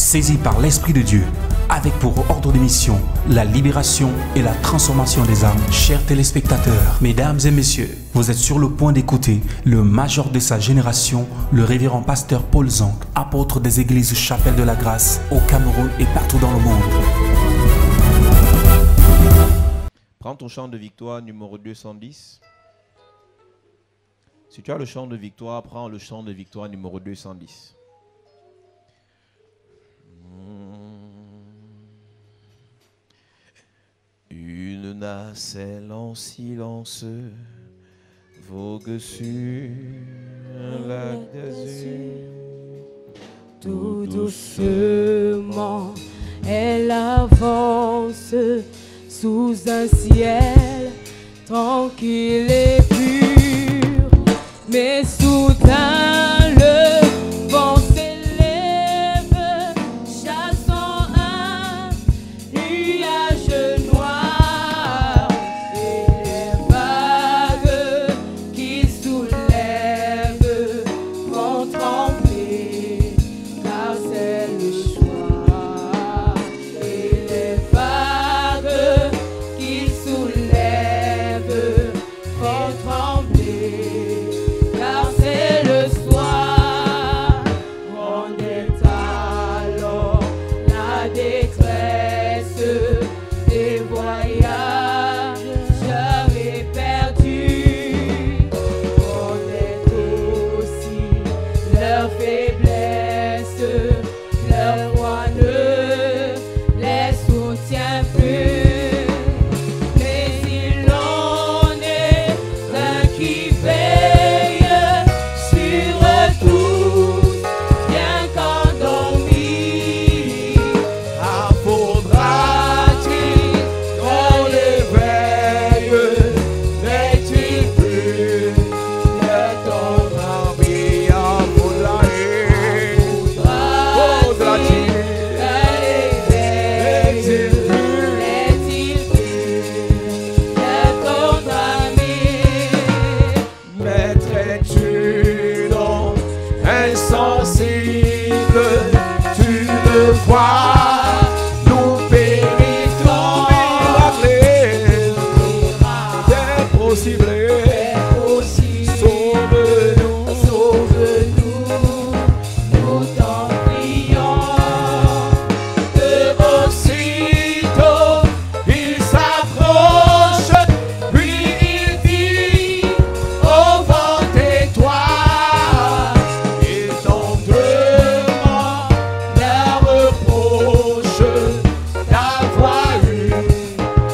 saisi par l'Esprit de Dieu, avec pour ordre de mission la libération et la transformation des âmes. Chers téléspectateurs, mesdames et messieurs, vous êtes sur le point d'écouter le major de sa génération, le révérend pasteur Paul Zank, apôtre des églises Chapelle de la Grâce au Cameroun et partout dans le monde. Prends ton chant de victoire numéro 210. Si tu as le chant de victoire, prends le chant de victoire numéro 210. Une nacelle en silence vogue sur un lac d'azur. Tout doucement, elle avance sous un ciel tranquille et pur. Mais soudain, le vent s'élève, chassant un nuage noir. Et les vagues qui soulèvent font trembler, car c'est le choix. Et les vagues qui soulèvent font trembler, car c'est le soir. On est alors la détresse des voyageurs et perdus. On est aussi leur faiblesse, leur foi ne les soutient plus. Mais il en est un qui veille sur tous, bien qu'endormis. Faudra-t-il qu'on l'éveille? N'est-il plus de ton ami à vouloir? Faudra-t-il? N'est-il plus? Mettrais-tu donc insensible? Tu le vois, nous péritons miracle. C'est possible. Sauve-nous, Nous t'en prions. que aussitôt il s'approche, puis il dit au vent tais-toi, et tendrement leur reproche d'avoir eu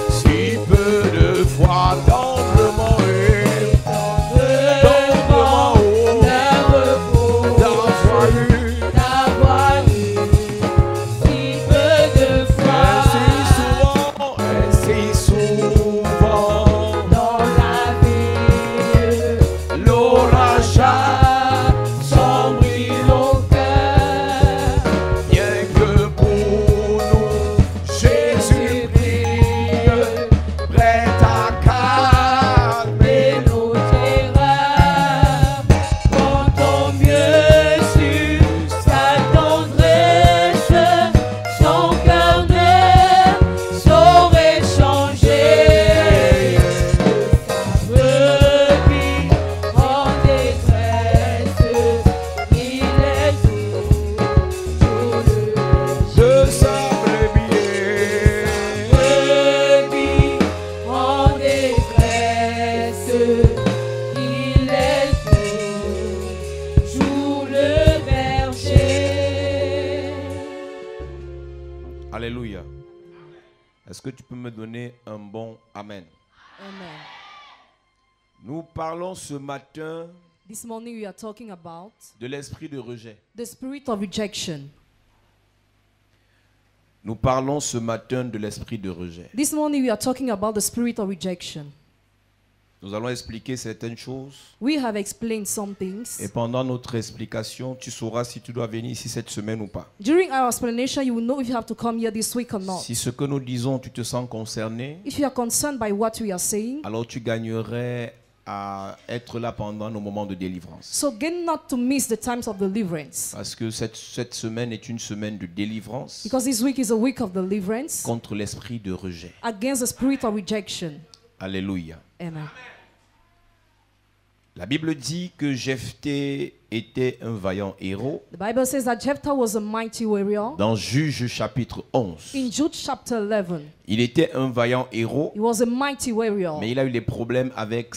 si peu de foi. Tendrement d'avoir eu ainsi souvent dans la vie, l'orage a sombré nos cœurs, bien que pour nous Jésus brille, prêt à calmer nos terreurs, comptons mieux sur sa tendresse, son cœur ne saurait changer. Brebis en détresse, il est toujours de sa brebis. brebis en détresse, il est toujours le berger. Alléluia. Est-ce que tu peux me donner un bon amen? Amen. Nous parlons ce matin This morning we are talking about de l'esprit de rejet. the spirit of rejection. Nous parlons ce matin de l'esprit de rejet. This morning we are talking about the spirit of rejection. Nous allons expliquer certaines choses. We have explained some things. Et pendant notre explication, tu sauras si tu dois venir ici cette semaine ou pas. During our explanation, you will know if you have to come here this week or not. Si ce que nous disons, tu te sens concerné, If you are concerned by what we are saying, alors tu gagnerais à être là pendant nos moments de délivrance. So gain not to miss the times of deliverance. Parce que cette semaine est une semaine de délivrance Because this week is a week of deliverance contre l'esprit de rejet. against the spirit of rejection. Alléluia. Amen. La Bible dit que Jephthé était un vaillant héros. The Bible says that Jephthah was a mighty warrior. Dans Juge chapitre 11, In Jude chapter 11, il était un vaillant héros, he was a mighty warrior. mais il a eu des problèmes avec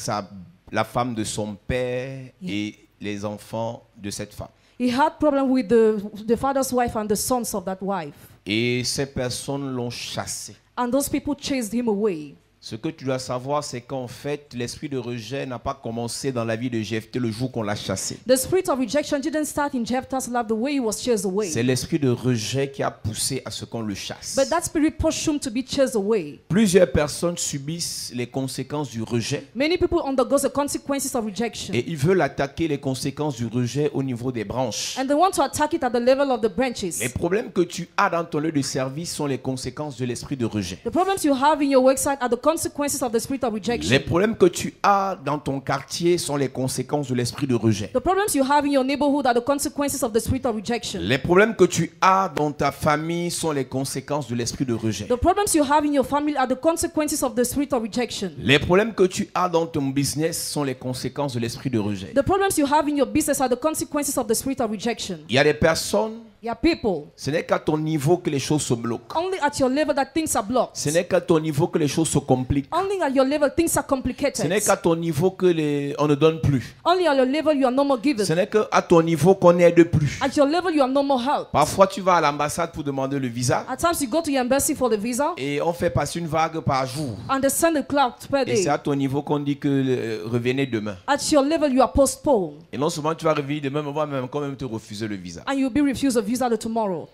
la femme de son père et les enfants de cette femme. He had problem with the father's wife and the sons of that wife. Et ces personnes l'ont chassé. And those people chased him away. Ce que tu dois savoir, c'est qu'en fait, l'esprit de rejet n'a pas commencé dans la vie de Jephthé le jour qu'on l'a chassé. The spirit of rejection didn't start in Jephthah's life the way he was chased away. C'est l'esprit de rejet qui a poussé à ce qu'on le chasse. But that spirit pushed him to be chased away. Plusieurs personnes subissent les conséquences du rejet Many people undergo the consequences of rejection. et ils veulent attaquer les conséquences du rejet au niveau des branches. And they want to attack it at the level of the branches. Les problèmes que tu as dans ton lieu de service sont les conséquences de l'esprit de rejet. The problems you have in your worksite are the consequences of the spirit of rejection. Les problèmes que tu as dans ton quartier sont les conséquences de l'esprit de rejet. The problems you have in your neighborhood are the consequences of the spirit of rejection. Les problèmes que tu as dans ta famille sont les conséquences de l'esprit de rejet. The problems you have in your family are the consequences of the spirit of rejection. Les problèmes que tu as dans ton business sont les conséquences de l'esprit de rejet. The problems you have in your business are the consequences of the spirit of rejection. Il y a des personnes, There are people, ce n'est qu'à ton niveau que les choses se bloquent. only at your level that things are blocked. Ce n'est qu'à ton niveau que les choses se compliquent. Only at your level things are Ce complicated. n'est qu'à ton niveau que on ne donne plus. Only at your level you are no more given. Ce n'est qu'à ton niveau qu'on n'aide plus. At your level you are no more help. Parfois, tu vas à l'ambassade pour demander le visa At times you go to your embassy for the visa et on fait passer une vague par jour. and they send a cloud per Et c'est day. à ton niveau qu'on dit que revenez demain. At your level you are postponed Et non seulement tu vas revenir demain, mais on va même quand même te refuser le visa. and you'll be refused a visa tomorrow.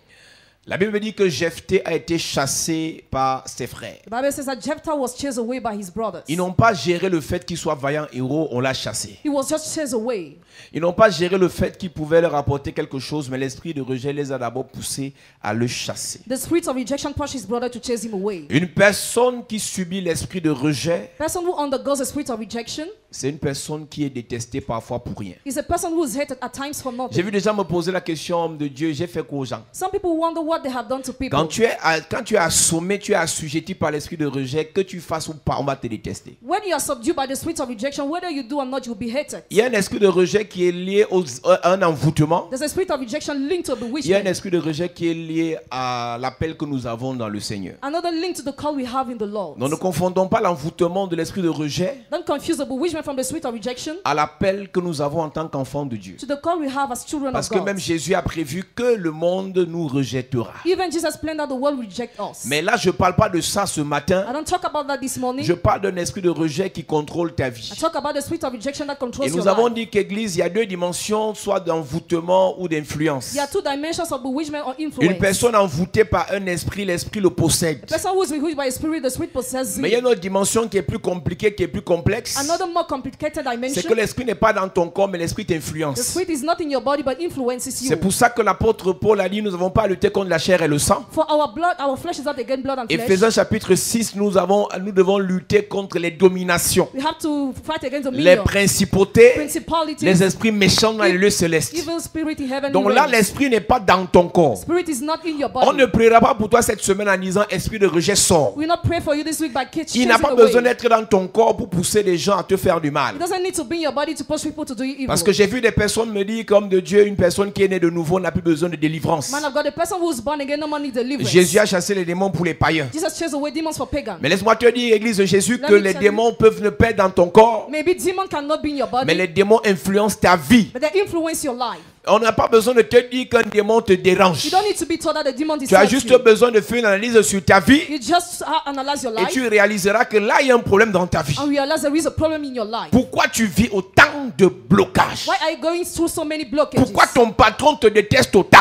La Bible dit que Jephthé a été chassé par ses frères. The Bible says that Jephthah was chased away by his brothers. Ils n'ont pas géré le fait qu'il soit vaillant héros, on l'a chassé. He was just chased away. Ils n'ont pas géré le fait qu'il pouvait leur apporter quelque chose, mais l'esprit de rejet les a d'abord poussés à le chasser. The spirit of rejection pushed his brother to chase him away. Une personne qui subit l'esprit de rejet, Person who undergoes the spirit of rejection c'est une personne qui est détestée parfois pour rien. is a person who is hated at times for J'ai nothing. vu des gens me poser la question, homme de Dieu, j'ai fait quoi aux gens? Some people wonder what they have done to people. Quand tu es assommé, tu es assujetti par l'esprit de rejet, que tu fasses ou pas, on va te détester. When you are subdued by the spirit of rejection, whether you do or not, you'll be hated. Il y a un esprit de rejet qui est lié à un envoûtement. There's a spirit of rejection linked to Il y a un bewitchment. esprit de rejet qui est lié à l'appel que nous avons dans le Seigneur. Another link to the call we have in the Lord. Nous ne confondons pas l'envoûtement de l'esprit de rejet Don't confuse the bewitchment from the spirit of rejection à l'appel que nous avons en tant qu'enfants de Dieu. to the call we have as children Parce of que God. même Jésus a prévu que le monde nous rejettera. Even Jesus planned that the world will reject us. Mais là, je ne parle pas de ça ce matin. I don't talk about that this morning. Je parle d'un esprit de rejet qui contrôle ta vie. I talk about the spirit of rejection that Et controls nous your avons life. dit qu'Église, il y a deux dimensions, soit d'envoûtement ou d'influence. There are two dimensions of bewitchment or Une influence. personne envoûtée par un esprit, l'esprit le possède. A person who is bewitched by a spirit, the spirit possesses Mais il y a him. une autre dimension qui est plus compliquée, qui est plus complexe. Another more complicated C'est dimension. que l'esprit n'est pas dans ton corps, mais l'esprit The t'influence. spirit is not in your body but influences C'est you. pour ça que l'apôtre Paul a dit, nous n'avons pas à lutter contre la chair et le sang. For our blood, our flesh is not against blood and flesh. Éphésiens chapitre 6, nous devons lutter contre les dominations, We have to fight against the les million, principautés, principalities, les esprits méchants dans les lieux célestes. evil spirit in heaven. Donc là, l'esprit n'est pas dans ton corps. Spirit is not in your On body. ne priera pas pour toi cette semaine en disant, esprit de rejet sort. We will not pray for you this week by Il chasing n'a pas it besoin away. d'être dans ton corps pour pousser les gens à te faire du mal. It doesn't need to be in your body to push people to do you evil. Parce que j'ai vu des personnes me dire, comme de Dieu, une personne qui est née de nouveau n'a plus besoin de délivrance. Man of God, the person who is born again no more needs deliverance. Jésus a chassé les démons pour les païens. Jesus chased away demons for pagans. Mais laisse-moi te dire, Église de Jésus, Let que me les tell you. démons peuvent ne pas être dans ton corps, Maybe demon cannot be in your body, mais les démons influencent ta vie. but they influence your life. On n'a pas besoin de te dire qu'un démon te dérange. You don't need to be told that the demon Tu as disturbs juste you. besoin de faire une analyse sur ta vie You just analyze your et life tu réaliseras que là, il y a un problème dans ta vie. and realize there is a problem in your life. Pourquoi tu vis autant de blocages? Why are you going through so many blockages? Pourquoi ton patron te déteste autant?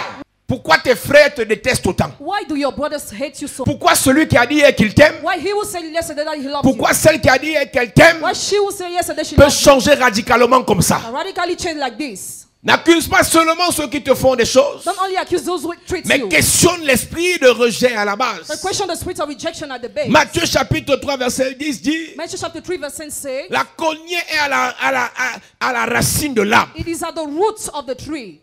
Pourquoi tes frères te détestent autant? Why do your brothers hate you so? Pourquoi celui qui a dit hier qu'il t'aime? Why he will say yesterday that he loves Pourquoi you? celle qui a dit hier qu'elle t'aime Why she will say yesterday she peut loves you? changer radicalement comme ça? And radically change like this. N'accuse pas seulement ceux qui te font des choses, Don't only accuse those who treat mais you, questionne l'esprit de rejet à la but base. question the spirit of rejection at the base. Matthieu chapitre 3 verset 10 dit, Matthew chapter 3 verse 10 says, la cognée est à la racine de l'arbre. it is at the roots of the tree.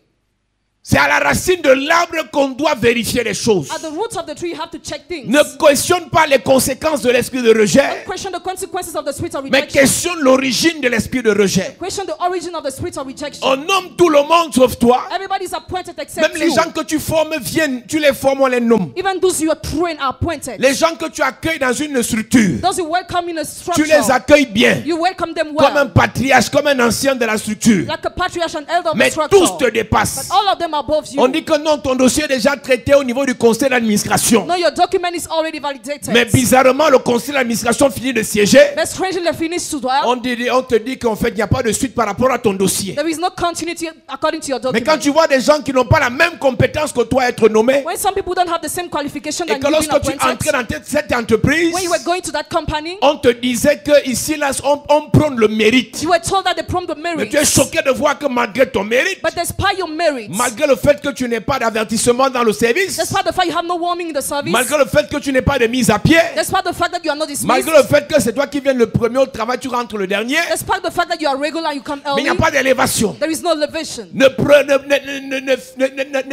C'est à la racine de l'arbre qu'on doit vérifier les choses. At the roots of the tree, you have to check things. Ne questionne pas les conséquences de l'esprit de rejet, Question the consequences of the spirit of mais rejection. questionne l'origine de l'esprit de rejet. Question the origin of the spirit of rejection. On nomme tout le monde sauf toi. Everybody is appointed except Même les you. gens que tu formes viennent, tu les formes, on les nomme. Even those you train are appointed. Les gens que tu accueilles dans une structure, Those you welcome in a structure, tu les accueilles bien, you welcome them comme un well. patriarche, comme un ancien de la structure. Like a patriarch and elder of the Mais structure. tous te But dépassent. all of them are above you. On dit que non, ton dossier est déjà traité au niveau du conseil d'administration. No, your document is already validated. Mais bizarrement, le conseil d'administration finit de siéger. But strangely, they finish to dwell. On te dit qu'en fait, il n'y a pas de suite par rapport à ton dossier. There is no continuity according to your Mais document. quand tu vois des gens qui n'ont pas la même compétence que toi à être nommés, When some people don't have the same qualification et than que you being lorsque tu appointed, entrais dans cette entreprise, when you were going to that company, on te disait que ici, là, on prône le mérite. you were told that they prompt the Mais merit. tu es choqué de voir que malgré ton mérite, But despite your merit, malgré le fait que tu n'aies pas d'avertissement dans le service, despite the fact you have no warning in the service, malgré le fait que tu n'aies pas de mise à pied, despite the fact that you are not dismissed, malgré le fait que c'est toi qui viens le premier au travail, tu rentres le dernier, despite the fact that you are regular, you come mais il early, n'y a pas d'élévation. there is no elevation.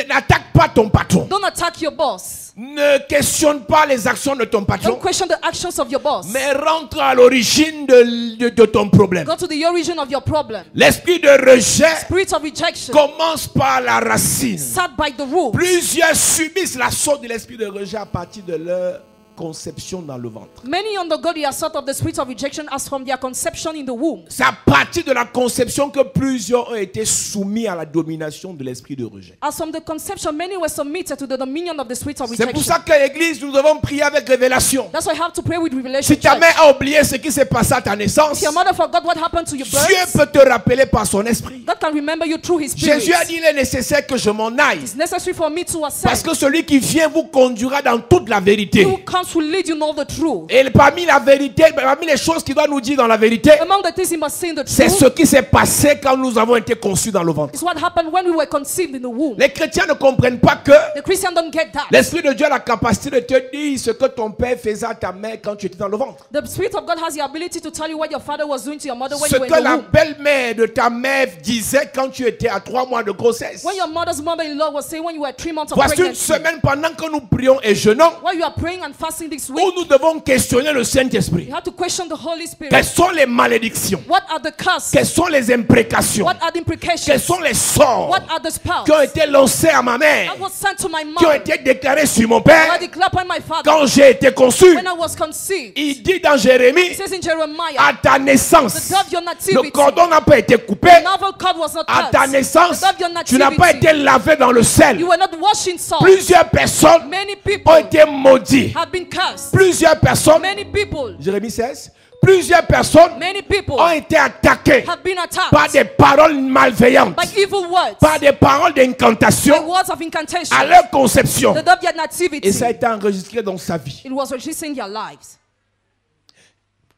N'attaque pas ton patron. Don't attack your boss. Ne questionne pas les actions de ton patron, Don't question the actions of your boss. mais rentre à l'origine de ton problème. Go to the origin of your problem. L'esprit de rejet Spirit of rejection. commence par la racine. Start by the root. Plusieurs subissent l'assaut de l'esprit de rejet à partir de leur conception dans le ventre. Many undergo the assault of the spirit of rejection as from their conception in the womb. C'est à partir de la conception que plusieurs ont été soumis à la domination de l'esprit de rejet. As from the conception, many were submitted to the dominion of the spirit of C'est pour rejection. ça qu'à l'église, nous devons prier avec révélation. That's why you have to pray with revelation. Si ta church. mère a oublié ce qui s'est passé à ta naissance, If your mother forgot what happened to your Dieu birth, peut te rappeler par son esprit. God can remember you through His Spirit. Jésus a dit, il est nécessaire que je m'en aille. It's necessary for me to Parce ascend. que celui qui vient vous conduira dans toute la vérité. Who comes to lead you know the truth. Et parmi la vérité, parmi les choses qu'il doit nous dire dans la vérité, Among the things He must say in the c'est ce truth qui s'est passé quand nous avons été conçus dans le ventre. is what happened when we were conceived in the womb. Les chrétiens ne comprennent pas que The Christians don't get that. l'Esprit de Dieu a la capacité de te dire ce que ton père faisait à ta mère quand tu étais dans le ventre. The Spirit of God has the ability to tell you what your father was doing to your mother when Ce you were que in the la womb. belle-mère de ta mère disait quand tu étais à 3 mois de grossesse. When your mother's mother-in-law was saying when you were 3 months of Voici une pregnancy. semaine pendant que nous prions et jeûnons, While you are praying and fasting this où week, nous devons questionner le Saint-Esprit. you have to question the Holy Spirit. Quelles sont les malédictions? What are the curses? Quelles sont les imprécations? What are the Quels implications? sont les sorts What are the spells qui ont été lancés à ma mère, that was sent to my qui ont mother? été déclarés sur mon That père I declare upon my father quand j'ai été conçu? when I was conceived. Il dit dans Jérémie, It says in Jeremiah, à ta the naissance, day of your le nativity, cordon n'a pas été coupé. the navel cord was not À cut. ta naissance, The day of your tu n'as pas nativity, été lavé dans le sel. you were not washed in salt. Plusieurs personnes Many people ont été maudites. have been cursed. Plusieurs personnes, Many people, Jérémie 16, plusieurs personnes many people ont été attaquées have been par attacked des paroles malveillantes, by evil words, par des paroles by d'incantation words of incantation. à leur conception. The day of your nativity, Et ça a été enregistré dans sa vie. it was registered in their lives.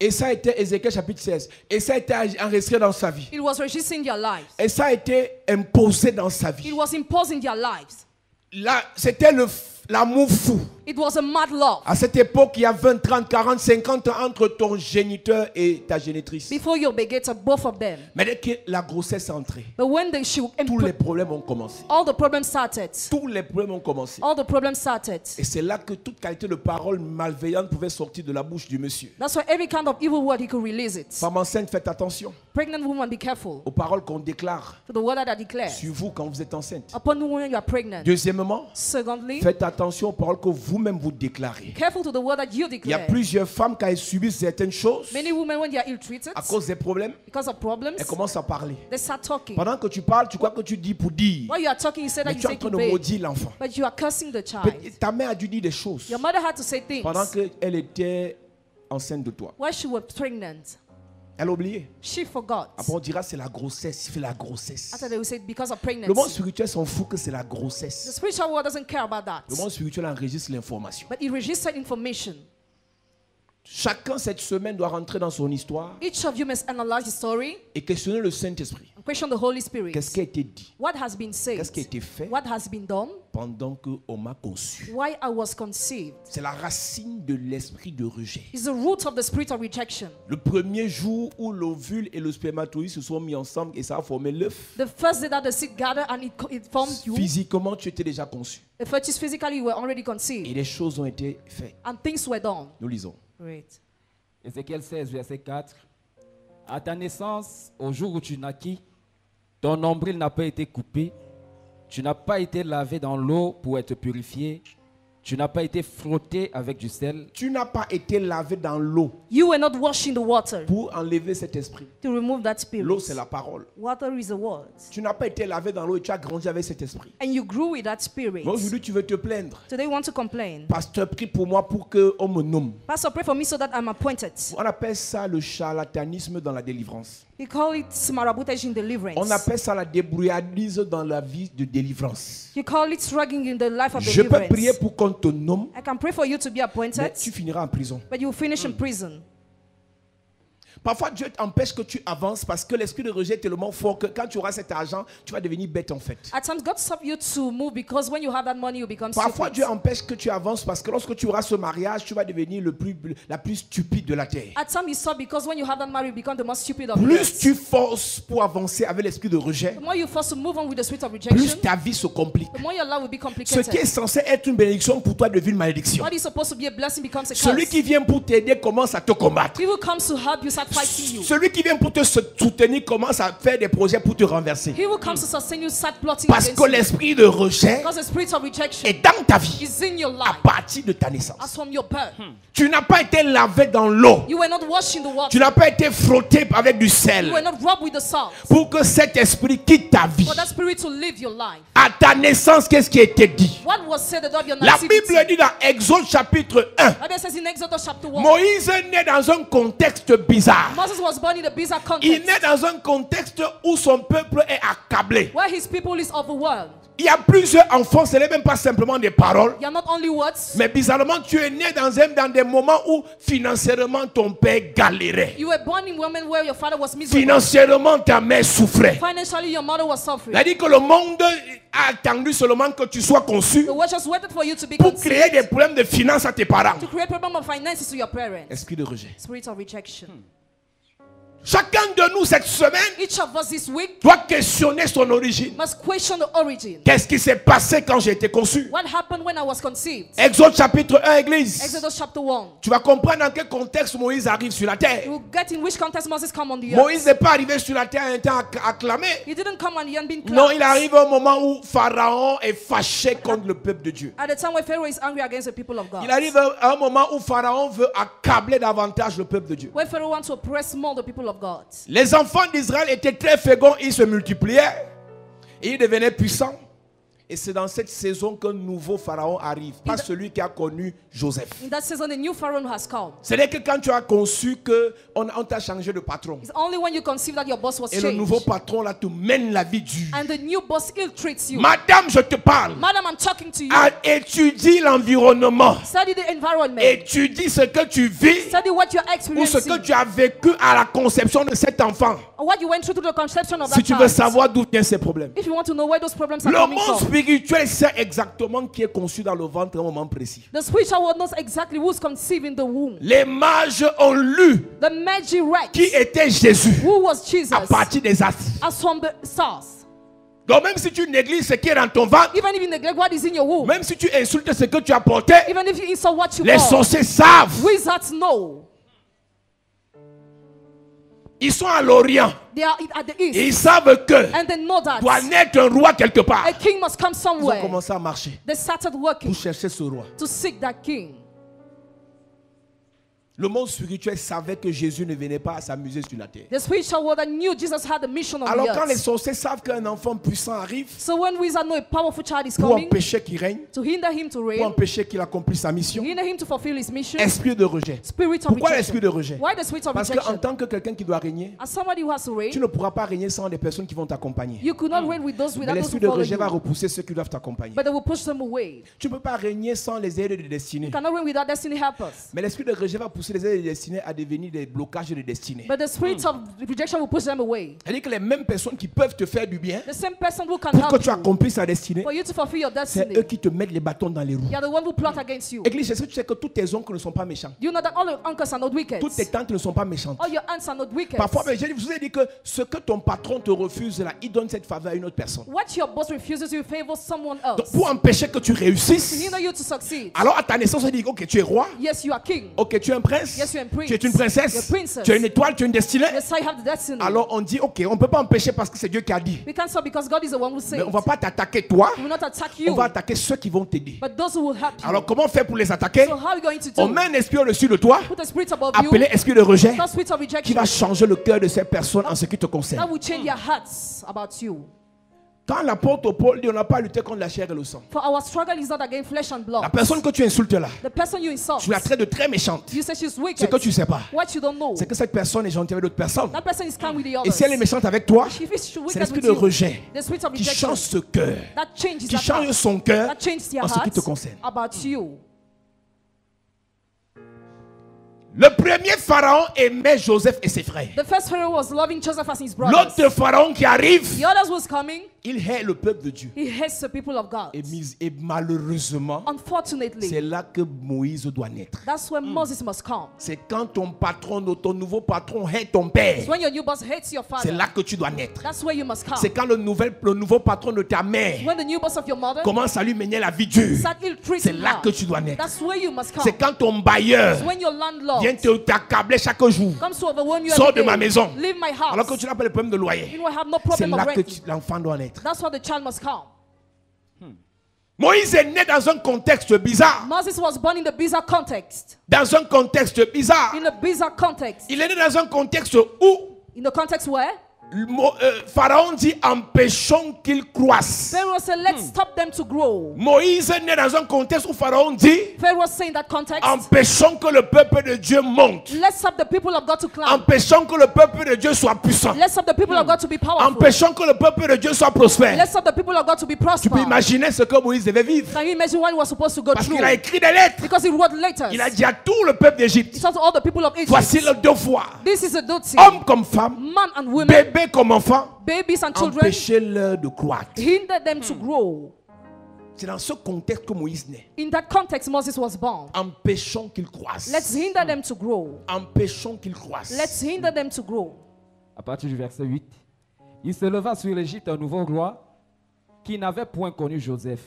Et ça a été Ézéchiel chapitre 16. Et ça a été enregistré dans sa vie. It was registered in their lives. Et ça a été imposé dans sa vie. It was imposed in their lives. Là, c'était l'amour fou. It was a mad love. À cette époque, il y a 20, 30, 40, 50 ans entre ton géniteur et ta génitrice. Before you beget both of them. Mais dès que la grossesse est entrée, But when they should, tous les problèmes ont commencé. all the problems started. Tous les problèmes ont commencé. All the problems started. Et c'est là que toute qualité de parole malveillante pouvait sortir de la bouche du monsieur. That's why every kind of evil word he could release it. Femme enceinte, faites attention Pregnant woman, be careful aux paroles qu'on déclare to the word that I declare. sur vous quand vous êtes enceinte. Upon you when you are pregnant. Deuxièmement, Secondly, faites attention aux paroles que vous-même vous déclarez. careful to the word that you Il y a declare. plusieurs femmes qui ont subi certaines choses Many women, when they are ill-treated à cause des problèmes, because of problems, elles commencent à parler. they start talking. Pendant que tu parles, tu crois que tu dis pour dire, While you are talking, you say that mais you tu es en say train to de pay, maudire l'enfant. but you are cursing the child. Ta mère a dû dire des choses Your mother had to say things pendant qu'elle était enceinte de toi. while she was pregnant. Elle a oublié. She forgot. Après, on dira c'est la grossesse. Il fait la grossesse. After they will say because of Le monde pregnancy. spirituel s'en fout que c'est la The grossesse. spiritual world doesn't care about that. Le monde spirituel enregistre l'information. But it registered information. Chacun cette semaine doit rentrer dans son histoire Each of you must analyze the story et questionner le Saint-Esprit. and question the Holy Spirit. Qu'est-ce qui a été dit? What has been said? Qu'est-ce qui a été fait What has been done? pendant qu'on m'a conçu? Why I was conceived? C'est la racine de l'esprit de rejet. It's the root of the spirit of rejection. Le premier jour où l'ovule et le spermatozoïde se sont mis ensemble et ça a formé l'œuf, The first day that the seed gathered and it formed you, physiquement tu étais déjà conçu. the fetus physically you were already Et conceived les choses ont été faites. and things were done. Nous lisons. Great. Ézéchiel 16, verset 4. À ta naissance, au jour où tu naquis, ton nombril n'a pas été coupé, tu n'as pas été lavé dans l'eau pour être purifié, tu n'as pas été frotté avec du sel. Tu n'as pas été lavé dans l'eau You were not washed in the water pour enlever cet esprit. to remove that spirit. L'eau, c'est la parole. Water is the word. Tu n'as pas été lavé dans l'eau et tu as grandi avec cet esprit. And you grew with that spirit. Mais aujourd'hui, tu veux te plaindre. Today you want to complain. Pasteur, prie pour moi pour qu'on me nomme. Pastor, pray for me so that I'm appointed. On appelle ça le charlatanisme dans la délivrance. We call it maraboutage in deliverance. On appelle ça la débrouillardise dans la vie de délivrance. You call it struggling in the life of Je peux deliverance. prier pour qu'on te nomme, I can pray for you to be mais appointed, tu finiras en prison. but you will finish in prison. Parfois, Dieu t'empêche que tu avances parce que l'esprit de rejet est tellement fort que quand tu auras cet argent, tu vas devenir bête en fait. At times, God stops you to move because when you have that money, you become Parfois, stupid. Dieu empêche que tu avances parce que lorsque tu auras ce mariage, tu vas devenir la plus stupide de la terre. At times, you stop because when you have that money, you become the most stupid of Plus earth. tu forces pour avancer avec l'esprit de rejet, The more you force to move on with the spirit of plus rejection, ta vie se complique. the more your life will be Ce qui complicated. est censé être une bénédiction pour toi devient une malédiction. What is supposed to be a blessing becomes a Celui curse. qui vient pour t'aider commence à te combattre. He who comes to help you start fighting you. Celui qui vient pour te soutenir commence à faire des projets pour te renverser. He who comes to sustain you start plotting Parce against que you. l'esprit de rejet Because the spirit of rejection est dans ta vie is in your à life partir de ta naissance. as from your birth. Tu n'as pas été lavé dans l'eau. You were not washed in the water. Tu n'as pas été frotté avec du You were sel not rubbed with the salt. pour que cet esprit quitte ta vie. For that spirit to live your life. À ta naissance, qu'est-ce qui a été dit? What was said about your La nativity? Bible dit dans Exode chapitre 1, Bible says in Exodus chapter 1, Moïse est né dans un contexte bizarre. Moses was born in a bizarre Il context naît dans un contexte où son peuple est accablé. where his people is overwhelmed. Il y a plusieurs enfants, ce n'est même pas simplement des paroles. You are not only words. Mais bizarrement, tu es né dans des moments où financièrement ton père galérait. You were born in women where your father was miserable. Financièrement, ta mère souffrait. Financially, your mother was suffering. C'est-à-dire que le monde a attendu seulement que tu sois conçu The world just waited for you to be pour conceived, créer des problèmes de finances à tes parents. to create problem of finances to your parents. Esprit de rejet. Spirit of rejection. Chacun de nous cette semaine Each of us this week doit questionner son origine. must question the origin. Qu'est-ce qui s'est passé quand j'ai été conçu? What happened when I was conceived? Exode chapitre 1, Église. Exodus chapter 1. Tu vas comprendre dans quel contexte Moïse arrive sur la terre. You will get in which context Moses come on the Moïse earth. n'est pas arrivé sur la terre en étant acclamé. He didn't come on the earth being Non, clapped. il arrive au moment où Pharaon est fâché contre le peuple de Dieu. At the time when Pharaoh is angry against the people of God. Il arrive à un moment où Pharaon veut accabler davantage le peuple de Dieu. When Pharaoh wants to oppress more the people of God. Les enfants d'Israël étaient très féconds, ils se multipliaient et ils devenaient puissants. Et c'est dans cette saison qu'un nouveau pharaon arrive, pas celui qui a connu Joseph. In that season, the new Pharaoh has come. C'est-à-dire que quand tu as conçu qu'on t'a changé de patron, It's only when you conceive that your boss was et le nouveau changed. patron là te mène la vie dure. And the new boss ill treats you. Madame, je te parle. Madam, I'm talking to you. Étudie l'environnement. Study the environment. Étudie ce que tu vis Study what you're ou ce que experiencing. tu as vécu à la conception de cet enfant. Or what you went through the conception of Si that tu veux child. savoir d'où viennent ces problèmes. If you want to know where those problems are Le coming monde from. spirituel sait exactement qui est conçu dans le ventre à un moment précis. The spiritual world knows exactly who's conceived in the womb. Les mages ont lu The Magi qui read était Jésus who was Jesus à partir des astres. as from the stars. Donc même si tu négliges ce qui est dans ton ventre, Even if you neglect what is in your womb. même si tu insultes ce que tu as porté, Even if you insult what you les call. sorciers savent. Wizards know. Ils sont à l'Orient. They are at the Et east. ils savent que And they know that doit naître un roi quelque part. a king must come Ils ont somewhere. commencé à marcher They started working pour chercher ce roi. to seek that king. Le monde spirituel savait que Jésus ne venait pas s'amuser sur la terre. The spiritual world that knew Jesus had a mission on Alors the quand les earth. sorciers savent qu'un enfant puissant arrive So when wizards know a powerful child is pour coming, empêcher qu'il règne, to hinder him to pour reign, empêcher qu'il accomplisse sa to mission, hinder him to fulfill his mission, esprit de rejet. spirit of Pourquoi l'esprit de rejection. rejet? Why the spirit of Parce qu'en rejection? tant que quelqu'un qui doit régner, As somebody who has to reign, tu ne pourras pas régner sans des personnes qui vont t'accompagner. you could not reign with those Mais without those l'esprit who de follow rejet va you. repousser ceux qui doivent t'accompagner. But they will push them away. Tu ne peux pas régner sans les aides de destinée. You cannot reign without destiny helpers. Mais l'esprit de rejet va pousser pousse les ailes destinées à devenir des blocages de destinée. But the spirit of rejection will push them away. C'est-à-dire que les mêmes personnes qui peuvent te faire du bien The same person who can pour que help tu you, accomplisses ta destinée, for you to fulfill your c'est destiny. eux qui te mettent les bâtons dans les roues. They are the one who plot against you. Église, est-ce que tu sais que tous tes oncles ne sont pas méchants? Do you know that all your uncles are not wicked? Toutes tes tantes ne sont pas méchantes. All your aunts are not wicked. Parfois, mais je vous ai dit que ce que ton patron te refuse là, il donne cette faveur à une autre personne. What your boss refuses, you favor someone Donc, else. pour empêcher que tu To réussisses, hinder you to succeed. alors à ta naissance, on dit ok, tu es roi, Yes, you are king. ok, tu es un prince, Yes, you're a prince. tu es une princesse, You're a princess. tu es une étoile, tu es une destinée. Yes, I have the destiny. Alors on dit ok, on ne peut pas empêcher parce que c'est Dieu qui a dit. We can't stop because God is the one who Mais said. on ne va pas t'attaquer toi, We will not attack on you, va attaquer ceux qui vont t'aider. but those who will help you. Alors comment faire pour les attaquer? So how are we going to On do? met un esprit au-dessus de toi, Put a spirit above appelé you. esprit de rejet, That spirit of qui rejection. va changer le cœur de ces personnes en ce qui te concerne. That will change their hearts about you. Quand l'apôtre Paul dit on n'a pas à lutter contre la chair et le sang, For our struggle is not against flesh and la blood. personne que tu insultes là, The person you insult, tu la traites de très méchante. you say she's Ce wicked. que tu ne sais pas, What you don't know, c'est que cette personne est gentille avec d'autres personnes. that person is kind with the Et others. si elle est méchante avec toi, If she's c'est wicked l'esprit with de you, rejet the spirit of qui rejection, change ce cœur, that changes qui that change heart, son cœur that changes their en ce qui te hearts concerne. about you. Le premier pharaon aimait Joseph et ses frères. The first Pharaoh was loving Joseph as his brothers. L'autre pharaon qui arrive, The others was coming. il hait le peuple de Dieu. He hates the people of God. Et malheureusement, c'est Unfortunately, là que Moïse doit naître. that's where Moses must come. C'est quand ton patron, ton nouveau patron hait ton père. It's when your new boss hates your C'est father. là que tu dois naître. That's where you must come. C'est quand le nouveau patron de ta mère When the new boss of your mother commence à lui mener la vie dure. start C'est ill-treating là her. que tu dois naître. That's where you must come. C'est quand ton bailleur It's when your landlord vient t'accabler chaque jour. comes to overwhelm you Sors every de ma day. maison. Leave my house. Alors que tu n'as pas le problème de loyer. You will have no C'est problem of là que rent. l'enfant doit naître. That's where the child must come. Moïse est né dans un contexte bizarre. Moses was born in the bizarre context. Dans un contexte bizarre. In a bizarre context. Il est né dans un contexte où In the context where Pharaon dit empêchons qu'il croisse. Pharaoh said, let's stop them to grow. Moïse est né dans un contexte où Pharaon dit Pharaoh said in that context, empêchons que le peuple de Dieu monte. let's stop the people of God to climb. Empêchons que le peuple de Dieu soit puissant. Let's stop the people of God to be powerful. Empêchons que le peuple de Dieu soit prospère. Let's stop the people of God to be Tu peux prosperous. imaginer ce que Moïse devait vivre. Can you imagine what he was supposed to go Parce through? qu'il a écrit des lettres. Because he wrote letters. Il a dit à tout le peuple He d'Égypte, told all the people of Egypt, voici le devoir. this is a duty. Hommes comme femmes, Man and women, bébés comme enfants, babies and children, empêchez-leur de croître. hinder them to grow. C'est dans ce contexte que Moïse naît. In that context, Moses was born. Empêchons qu'ils croissent. Let's hinder them to grow. Empêchons qu'ils croissent. Let's hinder them to grow. À partir du verset 8. Il se leva sur l'Égypte un nouveau roi qui n'avait point connu Joseph.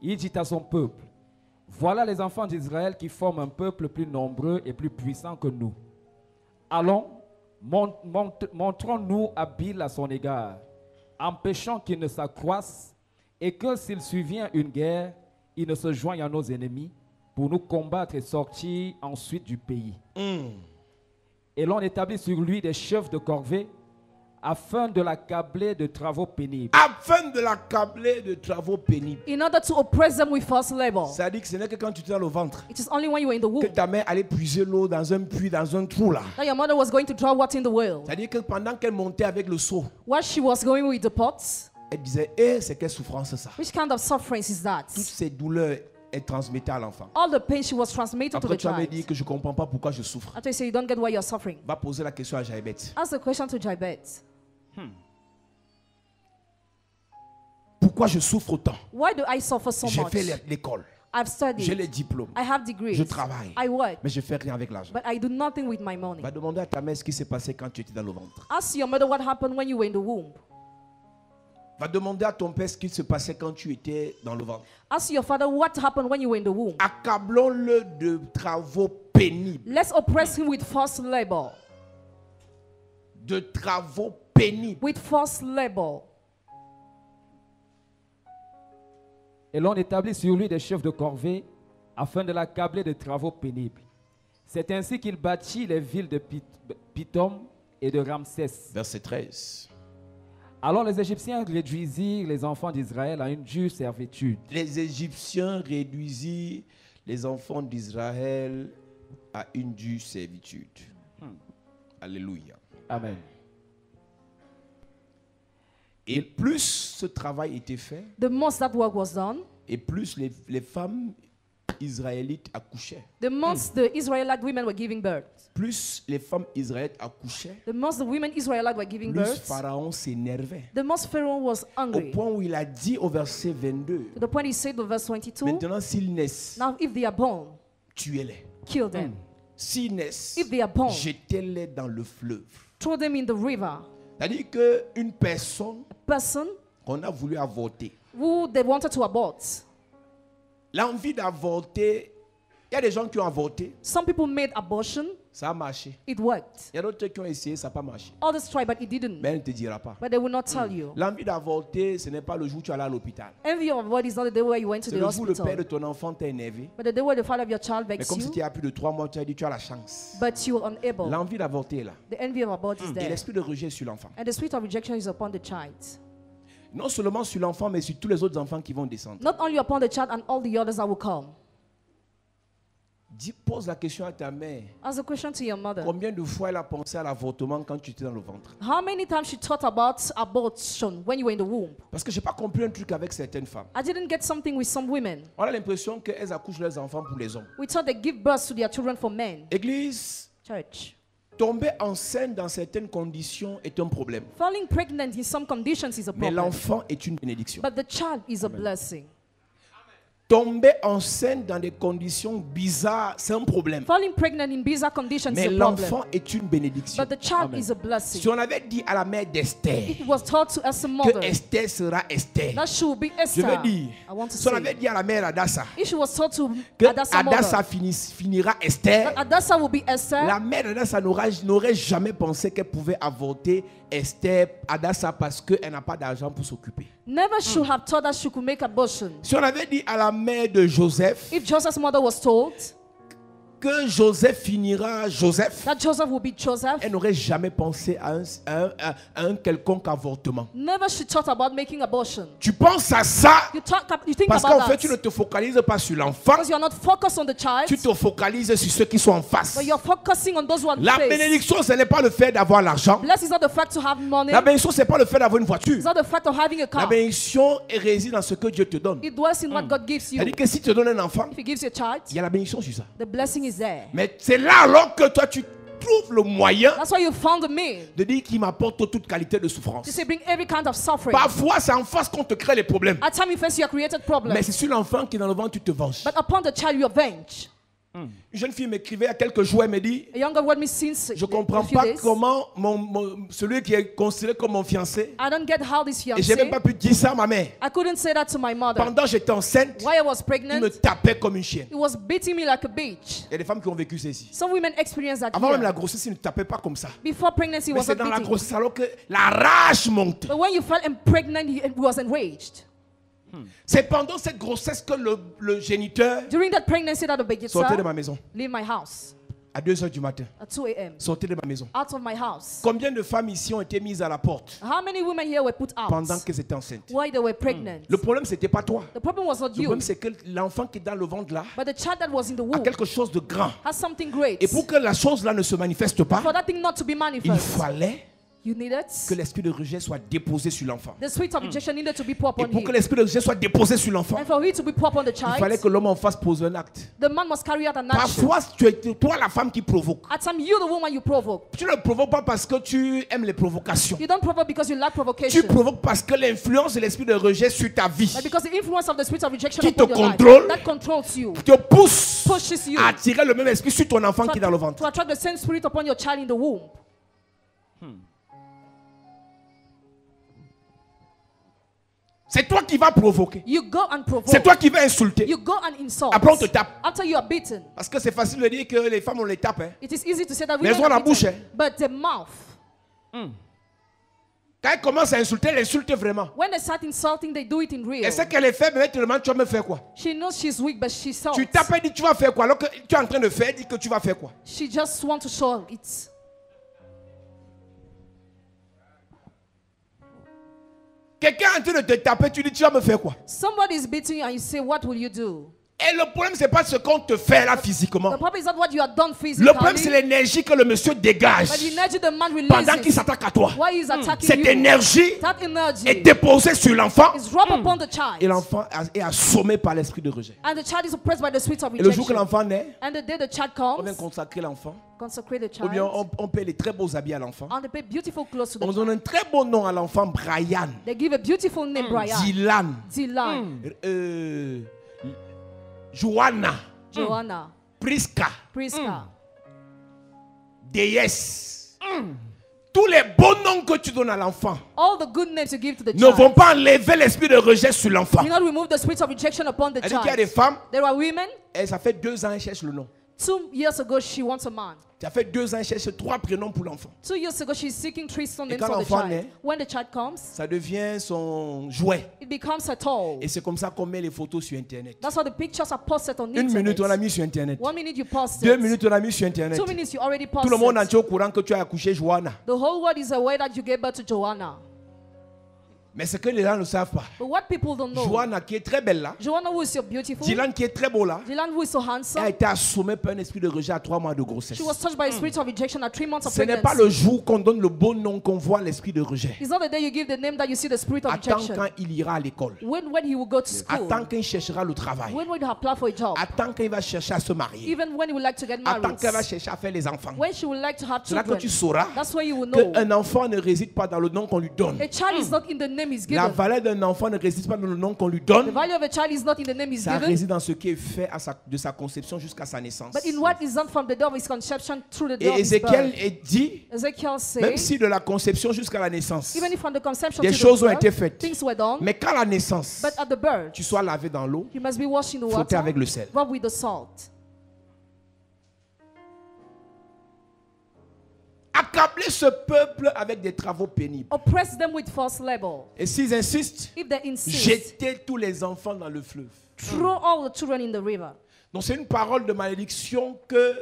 Il dit à son peuple, voilà les enfants d'Israël qui forment un peuple plus nombreux et plus puissant que nous. Allons, montrons-nous habiles à son égard, empêchons qu'il ne s'accroisse et que s'il survient une guerre, il ne se joigne à nos ennemis pour nous combattre et sortir ensuite du pays. Et l'on établit sur lui des chefs de corvée afin de l'accabler de travaux pénibles. Afin de l'accabler de travaux pénibles. In order to oppress them with forced labor. Ça dit que ce n'est que quand tu étais dans le ventre It is only when you were in the que womb ta mère allait puiser l'eau dans un puits, dans un trou là. that your mother was going to draw water in the well. C'est-à-dire que pendant qu'elle montait avec le seau, While she was going with the pots, elle disait, c'est quelle souffrance ça. which kind of suffering is that? Toutes ces douleurs, elle transmettait à l'enfant. All the pain she was transmitted to Après the tu vas me child. dire que je ne comprends pas pourquoi je souffre. After you say you don't get why you're suffering, Va poser la question à Jaïbet. ask the question to Jabet. Pourquoi je souffre autant? Why do I suffer so J'ai much? fait l'école, I've j'ai les studied. diplômes, I have degrees. je travaille, I work. mais je fais rien avec l'argent. But I do nothing with my money. Va demander à ta mère ce qui s'est passé quand tu étais dans le ventre. Ask your mother what happened when you were in the womb. Va demander à ton père ce qui se passait quand tu étais dans le ventre. Ask your father what happened when you were in the womb. Accablons-le de travaux pénibles. Let's oppress him with forced labor. De travaux pénibles. With forced labor. Et l'on établit sur lui des chefs de corvée afin de l'accabler de travaux pénibles. C'est ainsi qu'il bâtit les villes de Pithom et de Ramsès. Verset 13. Alors les Égyptiens réduisirent les enfants d'Israël à une dure servitude. Les Égyptiens réduisirent les enfants d'Israël à une dure servitude. Alléluia. Amen. Et plus ce travail était fait, The more that work was done, et plus les femmes israélites accouchaient, the most the Israelite women were giving birth, plus les femmes israélites accouchaient, the most the women Israelite were giving plus birth, Pharaon s'énervait. the most Pharaoh was Au angry. point où il a dit au verset 22, To the point he said in verse 22, maintenant s'ils naissent, now if they are born, tuez-les. kill them. S'ils naissent, If they are born, jetez-les dans le fleuve. throw them in the river. C'est-à-dire qu'une personne Person qu'on a voulu avorter, who they wanted to abort. l'envie d'avorter, il y a des gens qui ont avorté, Some people made abortion, ça a marché. it worked. Il y a d'autres qui ont essayé, ça n'a pas marché. Others tried, but it didn't. Mais elle ne te dira pas. But they will not tell you. L'envie d'avorter, ce n'est pas le jour où tu allais à l'hôpital. Envy of what is not the day where you went to C'est the le jour où le père de hospital, ton enfant t'a énervé. but the day where the father of your child Mais begs comme you, c'était il y a plus de 3 mois, tu as dit tu as la chance. but you were unable. L'envie d'avorter est là. The envy of abort is Et there. l'esprit de rejet est sur l'enfant. And the spirit of rejection is upon the child. Non seulement sur l'enfant, mais sur tous les autres enfants qui vont descendre. Not only upon the child and all the others that will come. Pose la question à ta mère. Ask a question to your mother. Combien de fois elle a pensé à l'avortement quand tu étais dans le ventre? How many times she thought about abortion when you were in the womb? Parce que je n'ai pas compris un truc avec certaines femmes. I didn't get something with some women. On a l'impression qu'elles accouchent leurs enfants pour les hommes. We thought they give birth to their children for men. Église, Church. tomber enceinte dans certaines conditions est un problème. Falling pregnant in some conditions is a Mais problem. l'enfant est une bénédiction. But the child is a blessing. Tomber enceinte dans des conditions bizarres, c'est un problème. Falling pregnant in bizarre conditions Mais is a l'enfant problem. est une bénédiction. But the child is a blessing. Si on avait dit à la mère d'Esther It was taught to us a que mother Esther sera Esther, that she will be je Esther. veux dire, I want to si on avait say, dit à la mère Adassa if she was taught to que Adassa Adassa mother, finira Esther, that Adassa will be Esther, la mère d'Adassa n'aurait jamais pensé qu'elle pouvait avorter Esther, Adassa, parce qu'elle n'a pas d'argent pour s'occuper. never should have thought that she could make abortion. Si on avait dit à la mère de Joseph If Joseph's mother was told que Joseph finira Joseph, that Joseph will be Joseph, elle n'aurait jamais pensé à un quelconque avortement. never she thought about making abortion. Tu penses à ça You think parce about qu'en fait that tu ne te focalises pas sur l'enfant, because you're not focused on the child, tu te focalises sur ceux qui sont en face. but you're focusing on those who are La face. bénédiction, ce n'est pas le fait d'avoir l'argent. Blessed is not the fact to have money. La bénédiction, ce n'est pas le fait d'avoir une voiture. It's not the fact of having a La car. bénédiction réside dans ce que Dieu te donne. It dwells in what God gives you. C'est-à-dire que si tu te donnes un enfant, If He gives you a child, il y a la bénédiction sur ça. the blessing is there. Mais c'est là alors que toi tu trouves le moyen That's why you found the mean de dire qu'il m'apporte toute qualité de souffrance. to say bring every kind of suffering. Parfois, c'est en face qu'on te crée les problèmes. At time you face your created problem, Mais c'est sur l'enfant qui est dans le ventre, tu te venges. but upon the child you avenge. Une jeune fille m'écrivait il y a quelques jours, elle me dit, A younger word me since je ne comprends a few pas days. comment celui qui est considéré comme mon fiancé, I don't get how this et je n'ai même fiancé. pas pu dire ça à ma mère. I couldn't say that to my mother. Pendant que j'étais enceinte, While I was il pregnant, me tapait comme une chienne. he was beating me like a bitch. Il y a des femmes qui ont vécu ça ici. Some women experience that Avant même la here. grossesse, il ne tapait pas comme ça. Before pregnancy, he Mais was c'est not dans la beating. grossesse alors que la rage monte. But when you felt pregnant, he was enraged. C'est pendant cette grossesse que le géniteur During that pregnancy, that the baby sortait de ma maison. leave my house À 2h du matin. at 2 a.m. Sortait de ma maison. out of my house. Combien de femmes ici ont été mises à la porte How many women here were put out pendant qu'elles étaient enceintes? while they were pregnant? Le problème, c'était pas toi. The problem was not Le you, problème, c'est que l'enfant qui est dans le ventre là but the child that was in the a womb quelque chose de grand. has something great. Et pour que la chose là ne se manifeste pas, For that thing not to be il manifest, fallait you needed que l'esprit de rejet soit déposé sur l'enfant. the spirit of rejection needed to be poured Et upon pour que him. l'esprit de rejet soit déposé sur l'enfant, And for it to be poured upon the il fallait child, que l'homme en face pose un acte. the man must carry out an action. Parfois, tu es toi la femme qui provoque. At time, you the woman you provoke. Tu ne provoques pas parce que tu aimes les provocations. You don't provoke because you lack Tu provocation, provoques parce que l'influence de l'esprit de rejet sur ta vie but because the influence of the spirit of rejection Qui upon te your life, contrôle, that controls you, te pousse pushes you à attirer le même esprit sur ton enfant qui est dans le ventre. to attract the same spirit upon your child in the womb. C'est toi qui vas provoquer. You go and provoke. C'est toi qui vas insulter. You go and insult. Après, on te tape. After you are beaten, Parce que c'est facile de dire que les femmes, on les tape. Hein. it is easy to say that Mais we elles ont la are bouche, beaten, hein. but the mouth. Quand elle commence à insulter, elle insulte vraiment. When they start insulting, they do it in real. Elle sait qu'elle est faible, mais elle te demande tu vas me faire quoi? She knows she's weak, but she insults. Tu tapes et dis tu vas faire quoi? Alors que tu es en train de faire, dis que tu vas faire quoi? She just wants to show it. Quelqu'un est en train de te taper, tu dis tu vas me faire quoi? Somebody is beating you and you say, what will you do? Et le problème, c'est pas ce qu'on te fait là physiquement. The problem is not what you have done physically. Le problème, c'est l'énergie que le monsieur dégage But the energy the man pendant qu'il releases s'attaque à toi. while he's attacking Cette you. énergie That energy est déposée sur l'enfant is dropped upon the child. et l'enfant est assommé par l'esprit de rejet. And the child is oppressed by the spirit of Et le jour que rejection. l'enfant naît, And the day the child on vient comes, consacrer l'enfant. consecrate the Ou bien child. on paie les très beaux habits à l'enfant. And they pay beautiful clothes to the On child. donne un très beau nom à l'enfant, Brian, They give a beautiful name, Brian. Dylan, Dylan, Joanna, Joanna, Priska, Priska. Déesse. Tous les beaux noms que tu donnes à l'enfant All the good names you give to the ne vont child pas enlever l'esprit de rejet sur l'enfant. do not remove the spirit of rejection upon the Elle dit qu'il y a des child. femmes, There are women, et ça fait 2 ans qu'elles cherchent le nom. 2 years ago she wants a man. Ça fait 2 ans qu'elles cherchent 3 prénoms pour l'enfant. 2 years ago she's seeking 3 son names quand for the l'enfant child. naît, When the child comes, Ça devient son jouet. it becomes a toy. Et c'est comme ça qu'on met les photos sur Internet. That's why the pictures are posted on 1 internet. minute, on l'a mis sur Internet. 1 minute you post 2 it. minutes, on l'a mis sur Internet. 2 minutes you already Tout le monde posted. entier au courant que tu as accouché Joanna. The whole world is aware that you gave birth to Joanna. Mais ce que les gens ne savent pas. But what people don't know, Joanna qui est très belle là. Joanna who is so beautiful, Dylan qui est très beau là. Dylan who is so Elle a handsome, été assommée par un esprit de rejet à 3 mois de grossesse. she was touched by a spirit of rejection at 3 months of Ce n'est pas pregnancy. le jour qu'on donne le bon nom qu'on voit l'esprit de rejet. It's not the day you give the name that you see the spirit of Attends rejection. quand il ira à l'école. When he will go to school, Attends quand il cherchera le travail. when will he apply for a job, Attends quand il va chercher à se marier. even when he would like to get Attends married, quand il va chercher à faire les enfants. when she would like to have C'est là que children. tu sauras That's why you will know. qu'un enfant ne réside pas dans le nom qu'on lui donne. A child is not in the name he's La given. valeur d'un enfant ne réside pas dans le nom qu'on lui The donne. value of a child is not in the name he's Ça given, réside dans ce qui est fait de sa conception jusqu'à sa naissance. but in what is done from the day of his conception through the day Et of his Ézéchiel birth. est dit, Ezekiel même says, si de la conception jusqu'à la naissance, even if from the conception des to the choses ont birth, été faites. things were done, Mais qu'à la naissance, but at the birth, tu sois lavé dans l'eau, you must be washed in the frotté water, avec le sel. rubbed with the salt. Accabler ce peuple avec des travaux pénibles. Oppress them with false labor. Et s'ils insistent, If they insist, jeter tous les enfants dans le fleuve. throw all the children in the river. Donc c'est une parole de malédiction que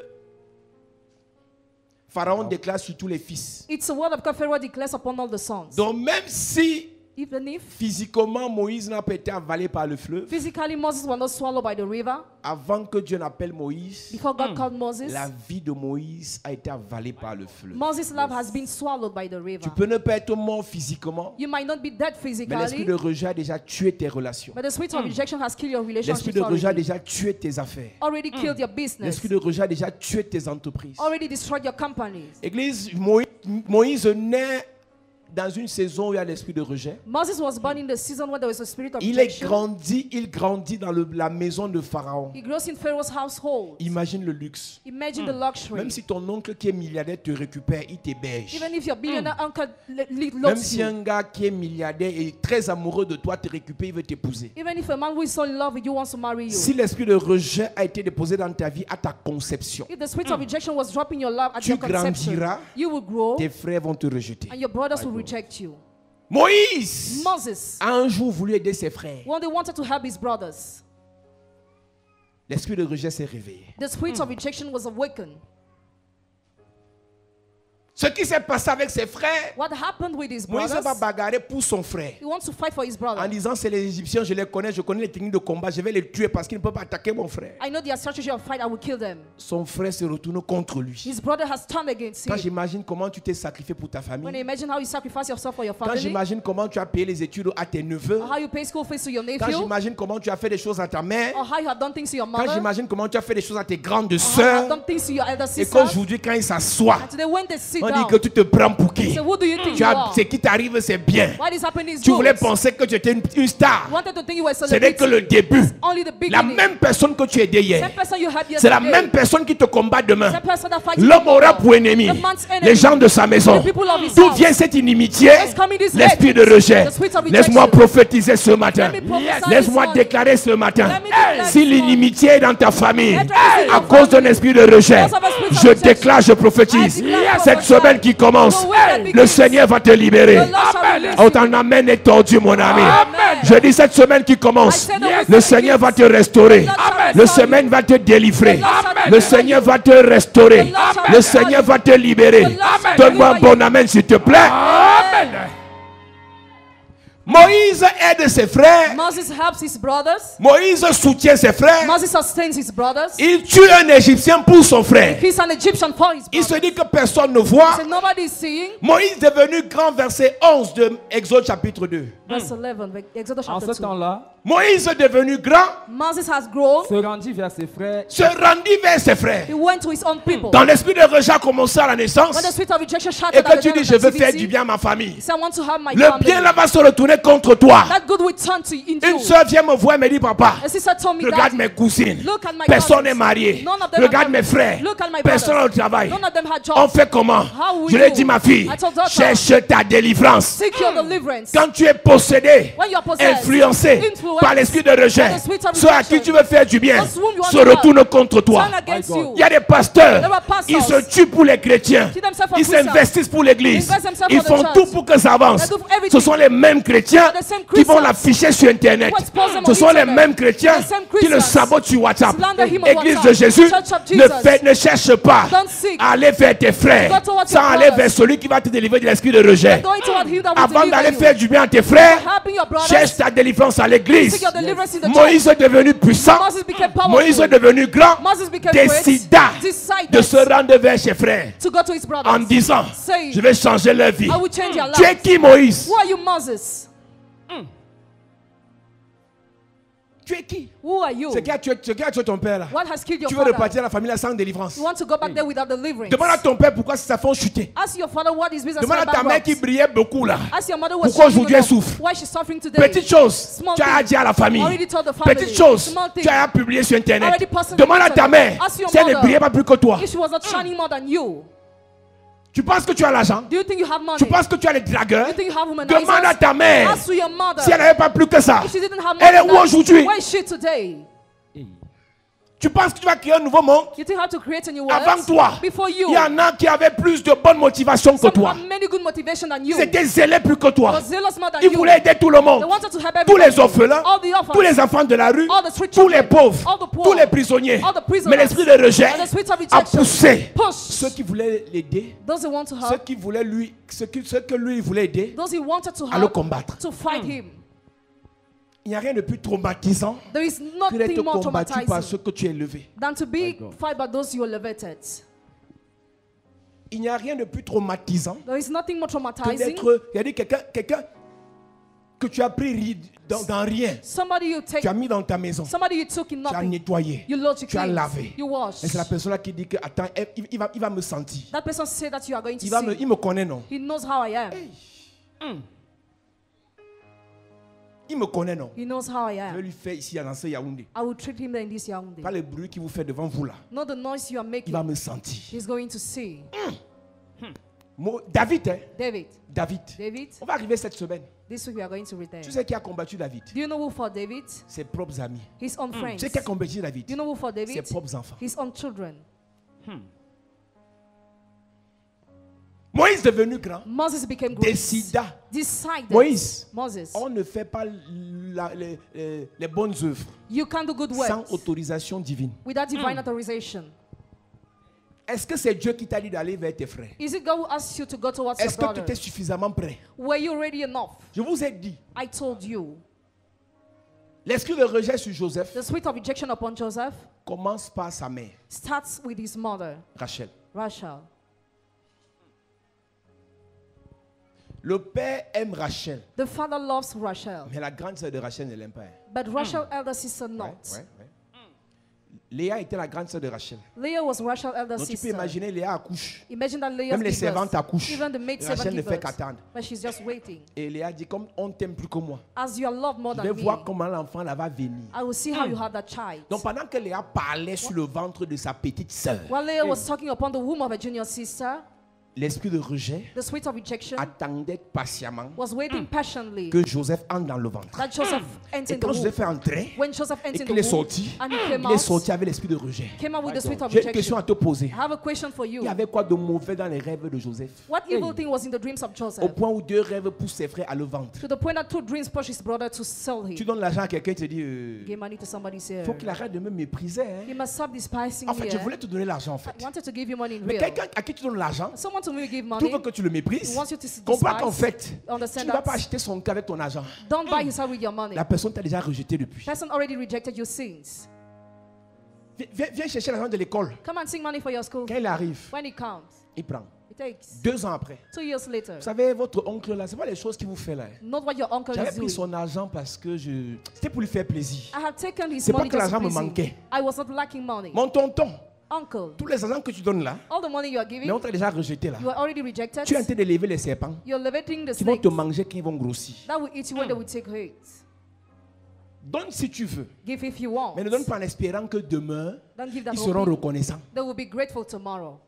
Pharaon déclare sur tous les fils. It's a word of God Pharaoh declares upon all the sons. Donc même si Even if physiquement Moïse n'a pas été avalé par le fleuve, physically Moses was not swallowed by the river, avant que Dieu n'appelle Moïse, before God called Moses, la vie de Moïse a été avalée par le fleuve. Moses' life has been swallowed by the river. Tu peux ne pas être mort physiquement, You might not be dead mais l'esprit physically, de rejet a déjà tué tes relations. but the spirit of rejection has killed your L'esprit relationships de rejet a already. déjà tué tes affaires. Already killed your business. L'esprit de rejet a déjà tué tes entreprises. Already destroyed your companies. Église, Moïse naît dans une saison où il y a l'esprit de rejet. Moses was born in the season when there was a spirit of Il rejection. grandit dans la maison de Pharaon. He grows in Pharaoh's household. Imagine le luxe. Imagine the luxury. Même si ton oncle qui est milliardaire te récupère, il t'héberge. Even if your billionaire uncle Même loves si you. un gars qui est milliardaire et très amoureux de toi te récupère, il veut t'épouser. Even if a man who is so in love with you wants to marry you. Si l'esprit de rejet a été déposé dans ta vie à ta conception, If the spirit of rejection was dropped in your love at Tu your conception, grandiras. you will grow tes frères vont te rejeter. and your brothers will reject you. Moïse Moses, a un jour voulu aider ses frères. when they wanted to help his brothers, L'esprit de rejet s'est réveillé. the spirit of rejection was awakened. Ce qui s'est passé avec ses frères, What happened with his Moïse brothers? va bagarrer pour son frère. He wants to fight for his brother. En disant, c'est les Égyptiens, je les connais, je connais les techniques de combat, je vais les tuer parce qu'ils ne peuvent pas attaquer mon frère. I know their strategy of fight, I will kill them. Son frère se retourne contre lui. His brother has turned against Quand him. j'imagine comment tu t'es sacrifié pour ta When you famille, imagine how you sacrifice yourself for your quand family, j'imagine comment tu as payé les études à tes neveux, or how you pay school fees to your quand nephew, j'imagine comment tu as fait des choses à ta mère, or how you have done things to your quand mother, j'imagine comment tu as fait des choses à tes grandes or how you have sœurs, done things to your elder et sisters, qu'aujourd'hui quand ils s'assoient, and today when they sit on dit down, que tu te prends pour qui? so who do you think you are? Ce qui t'arrive, c'est bien. What is happening is Tu voulais good. penser que tu étais une star. You wanted to think you were a Ce n'est que le celebrity. début. Only the La beginning. même personne que tu aides hier, Same person you had c'est la yesterday. même personne qui te combat demain. Same person that fights L'homme you aura tomorrow. pour ennemi The man's enemy. les gens de sa maison. The people of his D'où house. vient cette inimitié? Where's coming this L'esprit de hate? rejet. The spirit of rejection. Laisse-moi prophétiser ce matin. Let me prophesy Laisse-moi this déclarer ce matin. Let me declare Si this l'inimitié est dans ta famille, Let there be à a cause d'un esprit de rejet, Because of a spirit of je rejection. déclare, je prophétise. I declare Cette prophesy. semaine qui commence, The way that begins. le Seigneur va te libérer. The Lord shall release Oh, you. ton amène est tordu, mon ami. Amen. Je dis cette semaine qui commence, I said the way le that Seigneur va begins. te restaurer. The Lord shall Le restore Seigneur you. va te délivrer. The Lord shall Le deliver Seigneur you. va te restaurer. The Lord shall Le restore Seigneur you. va te libérer. The Lord shall Donne-moi un deliver bon amen, s'il te plaît. Moïse aide ses frères. Moses helps his brothers. Moïse soutient ses frères. Moses sustains his brothers. Il tue un Égyptien pour son frère. He's an Egyptian for his Il se brothers. dit que personne ne voit. So nobody is seeing. Moïse est devenu grand, verset 11 de Exode chapitre 2. Verse 11, Exodus En chapter ce 2. temps-là, Moïse est devenu grand, Moses has grown. se rendit vers ses frères. se rendit vers ses frères. He went to his own people. Dans l'esprit de rejet a commencé à la naissance. When the spirit of rejection Et shattered que at the tu day dis, of je veux faire nativity, du bien à ma famille. he said, I want to have my Le bien family. là va se retourner contre toi. That good will turn to into Une soeur vient me voir et me dit, papa, A sister told me regarde that. mes cousines. Look at my Personne cousins. n'est marié. None of them Regarde are mes married. frères. Look at my Personne brothers. au travail. None of them had jobs. On fait comment? How will Je lui ai you? dit, ma fille, I told daughter, cherche ta délivrance. seek your deliverance. Quand tu es possédé, When you are possessed, influencé influenced par l'esprit de rejet, by the spirit of ceux à qui rejection, tu veux faire du bien those whom you want se to help, retournent contre toi. turn against My God. you. Il y a des pasteurs, There are pastors. ils se tuent pour les chrétiens, Kill themselves for ils Christians. s'investissent pour l'église, Invest themselves ils for the font church. tout pour que ça avance. They do everything. Ce sont les mêmes chrétiens They are the same qui vont Christians l'afficher sur internet. who expose them Ce on sont les internet. mêmes chrétiens The same qui le Christians sabotent sur WhatsApp. slander him on Église WhatsApp. de Jésus, Church of ne, Jesus. ne cherche pas Don't seek. à aller vers tes frères Go towards sans your aller brothers. vers celui qui va te délivrer de l'esprit de rejet. Going toward him that will Avant deliver d'aller you. faire du bien à tes frères, Helping your brothers. cherche ta délivrance à l'église. Seek your deliverance in the Moïse est devenu puissant. Moses became powerful. Moïse est devenu grand. Moses became great. Décida Decided de se rendre vers ses frères to go to his brothers. en disant, Saying, je vais changer leur vie. I will change your Tu es life. qui, Moïse? Who are you, Moses? Tu es qui? Who are you? C'est qui a tué ton père là? What has killed your Tu veux father? repartir à la famille là sans délivrance. You want to go back there without deliverance? Demande à ton père pourquoi sa fond chuté. Ask your father what his business Demande à was ta mère qui bankrupt. brillait beaucoup là. Ask your mother what's Pourquoi suffering aujourd'hui elle enough. souffre? Why she's suffering today? Petite chose, Small tu as thing. dit à la famille. Already told the family. Petite chose, Small thing. tu as publié sur internet. Already posted on Demande à ta internet. mère Ask your si elle ne mother. brillait pas plus que toi. If she was not shining more than you, Tu penses que tu as l'argent? do you think you have money? Tu penses que tu as les dragueurs? You think you have womanizers? Demande à ta mère Ask to your mother. si elle n'avait pas plus que ça. If she didn't have Elle est money, où aujourd'hui? where is she today? Tu penses que tu vas créer un nouveau monde? You think how to create a new world? Avant toi, Before you, il y en a qui avaient plus de bonne motivation que some toi. have many good motivation than you. Ils étaient zélés plus que toi. They were zealous more than Ils you. voulaient aider tout le They monde. wanted to help Tous everybody. les orphelins, All the orphans, tous les enfants de la rue, all the street tous les children, pauvres, all the poor, tous les prisonniers. all the prisoners, Mais l'esprit de rejet and the spirit of a rejection poussé push ceux qui voulaient l'aider, those who want to ceux help, qui voulaient lui, ceux que lui voulait aider, those he wanted to à le help, combattre. to fight him. Il n'y a rien de plus traumatisant There is que d'être nothing more combattu par traumatizing ceux que tu es élevé. than to be fight by those you elevated. Il n'y a rien de plus traumatisant There is nothing more que traumatizing. d'être, c'est-à-dire quelqu'un que tu as pris dans rien, Somebody you take, tu as mis dans ta maison, somebody you took in tu as nothing, nettoyé, you load, you tu as clean, lavé. you wash. Et c'est la personne là qui dit que attends, il va me sentir. That person say that you are going to Il see. me connaît non? He knows how I am. Il me connaît non? He knows how I Je vais am. lui faire ici à l'ancien Yaoundé. I will treat him there in this Yaoundé. Pas le bruit qu'il vous fait devant vous là. Not the noise you are Il making. va me sentir. He's going to see. David, hein? David. David. On va arriver cette semaine. This week we are going to read there. Tu sais qui a combattu David? Do you know who fought David? Ses propres amis. His own Tu friends. sais qui a combattu David? Do you know who fought Ses David? propres enfants. His own children. Moïse devenu grand, Moses became great. décida. Decided. Moïse, Moses. on ne fait pas les bonnes œuvres You can do good sans works autorisation divine. without divine authorization. Est-ce que c'est Dieu qui t'a dit d'aller vers tes frères? Is it God who asked you to go towards your Est-ce que tu brother? étais suffisamment prêt? Were you ready enough? Je vous ai dit, I told you. l'esprit de rejet sur Joseph The spirit of rejection upon Joseph commence par sa mère, starts with his mother, Rachel. Rachel. Le père aime Rachel, The father loves Rachel, mais la grande sœur de Rachel ne l'aime pas. but Rachel's elder sister Ouais, not. ouais, ouais. Léa était la grande sœur de Rachel. Leah was Rachel's elder Donc tu peux sister. imaginer, Léa accouche. Imagine that Leah Même les servantes accouchent. Even the maid Et servant Rachel ne give fait birth. qu'attendre. But she's just waiting. Et Léa dit, comme on t'aime plus que moi, As you are loved more je vais than me, voir comment l'enfant là va venir. I will see how you have that child. Donc pendant que Léa parlait sur le ventre de sa petite sœur, While Leah was talking upon the womb of a junior sister, l'esprit de rejet the spirit of rejection attendait patiemment was waiting patiently que Joseph entre dans le ventre. that Joseph Et entered the quand womb. Joseph est entré, When Joseph et entered qu'il est the womb sorti, and he came il est out, sorti avec l'esprit de rejet. came out with the spirit of J'ai une question à rejection. te poser. I have a question for you. Il y avait quoi de mauvais dans les rêves de Joseph? What evil thing was in the dreams of Au Joseph? point où deux rêves poussent ses frères à le ventre. To the point that two dreams pushed his brother to sell Tu him. donnes l'argent à quelqu'un, tu te dis, Give money to somebody, il say, faut qu'il arrête de me mépriser. he Hein. must stop despising En fait, me. je voulais te donner l'argent en fait. I wanted to give you money in Mais real. quelqu'un à qui tu donnes l'argent, Someone want to give Tout money, veut que tu le méprises. he wants you to Comprends qu'en despise. fait, tu Understand ne vas pas that? acheter son cœur avec ton argent. Don't buy his heart with your money. La personne t'a déjà rejeté depuis. Person already rejected your sins. Viens chercher l'argent de l'école. Come and sing money for your school. Quand il arrive, When it comes, il prend. it takes 2 ans après. 2 years later. Vous savez, votre oncle là, c'est pas les choses qu'il vous fait là. Not what your uncle J'avais is pris doing. son argent parce que c'était pour lui faire plaisir. I have taken his C'est pas money que just l'argent me to please him. manquait. I was not lacking money. Mon tonton, Uncle, tous les argents que tu donnes là, all the money you are giving, mais on t'a déjà rejeté là. you are already rejected. Tu es en train d'élever les serpents You're levating the qui vont snakes te manger quand ils vont grossir. that will eat you when they will take hate. Donne si tu veux, Give if you want. mais ne donne pas en espérant que demain, Don't give that ils seront hope. reconnaissants. They will be grateful tomorrow.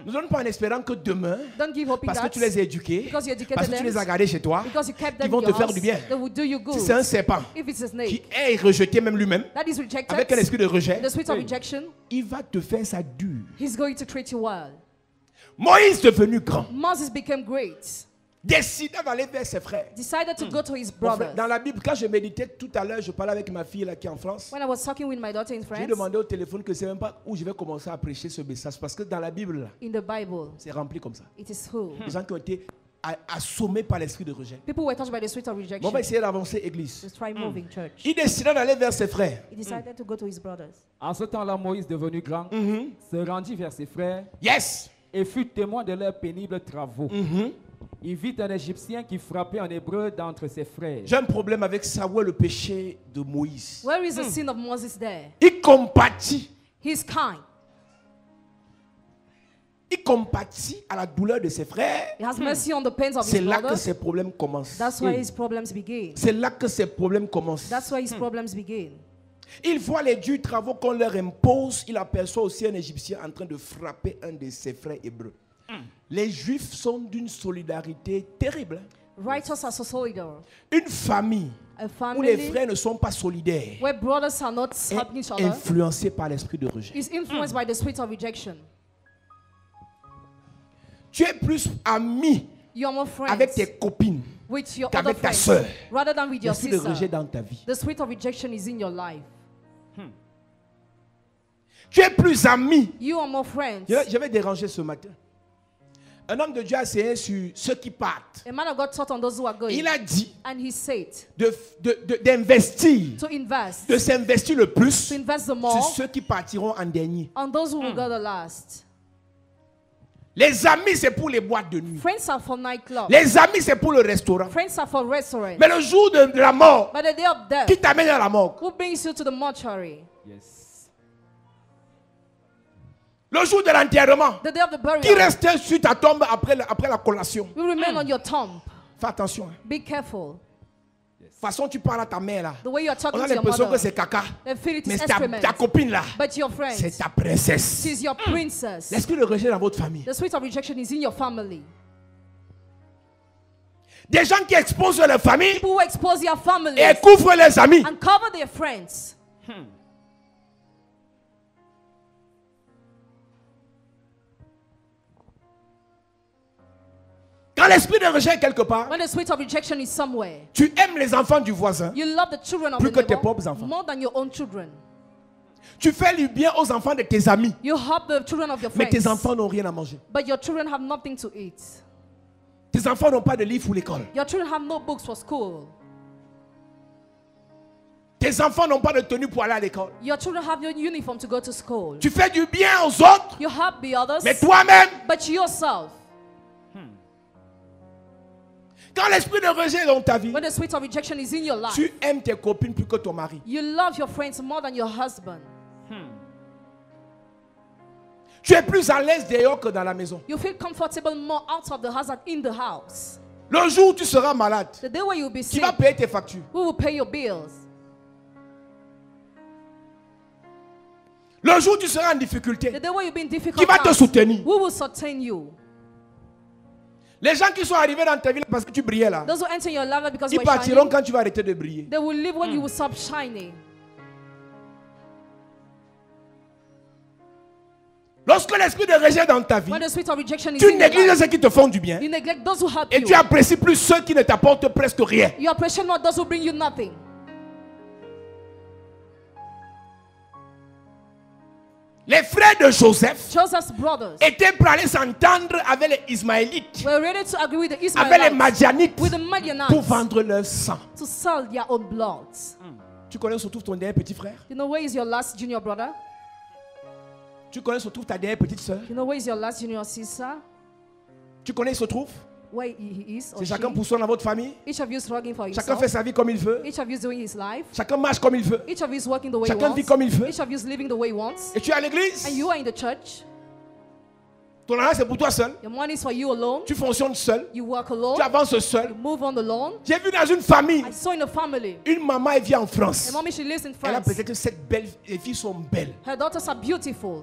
Ne donne pas en espérant que demain, Don't give hope in parce que that. tu les as éduqués, Because you educated parce que tu them, les as gardés chez toi, because you kept ils them vont in te your faire house, du bien. they will do you good. Si c'est un serpent If it's a qui snake est rejeté même lui-même, that is rejected, avec un esprit de rejet, the spirit of rejection, il va te faire ça dur. he's going to treat you well. Moïse devenu grand, Moses became great, décida d'aller vers ses frères. decided to go to his Mon frère, brothers. dans la Bible, quand je méditais tout à l'heure, je parlais avec ma fille là qui est en France. When I was talking with my daughter in J'ai France, demandé au téléphone que c'est même pas où je vais commencer à prêcher ce message parce que dans la Bible, là, in the Bible, c'est rempli comme ça. it is full. Les gens qui ont été assommés par l'esprit de rejet. People were touched by the spirit of Bon, rejection. on va essayer d'avancer, église. Let's try moving, church. Il décida d'aller vers ses frères. He decided to go to his brothers. En ce temps-là, Moïse, devenu grand, se rendit vers ses frères Yes. et fut témoin de leurs pénibles travaux. Il vit un Égyptien qui frappait un Hébreu d'entre ses frères. J'ai un problème avec ça. Où est le péché de Moïse? Where is the sin of Moses there? Il compatit. He's kind. Il compatit à la douleur de ses frères. He has mercy on the pains of C'est his là que brothers. ses problèmes commencent. That's why his problems begin. C'est là que ses problèmes commencent. That's why his problems begin. Il voit les durs travaux qu'on leur impose. Il aperçoit aussi un Égyptien en train de frapper un de ses frères hébreux. Les Juifs sont d'une solidarité terrible. Righteous are so solidar. Une famille A où les family frères ne sont pas solidaires where brothers are not est helping each other influencée par l'esprit de rejet. is influenced by the spirit of rejection. Tu es plus ami You are more friends avec tes copines with your qu'avec other ta friends sœur. rather than with your L'esprit de rejet sister. dans ta vie. The spirit of rejection is in your life. Tu es plus ami. You are more friends. Je vais déranger ce matin. Un homme de Dieu a enseigné sur ceux qui partent. A man of God taught on those who are going. Il a dit And he said d'investir, to invest. de s'investir le plus To invest the sur more ceux qui partiront en dernier. on those who will go the last. Les amis, c'est pour les boîtes de nuit. Friends are for nightclubs. Les amis, c'est pour le restaurant. Friends are for restaurants. Mais le jour de la mort, But the day of death, qui t'amène à la mort? who brings you to the mortuary? Yes. Le jour de l'enterrement, The day of the qui burial, reste sur ta tombe après la collation? will remain on your tomb. Fais attention. Hein. Be careful. De toute façon, tu parles à ta mère là. The way you are On talking a to your l'impression que mother, c'est caca. they feel it Mais is ta excrement. copine là, But your friend, c'est ta princesse. she's your princess. L'esprit de rejet dans votre famille. The spirit of rejection is in your family. Des gens qui exposent leur famille People who expose their families et couvrent leurs amis. and cover their friends. Quand l'esprit de rejet est quelque part, When the spirit of rejection is somewhere, tu aimes les enfants du voisin. you love the children of Plus the que tes neighbor propres enfants. more than your own children. Tu fais du bien aux enfants de tes amis. You help the children of your Mais tes friends, enfants n'ont rien à manger. but your children have nothing to eat. Tes enfants n'ont pas de livre pour l'école. Your children have no books for school. Tes enfants n'ont pas de tenue pour aller à l'école. Your children have no uniform to go to school. Tu fais du bien aux autres, You help the others, mais toi-même, but yourself. quand l'esprit de rejet est dans ta vie, When the spirit of rejection is in your life, tu aimes tes copines plus que ton mari. you love your friends more than your husband. Tu es plus à l'aise dehors que dans la maison. You feel comfortable more out of the house than in the house. Le jour où tu seras malade, The day where you'll be qui sick, va payer tes factures? who will pay your bills? Le jour où tu seras en The difficulté, day where you'll be in qui difficult va te times, soutenir? who will sustain you? Les gens qui sont arrivés dans ta vie parce que tu brillais là, Those who enter your life because ils you are partiront shining, quand tu vas arrêter de briller. they will leave when you will stop shining. Lorsque l'esprit de rejet est dans ta vie, When the spirit of rejection is tu in your négliges life, ceux qui te font du bien you neglect those who help et you. tu apprécies plus ceux qui ne t'apportent presque rien. You appreciate not those who bring you nothing. Les frères de Joseph Joseph's brothers étaient prêts à aller s'entendre avec les Ismaélites, were ready to agree with the avec les Israelites, Madianites, with the pour Midianites, vendre leur sang. to sell their own blood. Tu connais surtout ton dernier petit frère? You know where is your last junior brother? Tu connais surtout ta dernière petite soeur? You know where is your last junior sister? Tu connais, il se trouve? Where he is or C'est chacun she? pour soi dans votre famille. Each of you is struggling for Chacun himself. fait sa vie comme il veut. Each of you is doing his life. Chacun marche comme il veut. Each of you is working the way he Chacun vit wants. comme il veut. Each of you is living the way he wants. Et tu es à l'église. And you are in the church. Ton argent c'est pour toi seul. Your money is for you alone. Tu fonctionnes seul. You work alone. Tu avances seul. You move on alone. J'ai vu dans une famille, I saw in a family. une maman elle vit en France. A mommy, she lives in Elle a France. peut-être 7 belles, les filles sont belles. Her daughters are beautiful.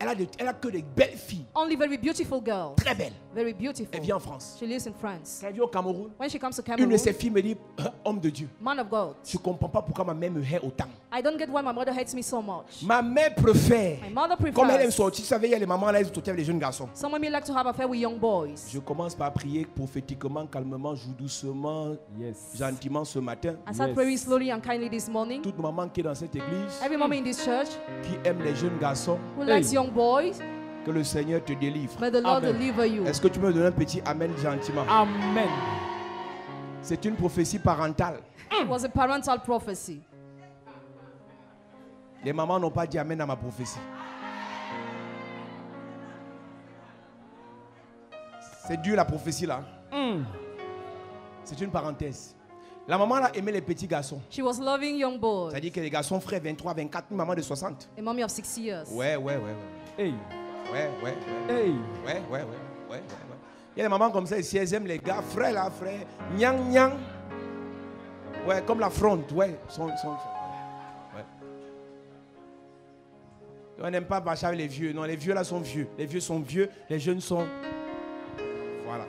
Elle a que des belles filles, Only very beautiful girls. très belles. Very beautiful. Elle vit en France. She lives in France. Quand elle vit au Cameroun, When she comes to une de Cameroun, ses filles me dit, homme de Dieu, man of God, je ne comprends pas pourquoi ma mère me hait autant. I don't get why my mother hates me so much. Ma mère préfère, My mother comme elle aime prefers. sortir, tu savais, il y a les mamans là, elles sortent avec les jeunes garçons. Some women like to have affair with young boys. Je commence par prier prophétiquement, calmement, joue doucement, Yes. gentiment ce matin. I start Yes. praying slowly and kindly this morning. Toute maman qui est dans cette église, Every mom in this church qui aime les jeunes garçons, who likes Hey. young boys, que le Seigneur te délivre. may the Lord Amen. deliver you. Est-ce que tu me donnes un petit amen gentiment? Amen. C'est une prophétie parentale. It was a parental prophecy. Les mamans n'ont pas dit amen à ma prophétie. C'est dur la prophétie là. C'est une parenthèse. La maman là aimait les petits garçons. She was loving young boys. C'est-à-dire que les garçons frères 23, 24, une maman de 60. A mommy of 6 years. Ouais. Hey. Ouais. Hey. Il y a des mamans comme ça ici, elles aiment les gars, frère là, frère. Nyang, nyang. Ouais, comme la fronte, ouais. Ouais. On n'aime pas marcher avec les vieux. Non, les vieux là sont vieux. Les vieux sont vieux, les jeunes sont. Voilà.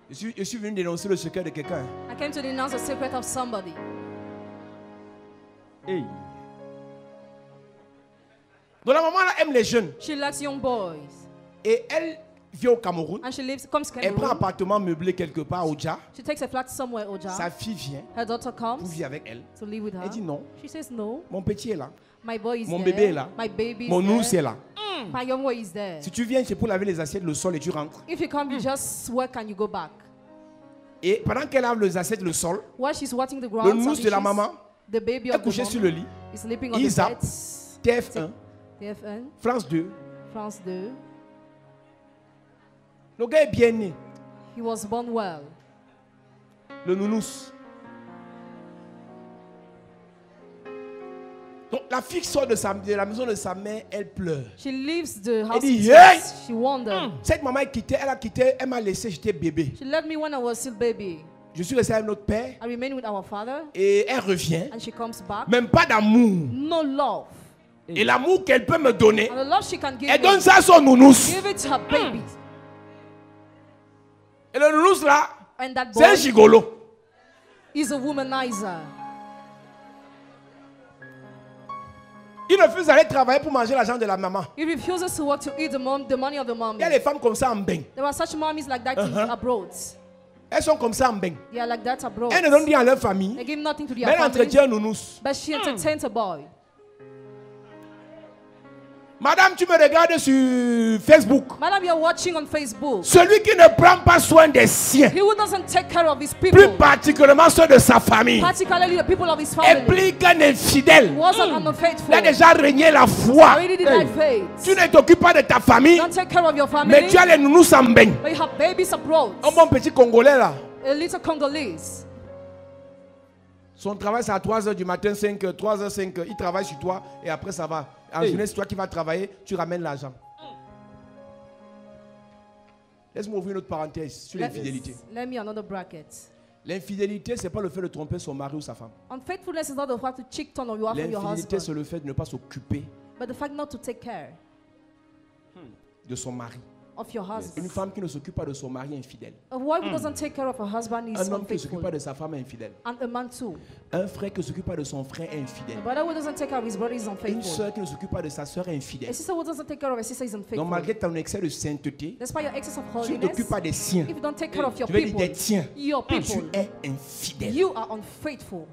Je suis venu dénoncer le secret de quelqu'un. I came to denounce the secret of somebody. Hey. Donc la maman là aime les jeunes. She likes young boys. Et elle vit au Cameroun. And she comes to Elle prend un Cameroun. appartement meublé quelque part au Dja. She takes a flat somewhere, Sa Oja. fille vient Her daughter pour comes vivre avec elle. to live with her. Elle dit non, She says no. mon petit est là. My boy is Mon there. bébé est là. My baby is Mon nounours there. est là. My young boy is there. Si tu viens, c'est pour laver les assiettes, le sol et tu rentres. If you come, you just work and you go back. Et pendant qu'elle lave les assiettes, le sol, While she's watching the ground, le nounours de la maman the baby est of the couché sur mom le lit. is sleeping on Il the zappe. bed. TF1, TF1, France 2. France 2. Le gars est bien né. He was born well. Le nounous. Donc la fille sort de la maison de sa mère, elle pleure. She leaves the house. dit, in hey! tears. She wondered. Cette maman elle a quitté, elle m'a laissé, j'étais bébé. She left me when I was still baby. Je suis resté avec notre père I remained with our father, et elle revient. and she comes back. Même pas d'amour. No love. Et l'amour qu'elle peut me donner, And the love she can give elle me, donne ça à son nounous. give it to her baby. Et le nounous là, And that c'est un boy gigolo. is a womanizer. Il refuse d'aller travailler pour manger l'argent de la maman. He refuses to work to eat the money of the mommy. Il y a des femmes comme ça en bain. There are such mommies like that abroad. Elles sont comme ça en bain. They are like that abroad. Elles ne donnent rien à leur They famille, give nothing to mais their elles family, entretiennent un nounous. but she entertains a boy. Madame, tu me regardes sur Facebook. Madam, you're watching on Facebook. Celui qui ne prend pas soin des siens, He who doesn't take care of his plus people, particulièrement ceux de sa famille, particularly the people of his family, implique un infidèle. wasn't Il unfaithful. a déjà régné la foi. Already denied faith. Tu ne t'occupes pas de ta famille, Don't take care of your family, mais tu as les nounous en bain. but you have babies abroad. Un bon petit Congolais là. A little Congolese. Son travail c'est à 3h du matin, 5h, 3h, 5h. Il travaille sur toi et après ça va. En journée, c'est toi qui vas travailler, tu ramènes l'argent. Laisse-moi ouvrir une autre parenthèse sur l'infidélité. Let me another bracket. L'infidélité, ce n'est pas le fait de tromper son mari ou sa femme. Unfaithfulness is not the fact to cheat on your wife or your L'infidélité, husband, c'est le fait de ne pas s'occuper but the fact not to take care de son mari. of your husband. Une femme qui ne s'occupe pas de son mari est infidèle. A wife who doesn't take care of her husband is Un homme qui ne s'occupe unfaithful. pas de sa femme est infidèle. And a man too. Un frère qui ne s'occupe pas de son frère est A infidèle. brother who doesn't take care of his brother is Une unfaithful. soeur qui ne s'occupe pas de sa soeur est A infidèle. sister who doesn't take care of her sister is Donc unfaithful. malgré ton excès de sainteté, Despite your excess of tu ne holiness, t'occupes pas des siens. if you don't take care of your Tu veux dire people, des tiens. your Tu people, es infidèle. you are unfaithful.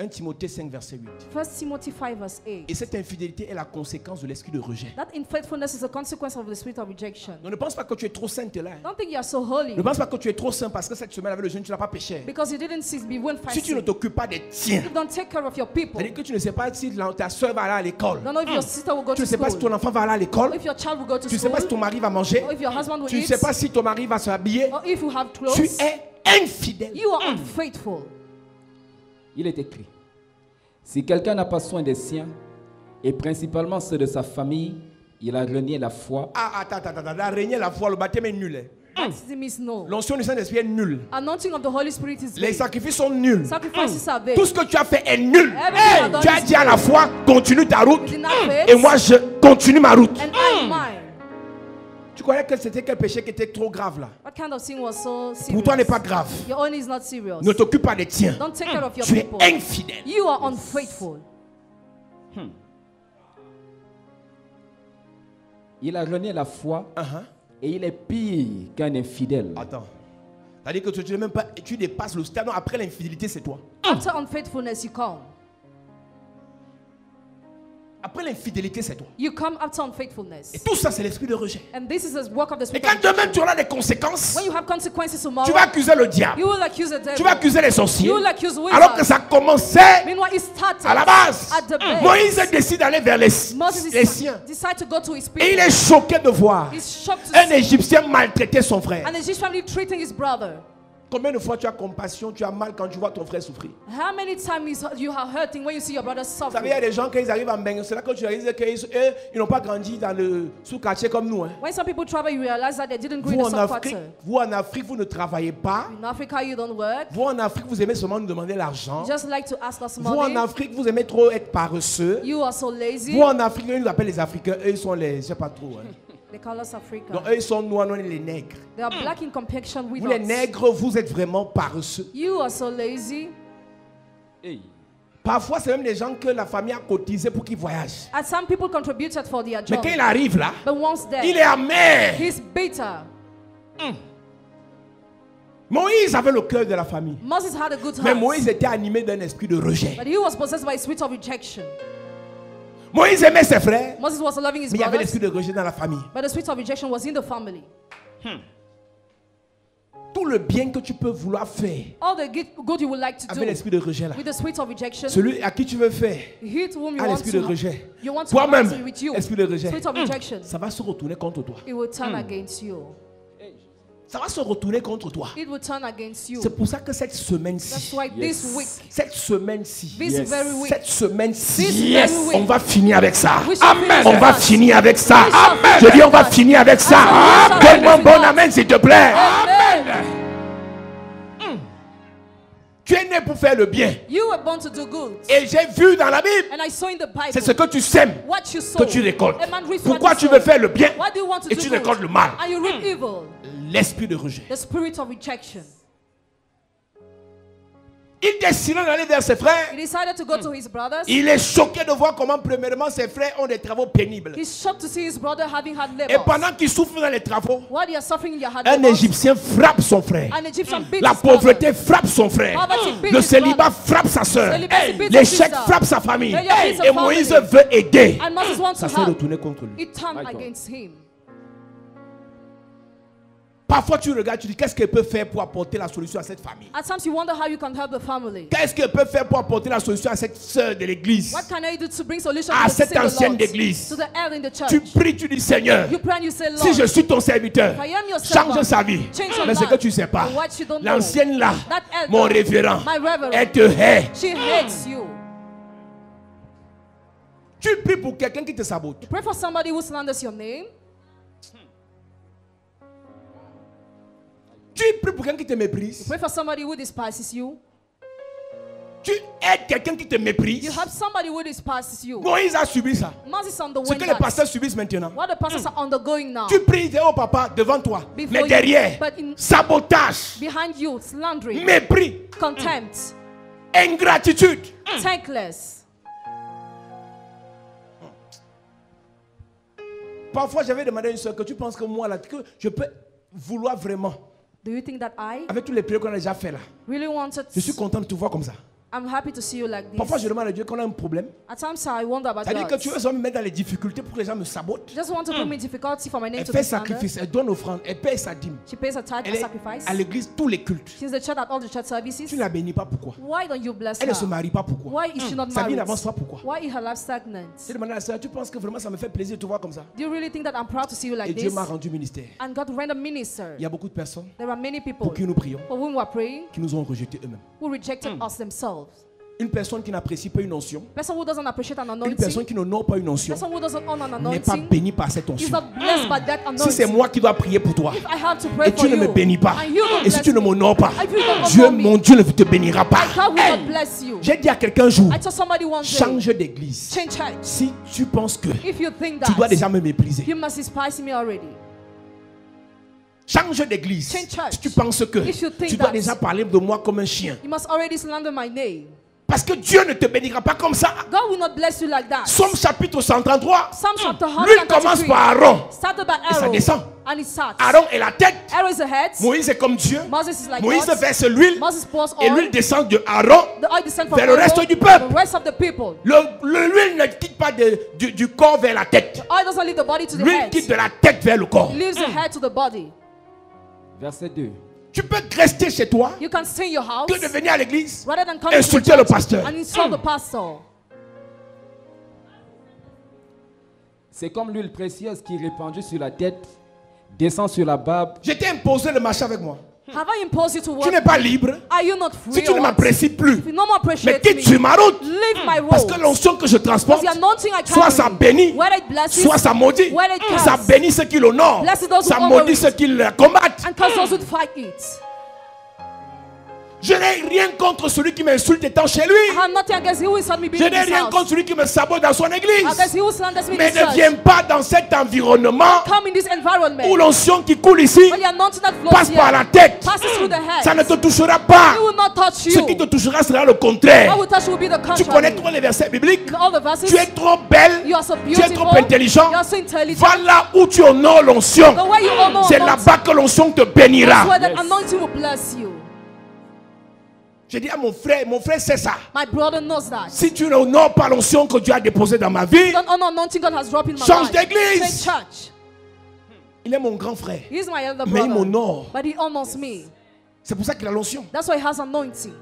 1 Timothée 5, verset 8. 1 Timothy 5 verse 8. Et cette infidélité est la conséquence de l'esprit de rejet. That unfaithfulness is a consequence of the spirit of rejection. Donc ne pense pas que tu es trop sainte là. Don't think you are so holy Ne pense pas que tu es trop saint parce que cette semaine avec le jeûne, tu n'as pas péché. because you didn't cease be one Si tu ne t'occupes pas des tiens, You don't take care of your people. c'est-à-dire que tu ne sais pas si ta soeur va aller à l'école. Don't know if your sister will go Tu to ne sais pas si school. ton enfant va aller à l'école. Or if your child will go to Tu ne sais school. pas si ton mari va manger. Or if your husband will Tu ne eat. sais pas si ton mari va s'habiller. Or if you have Tu clothes. es infidèle. You are unfaithful. Il est écrit, si quelqu'un n'a pas soin des siens, et principalement ceux de sa famille, il a renié la foi. Ah, attends. La régner la foi, le baptême est nul. Baptism means no. L'onction du Saint-Esprit est nulle. Anointing of the Holy Spirit is Les vain. sacrifices sont nuls. Sacrifices are vain. Tout ce que tu as fait est nul. Everything I've done Tu as is dit à la foi, continue ta route. Within that faith, Et moi, je continue ma route. and I mine. Tu croyais que c'était quel péché qui était trop grave là? What kind of sin was so serious? Pour toi, n'est pas grave. Your own is not serious. Ne t'occupe pas des tiens. Don't take care of your Tu es people. infidèle. You are unfaithful. Il a renié la foi Uh-huh. et il est pire qu'un infidèle. Attends. C'est-à-dire que tu n'es même pas, tu dépasses le stade. Non, après l'infidélité, c'est toi. After unfaithfulness, you come. Après l'infidélité, c'est toi. You come after unfaithfulness. Et tout ça, c'est l'esprit de rejet. And this is the work of the Et Spirit. quand of demain rejection. tu auras des conséquences, When you have consequences tomorrow, tu vas accuser le diable. you will accuse the devil. Tu vas accuser les sorciers. You will accuse wizards. Alors que ça commençait Meanwhile, it started à la base. at the base. Moïse décide d'aller vers les Moses siens. decided to go to his people. Et il est choqué de voir He's shocked to un see Égyptien maltraiter son frère. an Egyptian family treating his brother. Combien de fois tu as compassion, tu as mal quand tu vois ton frère souffrir? How many times you are hurting when you see your brother Vous savez, il y a suffering? des gens, quand ils arrivent en Bengue, c'est là que tu réalises qu'ils n'ont pas grandi dans le sous-quartier comme nous. Hein. When some people travel, you realize that they didn't grow in Vous, the en Afrique, sub-quarter. vous en Afrique, vous ne travaillez pas. In Africa, you don't work. Vous en Afrique, vous aimez seulement nous demander l'argent. You just like to ask us Vous en money. Afrique, vous aimez trop être paresseux. You are so lazy. Vous en Afrique, ils nous appellent les Africains. Eux, ils sont les, je sais pas trop. Hein. They call us Africa. Donc, eux, ils sont noirs, nous, on est les nègres. They are black in complexion with Vous, les us. nègres, vous êtes vraiment paresseux. You are so lazy. Hey. Parfois, c'est même des gens que la famille a cotisé pour qu'ils voyagent. And some people contributed for their Mais job. quand il arrive là, But once there, il est amer. he's bitter. Moïse avait le cœur de la famille. Moses had a good Mais heart. Moïse était animé d'un esprit de rejet. But he was possessed by a spirit of rejection. Moïse aimait ses frères, Moses was loving his mais il y avait brothers. l'esprit de rejet dans la famille. But the spirit of rejection was in the family. Tout le bien que tu peux vouloir faire All the good you would like to avec do l'esprit de rejet là. with the spirit of rejection, Celui à qui tu veux faire, he to whom you a want l'esprit de to, rejet. you want to Toi-même, have with you, esprit de rejet. spirit of rejection, Ça va se retourner contre toi. it will turn against you. Ça va se retourner contre toi. It will turn against you. C'est pour ça que cette That's semaine-ci, why this week, cette semaine-ci, this very week, cette semaine-ci, This very week, on va finir avec ça. we shall finish On va that. finir avec ça. We shall finish Je dis, on va that. finir avec ça. Amen. Donne-moi un bon amen, s'il te plaît. Amen. Tu es né pour faire le bien. You were born to do good. Et j'ai vu dans la Bible, And I saw in the Bible c'est ce que tu sèmes what you sow. que tu récoltes. A man reaps Pourquoi what tu he veux sows. faire le bien Why do you want to et do tu good? récoltes le mal? And you reap evil. L'esprit de rejet. The spirit of rejection. Il décida d'aller vers ses frères. He decided to go to his brothers. Il est choqué de voir comment, premièrement, ses frères ont des travaux pénibles. He's shocked to see his brother having hard Et labor. pendant qu'il souffre dans les travaux, While they are suffering in their hard un labors, Égyptien frappe son frère. an Egyptian beats La his brother. pauvreté frappe son frère. Poverty beats Le his célibat brother. frappe sa soeur. Celibacy beats his L'échec sister. frappe sa famille. Failure beats Et her Moïse family. veut aider. And Moses wants Ça to s'est help. retourné contre lui. It turned My God. against him. Parfois tu regardes, tu dis qu'est-ce qu'elle peut faire pour apporter la solution à cette famille? At times you wonder how you can help the family. Qu'est-ce qu'elle peut faire pour apporter la solution à cette sœur de l'église? What can I do to bring solution À to the cette single ancienne Lord? d'église. To the elder in the church. Tu pries, tu dis Seigneur, You pray and you say, Lord, si je suis ton serviteur, if I am your change servant, sa vie. change her Mais ce life. que tu ne sais pas, But what you don't know, l'ancienne là, that elder, mon révérend, my reverend, elle te hait. she hates you. Tu pries pour quelqu'un qui te sabote. Pray for somebody who slanders your name. Tu pries pour quelqu'un qui te méprise. Pray for somebody who despises you. Tu aides quelqu'un qui te méprise. You have somebody who despises you. Moïse a subi ça. Moses Ce underwent que les that. pasteurs subissent maintenant. What the pastors are undergoing now. Tu pries, oh papa, devant toi. Before Mais you, derrière, but in- sabotage, Behind you, slandering, mépris, contempt, ingratitude. thankless. Parfois, j'avais demandé à une soeur que tu penses que moi, là, que je peux vouloir vraiment, Do you think that I avec tous les prières qu'on a déjà fait là, really wanted je suis content de te voir comme ça. I'm happy to see you like Parfois, je this. demande à Dieu qu'on a un problème. At times, I wonder about C'est-à-dire que God. tu veux me mettre dans les difficultés pour que les gens me sabotent. Just want to put me in difficulty for my name Elle to fait be slandered. sacrifice, elle donne offrande, elle paye sa dîme. She pays a tithe Elle and est sacrifice. à l'église tous les cultes. She's the church at all the church Tu services. ne la bénis pas, pourquoi? Why don't you bless Elle ne se her? marie pas, pourquoi? Why is she not Sa vie married? n'avance pas, pourquoi? Why is her life stagnant? J'ai demandé à la sœur, tu penses que vraiment ça me fait plaisir de te voir comme ça? Do you really think that I'm proud to see you Et like Dieu this? m'a rendu ministère. And God render minister. Il y a beaucoup de personnes There are many people pour qui nous prions, for whom we are praying qui nous ont rejetés eux-mêmes. who rejected us themselves. Une personne qui n'apprécie pas une onction, Person who doesn't appreciate an une personne anointing, qui n'honore pas une onction, person who doesn't own an n'est pas anointing, bénie par cette is onction. not blessed by that Si c'est anointing. moi qui dois prier pour toi, If I have to pray et for tu ne me you, bénis pas, and you don't et si bless tu ne me, m'honores pas, if you don't Dieu, honor me, mon Dieu ne te bénira pas. God will Hey! not bless you. J'ai dit à quelqu'un un jour, I told somebody one day, change d'église. change church. Si tu penses que If you think tu dois that, déjà me mépriser, you must despise me already. change d'église. Change church. Si tu penses que If you think tu dois that, déjà parler de moi comme un chien, You must already slander my name. parce que Dieu ne te bénira pas comme ça. God will not bless you like that. Somme chapitre 133, Psalm chapter l'huile commence 133 par Aaron. started by Et ça Aaron, descend. and it starts. Aaron est la tête, Aaron is the head. Moïse est comme Dieu. Moses is like Moïse God. verse l'huile Moses pours et oil. l'huile descend de Aaron. The oil descends from vers le Aaron, reste du peuple. the rest of the people. L'huile ne quitte pas du corps vers la tête. Oil doesn't leave the body to the L'huile head. quitte de la tête vers le corps. It leaves the head to the body. Verset 2. Tu peux rester chez toi You can stay in your house que de venir à l'église, rather than coming to the insulter le church pasteur. and insult the pastor. C'est comme l'huile précieuse qui est répandue sur la tête, descend sur la barbe. Je t'ai imposé le marché avec moi. Have I imposed you to Tu n'es work? pas libre. Are you not free? Si tu or ne what? m'apprécies plus, If you no more mais appreciate quitte me, sur ma route. leave my Parce road. que l'onction que je transporte, Because the anointing I soit carry, ça bénit, whether it blesses, soit ça maudit. whether it Ça curses, bénit ceux qui l'honorent, Blesses those who ça honor maudit it. ceux qui le combattent. and cause those who fight it. Je n'ai rien contre celui qui m'insulte étant chez lui. I have nothing against you who insult me being Je in n'ai this rien house. contre celui qui me sabote dans son église. Against you who slanders me in Mais this ne church. viens pas dans cet environnement Come in this environment. où l'onction qui coule ici When the anointing that flows passe here par la tête. passes through the head, Ça ne te touchera pas. it will not touch you. Ce qui te touchera sera le contraire. What will touch you will be the Tu connais contrary. trop les versets bibliques. In all the verses, Tu es trop belle. you are so Tu es beautiful. trop intelligent. You are so intelligent. Va là où tu honores l'onction. The way you honor C'est anointing, là-bas que l'onction te that's bénira. where that Yes. anointing will bless you. J'ai dit à mon frère sait ça. My brother knows that. Si tu n'honores pas l'onction que Dieu a déposée dans ma vie, Don't honor anointing God has dropped in my change life. d'église. Change church. il est mon grand frère. He is my elder Mais il brother. m'honore. But he honors me. C'est pour ça qu'il a l'onction. That's why he has anointing.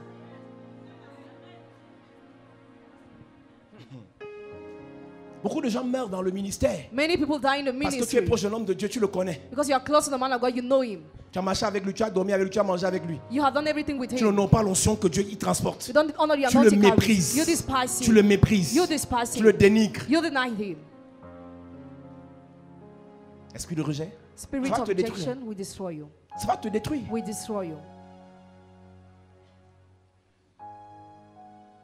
Beaucoup de gens meurent dans le ministère. Many people die in the Parce que tu es ministry proche d'un homme de Dieu, tu le connais. because you are close to the man of God, you know him. Tu as marché avec lui, tu as dormi avec lui, tu as mangé avec lui. You have done everything with Tu him. n'honores pas l'onction que Dieu y transporte. You don't honor the Tu le anointing carries. méprises. You despise Tu him. le méprises. You despise Tu le him. dénigres. You deny him. Esprit de rejet, Spirit Ça va of te détruire. rejection will destroy you. ça va te détruire. Will destroy you.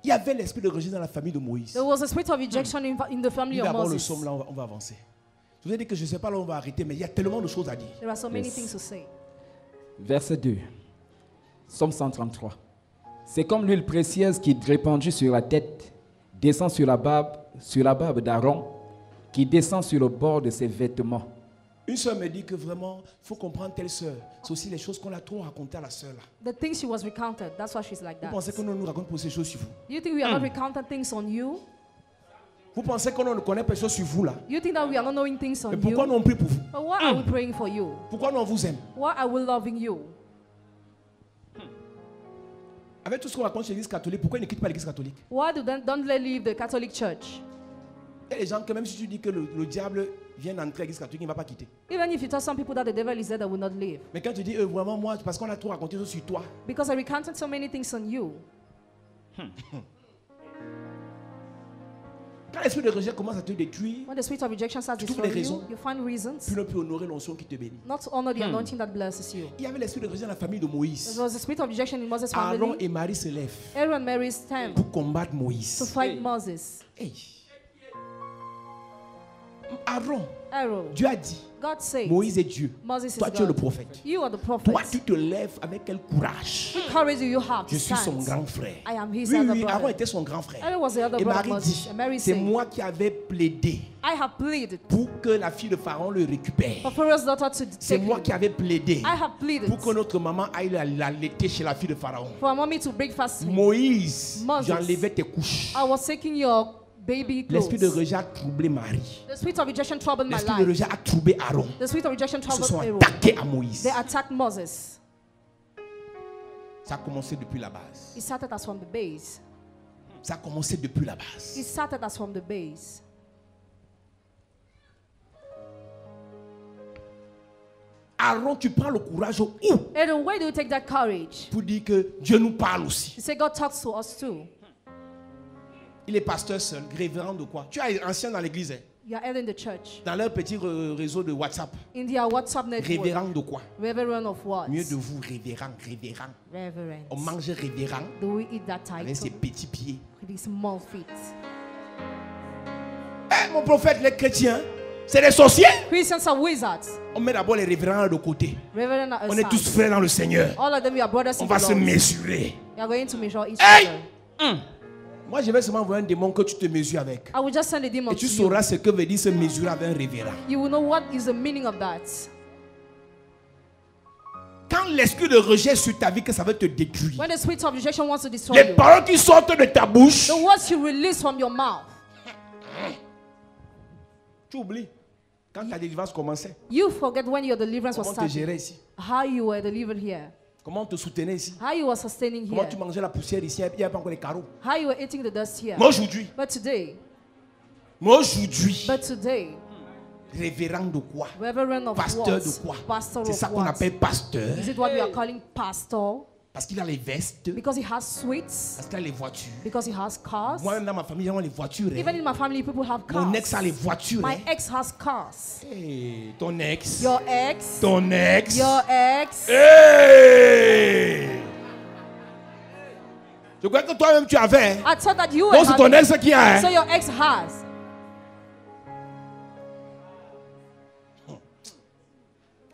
Il y avait l'esprit de rejet dans la famille de Moïse. There was a spirit of rejection in the family Lis of d'abord le Moses. somme, là on va avancer. Je vous ai dit que je ne sais pas là où on va arrêter, mais il y a tellement de choses à dire. There are so many Yes. things to say. Verset 2. Somme 133. C'est comme l'huile précieuse qui est répandue sur la tête, descend sur la barbe d'Aaron, qui descend sur le bord de ses vêtements. Une sœur me dit que vraiment, il faut comprendre telle sœur. C'est aussi les choses qu'on a trop racontées à la sœur là. The things she was recounted, that's why she's like Vous that. pensez qu'on nous raconte pour ces choses sur vous? Do you think we are not recounting things on you? Vous pensez qu'on ne connaît pas ces choses sur vous là? Do you think that we are not knowing things on Mais pourquoi you? nous on prie pour vous? But why are we praying for you? Pourquoi nous on vous aime? Why are we loving you? Avec tout ce qu'on raconte chez l'église catholique, pourquoi ils ne quittent pas l'église catholique? Why don't they leave the Catholic Church? Il y a des gens que même si tu dis que le diable vient entrer à l'église catholique, il ne va pas quitter. Even if you tell some people that the devil is there, they will not leave. Mais quand tu dis vraiment moi, parce qu'on a trop raconté sur toi, Because I recounted so many things on you. quand l'esprit de rejet commence à te détruire, When the spirit of rejection starts Tu trouves des destroying you, raisons. you find reasons tu ne peux honorer l'onction qui te bénit. not to honor the anointing that blesses you. Il y avait l'esprit de rejet dans la famille de Moïse. There was a spirit of rejection in Moses' Aaron family. et Marie se lèvent Aaron marries Sam pour combattre to Moïse. fight Moses. Hey. Aaron, Aaron, Dieu a dit, God said, Moïse est Dieu. Moses is Toi, tu es le God. prophète. You are the Toi, prophet. tu te lèves avec quel courage. What courage do you have Je to suis son stand? grand frère. I am his Oui, elder oui, Aaron brother. était son grand frère. Aaron was the elder Et brother of Marie Moses. dit, And Mary c'est said, moi qui avais plaidé I have pleaded pour que la fille de Pharaon le récupère. for Pharaoh's daughter to C'est take moi him. qui avais plaidé I have pleaded pour que notre maman aille l'allaiter chez la fille de Pharaon. for a mommy to break fast him. Moïse, Moses. j'enlevais tes couches. I was taking your baby L'esprit de clothes. rejet a troublé Marie. The spirit of rejection troubled my L'esprit de life. rejet a troublé Aaron. The spirit of rejection Ils se troubled sont Aaron. attaqués à Moïse. They attacked Moses. Ça a commencé depuis la base. It started as from the base. Ça a commencé depuis la base. It started as from the base. Aaron, tu prends le courage où Aaron, where do you take that courage? pour dire que Dieu nous parle aussi. You say God talks to us too. Il est pasteur seul, révérend de quoi? Tu es ancien dans l'église, hein? You are in the church. Dans leur petit réseau de WhatsApp. In their WhatsApp network. Révérend de quoi? Reverend of what? Mieux de vous, révérend, révérend. Reverend. On mange révérend Do we eat that avec ses title? petits pieds. With his small feet. Eh, mon prophète, les chrétiens, c'est des sorciers. Christians are wizards. On met d'abord les révérends de côté. Reverend are On est tous aside. frères dans le Seigneur. All of them, we are brothers On in va the se Lord. mesurer. We are going to measure each Hey! other. Moi, je vais seulement envoyer un démon que tu te mesures avec. I will just send a demon Et to tu you. sauras ce que veut dire se mesurer avec un révérend. You will know what is the meaning of that. Quand l'esprit de rejet est sur ta vie, que ça va te détruire. When the spirit of rejection wants to destroy Les you, paroles qui sortent de ta bouche, the words you release from your mouth, tu oublies. Quand ta délivrance commençait, you forget when your deliverance was comment on te started. gérait ici? How you were delivered here. Comment on te soutenait ici? How you were sustaining Comment here. tu mangeais la poussière ici? Il n'y avait pas encore les carreaux. How you were eating the dust here. Mais aujourd'hui, But today, révérend de quoi? reverend of Pasteur what? de quoi? Pastor C'est of ça qu'on what? appelle pasteur. Is it what we are calling pastor? Parce qu'il a les vestes, Because he has sweets? parce qu'il a les voitures. Because he has cars? Moi-même dans ma famille, j'ai les voitures. hein. Even in my family, people have cars. Mon ex a les voitures. My hein. ex has cars. Hey, ton ex. Your ex? Ton ex. Your ex? Hey! Je crois que toi-même tu avais. hein. I thought that you were Non, c'est ton having, ex qui a. hein. so your ex has.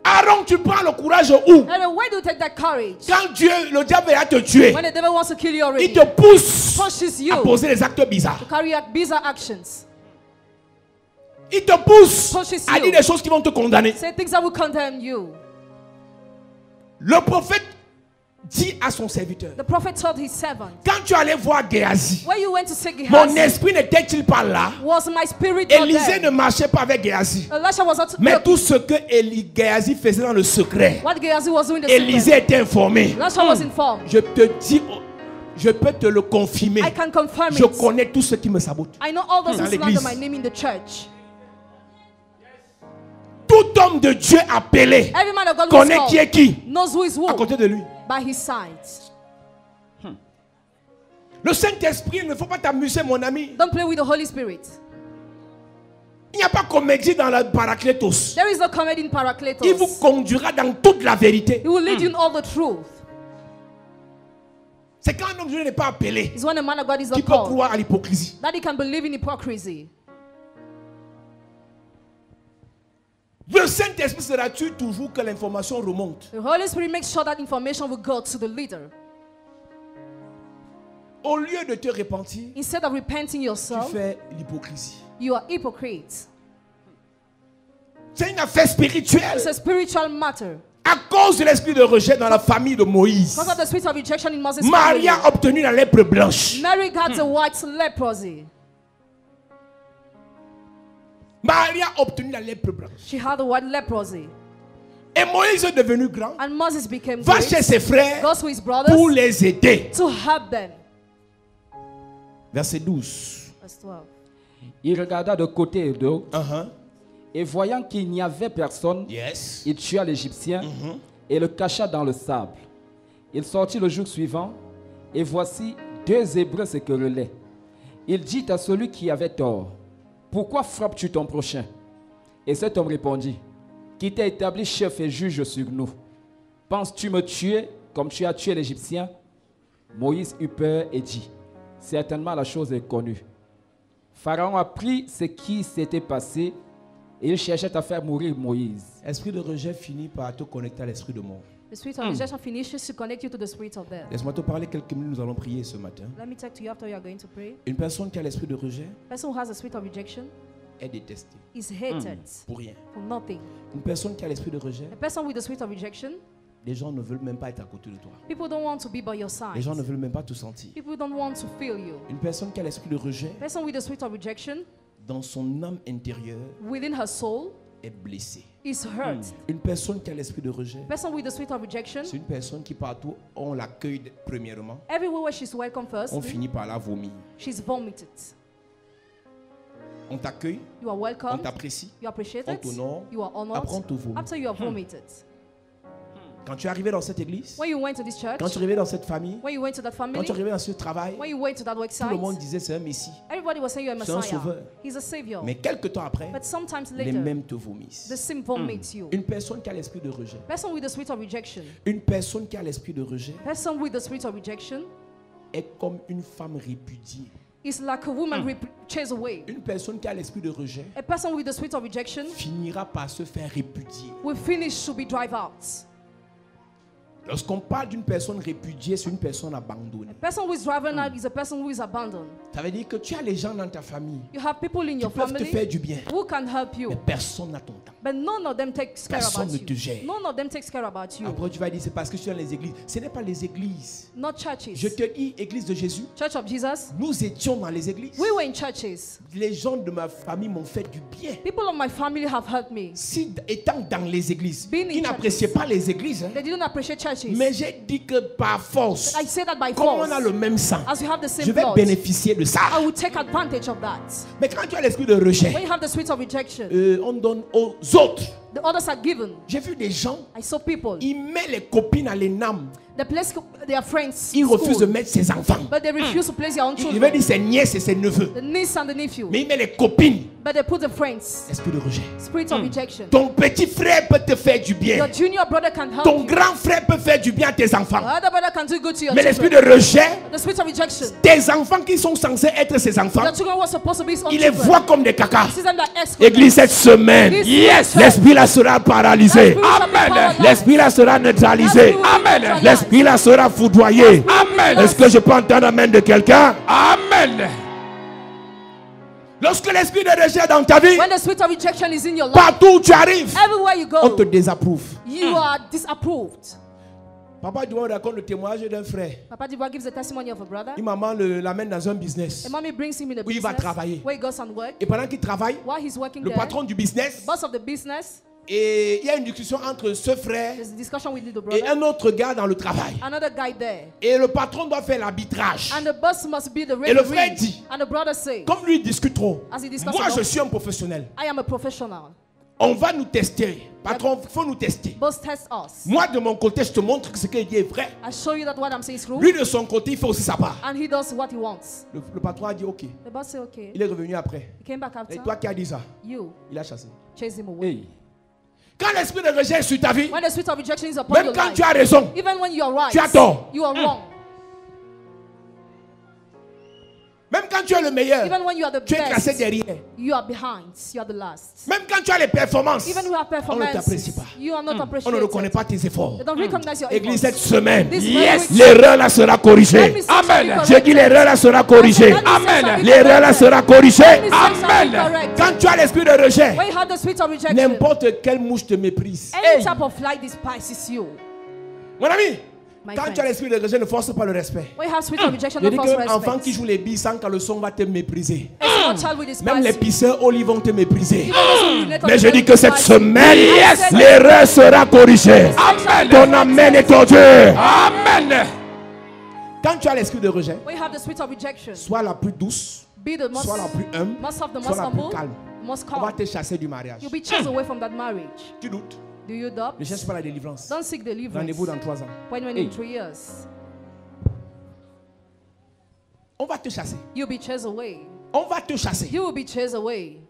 Aaron, tu prends le courage où? And where do you take that courage? Quand Dieu, le diable va te tuer, When the devil wants to kill you already, il te pousse pushes you à poser des actes bizarres. to carry out bizarre actions. Il te pousse Pushes à you. dire des choses qui vont te condamner. Say things that will condemn you. Le prophète dit à son serviteur, The prophet told his servant, quand tu allais voir Géasi, when you went to see mon Gehazi, esprit n'était-il pas là? was my spirit not Élisée there? ne marchait pas avec Géasi. Elisha was not Mais tout ce que Géasi faisait dans le secret, what Gehazi was doing in the Élisée secret. était informé. Elisha was informed. Je te dis, je peux te le confirmer. I can confirm Je it. connais tout ce qui me sabote. I know all those Dans who slander l'église. my name in the church. Tout homme de Dieu appelé Every man of God who is connaît qui est called qui knows who is à who côté de lui. by his side. Le Saint-Esprit, il ne faut pas t'amuser, mon ami. Don't play with the Holy Spirit. Il n'y a pas comédie dans la Paraclétos. There is no comedy in Il Paracletos. vous conduira dans toute la vérité. He will lead you in all the truth. C'est quand un homme de Dieu n'est pas appelé It's when a man of God is qui not peut called croire à l'hypocrisie. that he can believe in hypocrisy. Le Saint-Esprit sera-tu toujours que l'information remonte? The Holy Spirit makes sure that information will go to the leader. Au lieu de te repentir, Instead of repenting tu yourself, fais l'hypocrisie. you are hypocrite. C'est une affaire spirituelle. It's a spiritual matter. À cause de l'esprit de rejet dans la famille de Moïse, Because of the spirit of rejection in Moses' Marie family, a obtenu la lèpre blanche. Mary got a white leprosy. Marie a obtenu la lèpre blanche. She had a white leprosy. Et Moïse est devenu grand. And Moses became Va great. chez ses frères Goes to his brothers pour les aider. to help them. Verset 12. Verse 12. Il regarda de côté et d'autre, Uh-huh. et voyant qu'il n'y avait personne, Yes. il tua l'Égyptien et le cacha dans le sable. Il sortit le jour suivant, et voici 2 Hébreux se querellaient. Il dit à celui qui avait tort, « Pourquoi frappes-tu ton prochain ?» Et cet homme répondit, « Qui t'a établi chef et juge sur nous? Penses-tu me tuer comme tu as tué l'Égyptien ?» Moïse eut peur et dit, « Certainement la chose est connue. » Pharaon apprit ce qui s'était passé Et il cherchait à faire mourir Moïse. Esprit de rejet finit par te connecter à l'esprit de mort. The spirit of rejection finishes to connect you to the spirit of death. Laisse-moi te parler quelques minutes, nous allons prier ce matin. Let me talk to you after you are going to pray. Une personne qui a l'esprit de rejet A person who has a spirit of rejection est détestée is hated pour rien. for nothing. Une personne qui a l'esprit de rejet, A person with the spirit of rejection, les gens ne veulent même pas être à côté de toi. people don't want to be by your Les side. gens ne veulent même pas te sentir. People don't want to feel you. Une personne qui a l'esprit de rejet, A person with the spirit of rejection, dans son âme intérieure, within her soul, est blessée. is hurt. Une personne qui a l'esprit de rejet, A person with the spirit of rejection, c'est une personne qui partout on l'accueille premièrement, everywhere where she's welcome first, on finit par la vomir. she's vomited. On t'accueille, You are on welcomed, t'apprécie, you are appreciated, on t'honore, you are après on honored. te vomit. After you are vomited. Quand tu es arrivé dans cette église, When you went to this church, quand tu es arrivé dans cette famille, when you went to that quand family, tu es arrivé dans ce travail, when you went to that tout website, le monde disait c'est un messie. everybody was saying you're a C'est un Messiah. sauveur. He's a savior. Mais quelques temps après, But sometimes les later, mêmes te vomissent. the same vomits you. Une personne qui a l'esprit de rejet, Person with the spirit of rejection, une personne qui a l'esprit de rejet person with the spirit of rejection est comme une femme répudiée. is like a woman chased away. Une personne qui a l'esprit de rejet A person with the spirit of rejection finira par se faire répudier. will finish to be drive out. Lorsqu'on parle d'une personne répudiée, c'est une personne abandonnée. A person who is driven out is a person who is abandoned. Ça veut dire que tu as les gens dans ta famille You have people in qui your peuvent te faire family du bien, who can help you, mais personne n'a ton temps. but none of them takes care Personne about ne te you. gère. None of them takes care about you. Après, tu vas dire c'est parce que je suis dans les églises. Ce n'est pas les églises. Not churches. Je te dis, église de Jésus, Church of Jesus. nous étions dans les églises. We were in churches. Les gens de ma famille m'ont fait du bien. People of my family have helped me. Si étant dans les églises, Being in qui n'appréciaient pas les églises, hein, They didn't appreciate churches. mais j'ai dit que par force, I say that by comme force. on a le même sang, As you have the same je vais blood, bénéficier de ça. I will take advantage of that. Mais quand tu as l'esprit de rejet, When you have the spirit of rejection, on donne aux autres. the others are given. J'ai vu des gens, I saw people. ils mettent les copines à l'ENAM. They place their friends. Ils refusent de school, mettre ses enfants. but they refuse to place their own Il veut children. dire ses nièces et ses neveux. The niece and the nephew. Mais il met les copines. But they put the friends. Esprit de rejet. Spirit of rejection. Ton petit frère peut te faire du bien. Your junior brother can help Ton you. grand frère peut faire du bien à tes enfants. Your other brother can do good to your Mais l'esprit children. de rejet, The spirit of rejection. tes enfants qui sont censés être ses enfants, The children who are supposed to be his own il les children. voit comme des caca. Sees them like excrement. Église cette semaine, Yes. l'esprit là sera paralysé. Amen. L'esprit là sera neutralisé. Amen. L'esprit là sera foudroyé. Amen. Est-ce que je peux entendre amen de quelqu'un? Amen. Lorsque l'esprit de rejet est dans ta vie, When the spirit of rejection is in your life, partout où tu arrives, everywhere you on te go, désapprouve. you are disapproved. Papa Dumont raconte le témoignage d'un frère. Papa Divoire gives the testimony of a brother. Une maman l'amène dans un business. A mommy brings him in a Où il va business travailler. where he goes and work. Et pendant qu'il travaille, While he's working le there, patron du business, boss of the business, et il y a une discussion entre ce frère there's a discussion with the et brother, un autre gars dans le travail. another guy there. Et le patron doit faire l'arbitrage. And the boss must be the Et le referee. frère dit, And the brother says, comme lui il discute trop, as he discusses moi about, je suis un professionnel. I am a professional. On va nous tester. Patron, il faut nous tester. Boss test us. Moi de mon côté, je te montre que ce qu'il dit est vrai. I show you that what I'm saying is true. Lui de son côté, il fait aussi sa part. And he does what he wants. Le patron a dit ok. The boss said, okay. Il est revenu après. He came back Et after. toi qui as dit ça, You il a chassé. chase him away. Hey. Quand l'esprit de rejet est sur ta vie, When the spirit of rejection is upon même your quand life, tu as raison, even when you are right, tu as tort. you are wrong. Même quand tu es le meilleur, Even when you are the tu es classé best, derrière. you are behind. You are the last. Même quand tu as les performances, Even when you have on ne t'apprécie performances, pas. you are not On ne appreciated. reconnaît pas tes efforts. They don't recognize your Église cette efforts. semaine, This very week, l'erreur là sera let corrigée. me say something J'ai dit l'erreur là sera corrigée. Amen. L'erreur là sera corrigée. Let me say something correct. Quand tu as l'esprit de rejet, When you have the spirit of rejection, n'importe quelle mouche te méprise. any type of light despises you. Mon ami, My quand friend. tu as l'esprit de rejet, ne force pas le respect. When you have spirit of rejection, Je don't dis force qu'un enfant qui respect. joue les billes sans caleçon va te mépriser. A small child will Même despise les you. pisseurs Oli vont te mépriser. Even those who relate Mais on je the dis road que cette despise you. semaine, I said l'erreur sera corrigée. Amen. Ton amen est ton Dieu. Amen. Quand tu as l'esprit de rejet, When you have the spirit of rejection, sois la plus douce, be the most, sois la plus humble, most of the sois most la plus humble, calme. most On va calm. te chasser du mariage. You'll be chased away from that marriage. Tu doutes? Do you doubt? Ne cherche pas la délivrance. Don't seek deliverance. Rendez-vous dans 3 ans. When in 3 years, On va te chasser. you'll be chased away. On va te chasser. You will be chased away.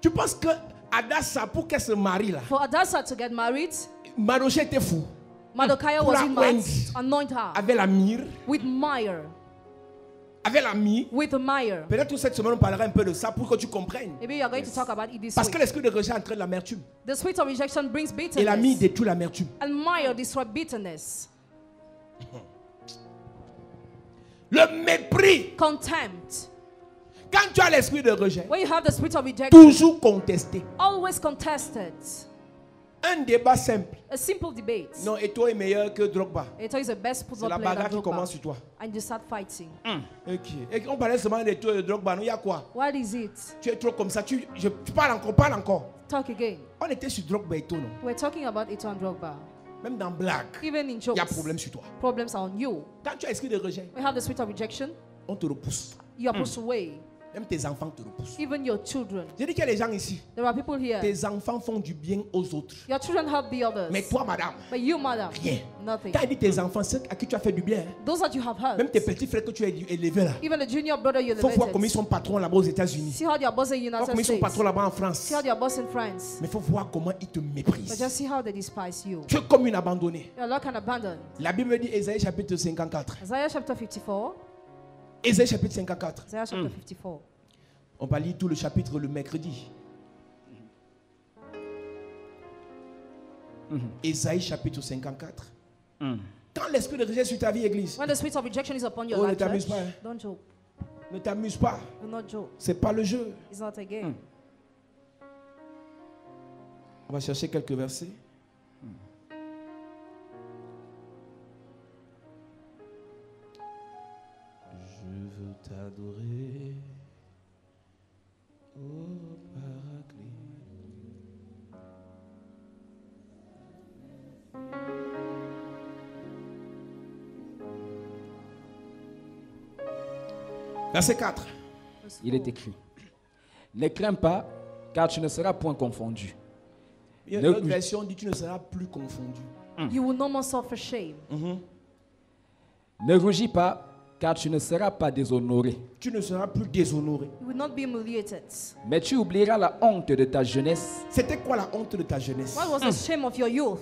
Tu penses que Adassa, pour qu'elle se marie là, For Adasa to get married, Maroché était fou. Mordecai Pour was la in oindre. mad, anoint her Avec la myrrhe, with mire, avec l'ami. with Meyer. Peut-être cette semaine, on parlera un peu de ça pour que tu comprennes. Maybe you are going to talk about it this Parce que week. l'esprit de rejet entraîne l'amertume. The spirit of rejection brings Et l'ami bitterness. détruit l'amertume. And Meyer destroys bitterness. Le mépris. Contempt. Quand tu as l'esprit de rejet, When you have the spirit of rejection, toujours contesté. always contested. Un débat simple. A simple debate. Non, Eto'o est meilleur que Drogba. Eto'o is the best C'est football la player bagarre than qui commence sur Drogba. toi. And you start fighting. Ok. Et on parlait seulement d'Eto'o et de Drogba. Non, il y a quoi? What is it? Tu es trop comme ça. Tu parles encore, parle encore. Talk again. On était sur Drogba et Eto'o, non? We're talking about Eto'o and Drogba. Même dans Blague, Even in il jokes, y a problème sur toi. problems are on you. Quand tu as l'esprit de rejet, We have the spirit of rejection. on te repousse. You are pushed away. Même tes enfants te repoussent. Even your children. J'ai dit qu'il y a des gens ici. There are people here. Tes enfants font du bien aux autres. Your children help the others. Mais toi, madame, But you, mother, rien. nothing. Quand il dit tes enfants, ceux à qui tu as fait du bien, hein, Those that you have helped. même tes petits frères que tu as élevés là, Even the junior brother you il faut voir comment ils elevated. sont patrons là-bas aux États-Unis. See how they are boss in the Il faut voir United comment ils sont States. patrons là-bas en France. See how they are boss in France. Mais il faut voir comment ils te But méprisent. just see how they despise you. Tu es comme une abandonnée. You are like an abandoned. La Bible dit, Ésaïe chapitre 54. Isaiah chapter 54. Ésaïe chapitre 54. Isaiah chapter 54. On va lire tout le chapitre le mercredi. Ésaïe chapitre 54. Quand l'esprit de rejet sur ta vie, église, When the spirit of rejection is upon your Oh, ne life, t'amuse church, pas, hein. don't joke. ne t'amuse pas. Do not joke. C'est pas le jeu. It's not a game. On va chercher quelques versets. Je veux t'adorer, ô Paraclet. Verset 4. Il est écrit, ne crains pas, car tu ne seras point confondu. Il y a une Ne- autre version dit tu ne seras plus confondu. You will no more suffer shame. Ne rougis pas, car tu ne seras pas déshonoré. Tu ne seras plus déshonoré. You will not be humiliated. Mais tu oublieras la honte de ta jeunesse C'était quoi la honte de ta jeunesse? What was the shame of your youth?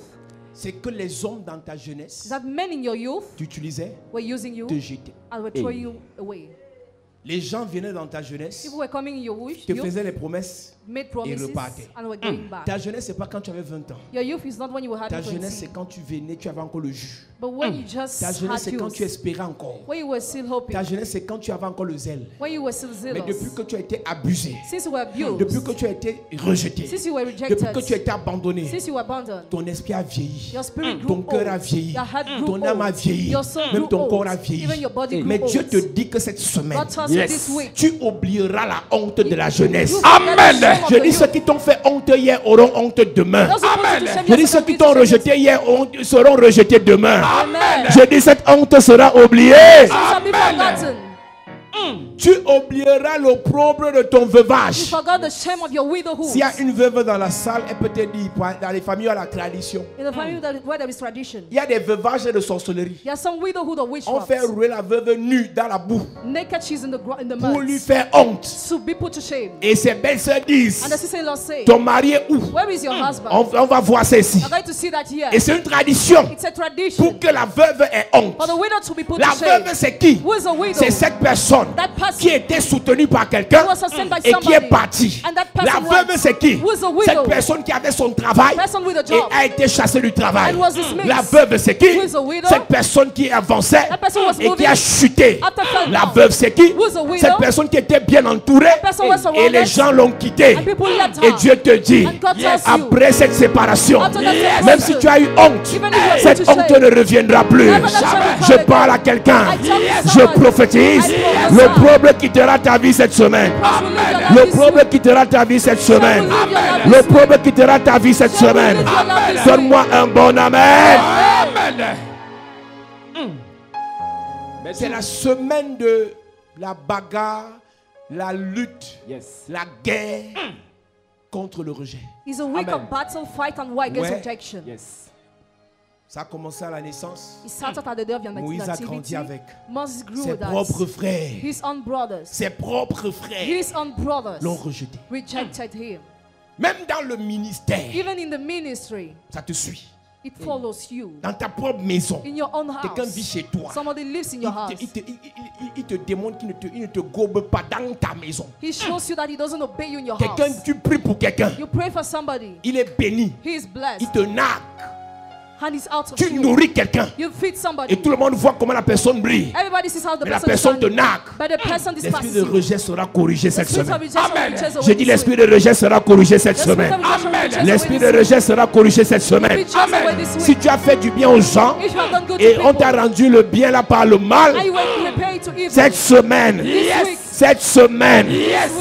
C'est que les hommes dans ta jeunesse That men in your youth t'utilisaient, were using you te jetaient. and were throwing you away. Les gens venaient dans ta jeunesse, People were coming in your youth, te faisaient les promesses. made promises repartaient. and were going back. Ta jeunesse, c'est pas quand tu avais 20 ans. Your youth is not when you were Ta having jeunesse, 20, c'est quand tu venais, tu avais encore le jus. but when you just Ta jeunesse, c'est had quand tu youth, espérais encore. when you were still hoping, Ta jeunesse, c'est quand tu avais encore le zèle. when you were still Mais zealous. depuis que tu as été abusé, Since you were abused, depuis que tu as été rejeté, since you were depuis rejected, que tu as été abandonné, since you were abandoned, ton esprit a vieilli. your spirit grew Ton cœur a old, vieilli. your heart grew Ton âme a old, vieilli. your soul Même grew ton corps old, a vieilli. even your body grew Mais old. Dieu te dit que cette semaine, God tells you this week, tu oublieras la honte de la jeunesse. you forget the shame of Je the dis youth. ceux qui t'ont fait honte hier auront honte demain. Those who put you to shame Je dis yesterday ceux will qui be to t'ont shame rejeté hier seront rejetés demain. Amen. Je dis cette honte sera oubliée. It shall be forgotten. Tu oublieras l'opprobre de ton You veuvage. forgot the shame of your widowhood. S'il y a une veuve dans la salle, elle peut te dire, dans les familles à la tradition, In the family where there is tradition, il y a des veuvages de sorcellerie. there are some widowhood or On witchcraft. fait rouler la veuve nue dans la boue Naked, she's in the pour mud. lui faire honte. To be put to shame. Et ses belles-sœurs disent, And the sister-in-law say, ton mari est où? where is your husband? On va voir ça ici. I'm going to see that here. Et c'est une tradition It's a tradition pour que la veuve ait honte. for the widow to be put La to shame. veuve, c'est qui? Who is a widow? C'est cette personne That person qui était soutenue par quelqu'un who was sustained by et qui est somebody. partie. And that La person veuve, went. c'est qui? Who is a widow? Cette personne qui avait son travail Person with a et job. a été chassée du travail. And was dismissed. La veuve, c'est qui? Who is a widow? Cette personne qui avançait That person was et qui moving a chuté. after fell La down. veuve, c'est qui? Who is a widow? Cette personne qui était bien entourée person was et surrounded. les gens l'ont quittée. And people left Et her. Dieu te dit, And God tells you, après cette séparation, after that separation, même si tu as eu honte, even if you are cette put to honte shame, ne reviendra plus. never that shame will Je come parle à again. quelqu'un. I tell you Je somebody. prophétise. I prophesy. Le problème quittera ta vie cette semaine. Because we live your life Le this problème week. quittera ta vie cette Shall we semaine. live your life Le this week? problème quittera ta vie cette Shall we semaine. live your life this Donne-moi un bon amen. Mais C'est tu- la semaine de la bagarre, la lutte, Yes. la guerre contre le rejet. It's a week Amen. of battle, fight, and war against Ouais. rejection. Yes. Ça a commencé à la naissance. It started at the day of your Moïse a nativity. grandi avec Moses grew ses with that. propres frères. His own brothers. Ses propres frères His own brothers l'ont rejeté. rejected him. Même dans le ministère, Even in the ministry, ça te suit. It follows you. Dans ta propre maison, In your own quelqu'un vit house. chez toi. Somebody lives in your house. Il te démontre qu'il ne te gobe pas dans ta maison. He shows you that he doesn't obey you in your Quelqu'un, house. tu pries pour quelqu'un. You pray for somebody. Il est béni. He is blessed. Il te nargue. And he's out of Tu you. nourris quelqu'un. You feed somebody. Et tout le monde voit comment la personne brille. Everybody sees how the Mais la person is personne te standing. nargue. But the person L'esprit despises de you. rejet sera corrigé cette Spirit of semaine. rejection will be chased away Je dis this l'esprit week. de rejet sera corrigé cette The spirit semaine. of rejection will be chased L'esprit away de this rejet sera corrigé cette semaine. week. Be chased away this Si week. tu as fait du bien aux gens If you have done good et to on t'a people, rendu le bien là par le mal, and you were prepared to evil, cette semaine, week. cette semaine,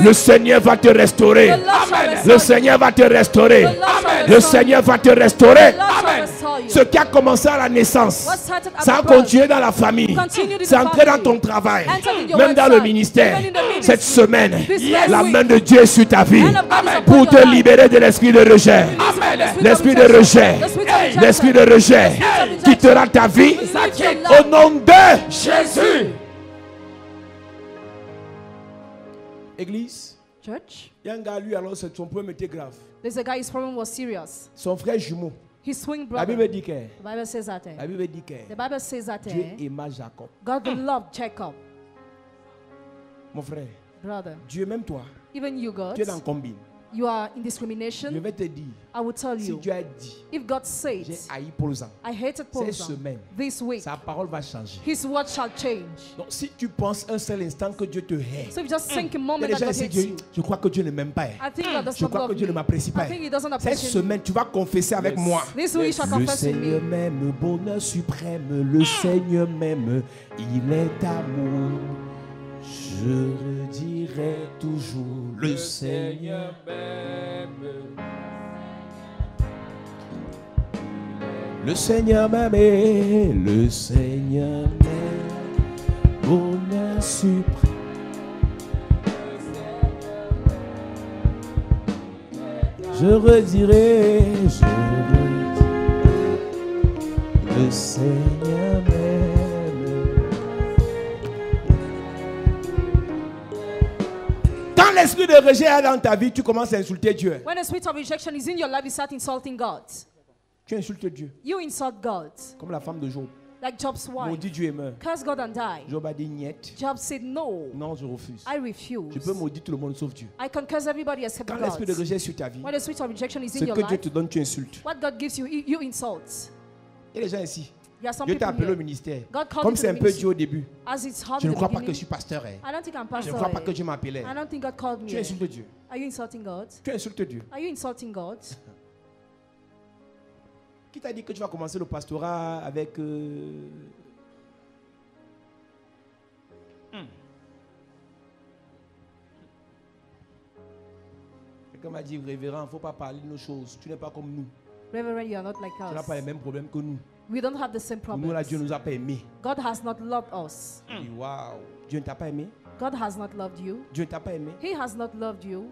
le Seigneur va te restaurer. the Lord shall restore Le you. Seigneur va te restaurer. The Lord shall Le restore Seigneur va te you. restaurer. The Lord shall restore you. Ce qui a commencé à la naissance, What started at ça a the birth, continué dans la famille, continued in c'est the entré dans family, ton travail, entered in your même dans le website, ministère. even in the ministry. Cette semaine, This la week, main de Dieu est sur ta vie hand of God is upon pour your te life. libérer de l'esprit de rejet. L'esprit de rejet, l'esprit de rejet quittera ta vie au nom de Jésus. Église, Church, il y a un gars, lui, alors son problème était grave. there's a guy, his problem was serious. Son frère jumeau. His twin La brother. Bible dit que, The Bible says that. la Bible dit que The Bible says that Dieu aima Jacob. God loved Jacob, Mon frère, brother. Dieu, même toi, Even you, God, tu es dans combine. you are in Je discrimination. vais te dire, I will tell si you, Dieu a dit, if God j'ai says, haï Paulzan, I hated Paul cette semaine, this week, sa parole va changer. his word shall change. Donc, si tu penses un seul instant que Dieu te hait, So if you just think a il y a moment des that gens God ici, hates Dieu, you, je crois que Dieu ne m'aime pas. I think God does Je not crois que love Dieu ne me. m'apprécie pas. I think he doesn't Cette appreciate me. semaine, tu vas confesser avec moi. This week you shall Le confess with Seigneur me. m'aime, bonheur suprême, le Seigneur m'aime, il est amour. Je redirai toujours, le Seigneur m'aime. Le Seigneur m'aime, le Seigneur m'aime, bonheur suprême. Je redirai, le Seigneur m'aime. Quand l'esprit de rejet est dans ta vie, tu commences à insulter Dieu. When the spirit of rejection is in your life, you start insulting God. Tu insultes Dieu, You insult God, comme la femme de Job. like Job's wife. Maudit Dieu et meurt. Curse God and die. Job a dit niet. Job said, no, Non, je refuse. I Je refuse. peux maudire tout le monde sauf Dieu. I can curse everybody except Quand God. l'esprit de rejet est sur ta vie, When the spirit of rejection is ce in your que Dieu life, te donne, tu insultes. what God gives you, you insult. Il y a des gens ici. There are some Dieu t'a people appelé au here. ministère. God called Comme you to c'est the un peu ministry. dur au début. As it's hard Je in ne the crois pas que je beginning, suis pasteur. I don't think I'm Je pastor. ne crois pas que Dieu m'appelait. I don't think God called me. Tu insultes Dieu. Are you insulting God? Tu insultes Dieu. Are you insulting God? Qui t'a dit que tu vas commencer le pastorat avec... Quelqu'un m'a dit, révérend, il ne faut pas parler de nos choses. Tu n'es pas comme nous. Reverend, you are not like Tu n'as pas les us. mêmes problèmes que nous. We don't have the same Nous, là, Dieu ne problems. nous a pas aimés. God has not loved us. Je dis, waouh. Dieu ne t'a pas aimé. God has not loved you. Dieu ne t'a pas aimé. He has not loved you.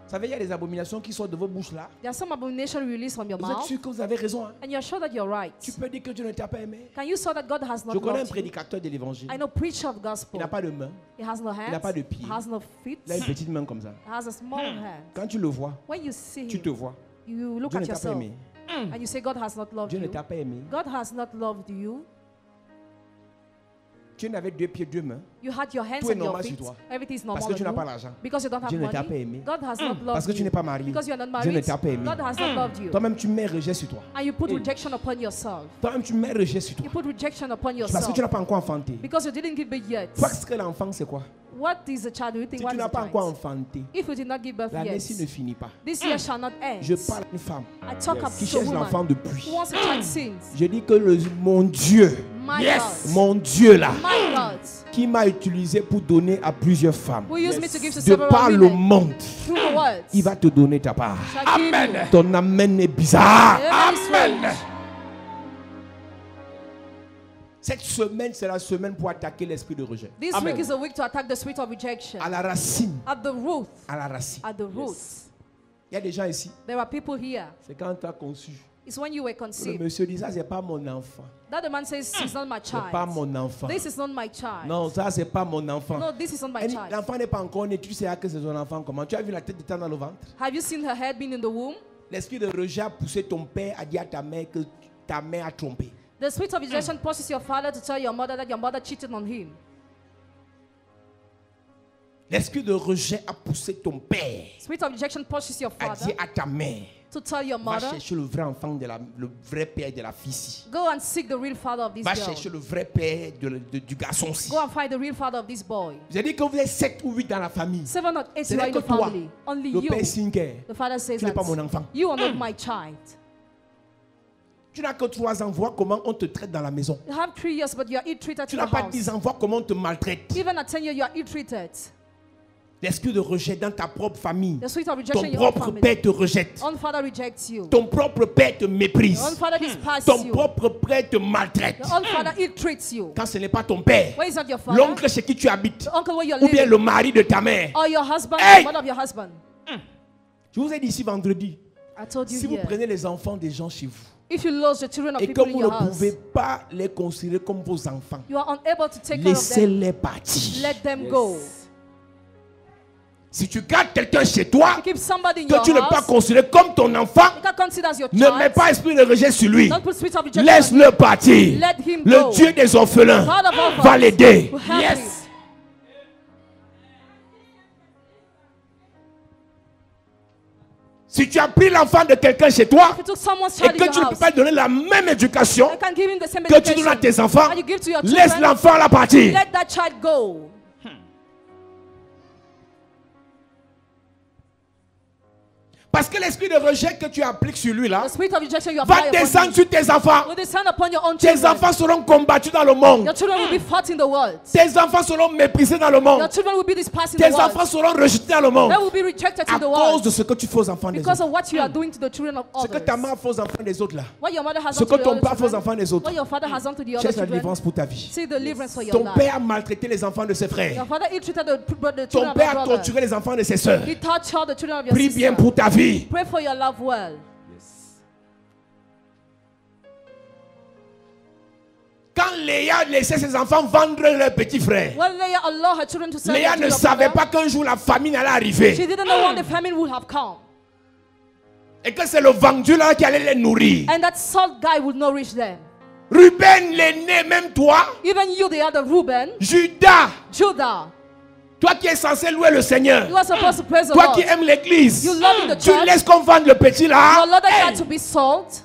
Vous savez, il y a des abominations qui sortent de vos bouches là. There are some abominations released from your Vous êtes mouth, sûr que vous avez raison. Hein? and you're sure that you're right. Tu peux dire que Dieu ne t'a pas aimé. Can you say that God has Je not connais un loved you? prédicateur de l'évangile. I know preacher of Il gospel. n'a pas de main. He has no n'a pas de hands. pied. He has no feet. Il a une petite main comme ça. He has a small hand. Quand tu le vois, When you see tu te him, vois. you look Dieu at ne t'a pas yourself aimé. and you say, God has not loved Dieu ne you. t'a pas aimé. God has not loved you. Tu n'avais 2 pieds, 2 mains. You had your hands Tout est and your normal feet. sur toi. Everything is Parce normal que tu on n'as you. pas l'argent. Because you don't have Dieu ne t'a pas money. aimé. God has not loved Parce que tu n'es you. pas marié. Because you are not Dieu ne married. t'a pas aimé. God has not loved you. Toi-même, tu mets rejet sur toi. And you put rejection upon yourself. Toi-même, tu mets rejet sur toi. You put rejection upon Parce que yourself. tu n'as pas encore enfanté. Because you didn't give birth yet. Parce que l'enfant, c'est quoi? What is a child? Do you think Si what tu is n'as a pas encore child? enfanté, If you did not give birth l'année-ci ne yet, finit pas. this year shall not end. Je parle à une femme I talk about qui a cherche l'enfant woman depuis. who wants a child since. Je dis que mon Dieu, My God. mon Dieu là, My God. qui m'a utilisé pour donner à plusieurs femmes, Who used me to give to de several par le women monde, through the words. il va te donner ta part. Shall give you. Ton amen est bizarre. Very strange. Cette semaine, c'est la semaine pour attaquer l'esprit de rejet. This week is a week to attack the spirit of rejection. À la racine. At the root. À la racine. At the roots. Il y a des gens ici. There are people here. C'est quand tu as conçu. It's when you were Le conceived. monsieur dit, ça, c'est pas mon enfant. That the man says, "She's not my C'est pas child. mon enfant. This is not my child. Non, ça, c'est pas mon enfant. No, this is not my child." L'enfant n'est pas encore né. Tu sais que c'est son enfant comment? Tu as vu la tête de temps dans le ventre? Have you seen her head being in the womb? L'esprit de rejet a poussé ton père à dire à ta mère que ta mère a trompé. The spirit of rejection pushes your father to tell your mother that your mother cheated on him. L'esprit de rejet a poussé ton père Spirit of rejection pushes your à father dire à ta mère, to tell your va mother, chercher le vrai enfant, le vrai père de la fille-ci. go and seek the real father of this Va girl. chercher le vrai père du garçon-ci. Go and find the real father of this boy. J'ai dit que vous êtes 7 ou 8 dans la famille. 7 or 8 Ce you are n'est in que the toi, family. Only le you. père Sinker. The father says Tu n'es that pas mon enfant. you are not my child. Tu n'as que 3 ans, vois comment on te traite dans la maison. You have 3 years, but you are ill-treated Tu in n'as the pas house. 10 ans, vois comment on te maltraite. Even at 10 years, you are ill-treated. L'esprit de rejet dans ta propre famille. The spirit of rejection Ton in your own propre family. père te rejette. Own father rejects you. Ton propre père te méprise. Your own father despises Ton you. propre père te maltraite. Your own father ill-treats you. Quand ce n'est pas ton père, Where is not your father? l'oncle chez qui tu habites, The uncle where you're ou bien living. le mari de ta mère. Or your husband, Hey! the mother of your husband. Je vous ai dit ici vendredi, I told you si vous here. prenez les enfants des gens chez vous If you lose the children of et que people in vous ne your house, pouvez pas les considérer comme vos enfants, you are unable to take care of them. laissez-les partir. Let them go. Si tu gardes quelqu'un chez toi You keep somebody in que your tu ne peux pas house, considérer comme ton enfant, you can consider as your ne mets child. pas esprit de rejet sur lui. Don't put spirit of rejection. Laisse-le partir. Let him Le go. Dieu des orphelins God of orphans va l'aider. will help him. Si tu as pris l'enfant de quelqu'un chez toi If you took someone's et child in que your tu ne peux house, pas donner la même éducation you can give him the same que tu donnes à education tes enfants, and you give to your laisse children. l'enfant là partir. Let that child go. Parce que l'esprit de rejet que tu appliques sur lui là The spirit of rejection you va apply upon descendre him sur tes enfants. will descend upon your own Tes children. enfants seront combattus dans le monde. Your children will be fought in the world. Tes enfants seront méprisés dans le Your monde. children will be despised in Tes the world. enfants seront rejetés dans le monde They will be rejected à in the cause world de ce que tu fais aux enfants des because autres. of what you are doing to the children of Ce que ta others. mère fait aux enfants des autres là. What your mother has Ce done que to the ton other père fait aux children. enfants des autres. What your father has done to the other Cherche la children. délivrance pour ta vie. See deliverance for your Ton life. père a maltraité les enfants de ses Your frères. father ill-treated the children Ton of père your a brother. torturé les enfants de ses sœurs. He tortured the children of your Prie sister. bien pour ta vie. Pray for your love well. Quand Léa laissait ses enfants vendre leurs petits frères, When Leah allowed her children to sell Léa them to ne your savait brother, pas qu'un jour la famine allait she arriver. didn't know when the famine would have come. Et que c'est le vendu là qui allait les nourrir. And that salt guy would nourish them. Ruben, l'aîné, même toi, Even you, the other Reuben, Judas, Judah, toi qui es censé louer le Seigneur, you are supposed to praise the toi Lord. qui aimes l'église, You love in the tu church. laisses qu'on vende le petit You là. allow that Hey! guy to be salt.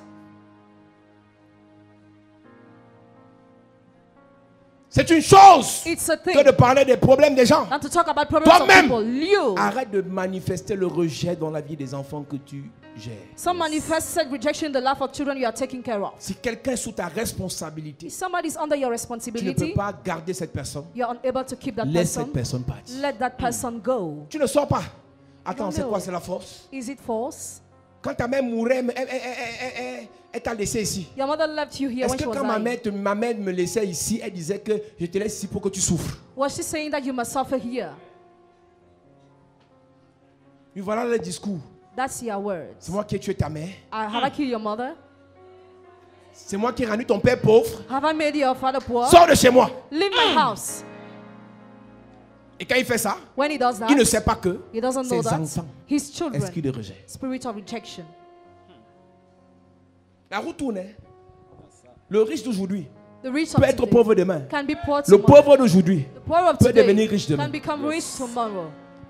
C'est une chose It's a thing. que de parler des problèmes des gens. And to talk about problems of Toi-même. people. You. Arrête de manifester le rejet dans la vie des enfants que tu gères. Some manifested rejection in the life of children you are taking care of. Si quelqu'un est sous ta responsabilité, If somebody is under your tu ne peux responsibility, pas garder cette personne. you are unable to keep that Laisse cette person. personne partir. Let that person go. Tu ne sors pas. Attends, Non, c'est non. quoi? C'est la force. Is it false? Quand ta mère mourait, elle t'a laissé ici. Your mother left you here Est-ce when que she was quand dying. ma mère me laissait ici, elle disait que je te laisse ici pour que tu souffres? Was she saying that you must suffer here? Et voilà le discours. That's your words. C'est moi qui ai tué ta mère. Have I killed your mother? C'est moi qui ai rendu ton père pauvre. Have I made your father poor? Sors de chez moi. Leave my house. Et quand il fait ça, When he does that, il ne sait pas que he doesn't know ses that enfants, his children, esprit de rejet. spirit of rejection. La roue tourne. Hein. Le riche d'aujourd'hui The rich peut of être today pauvre demain. can be poor Le tomorrow. pauvre d'aujourd'hui The poor of peut today devenir riche demain. can become rich tomorrow.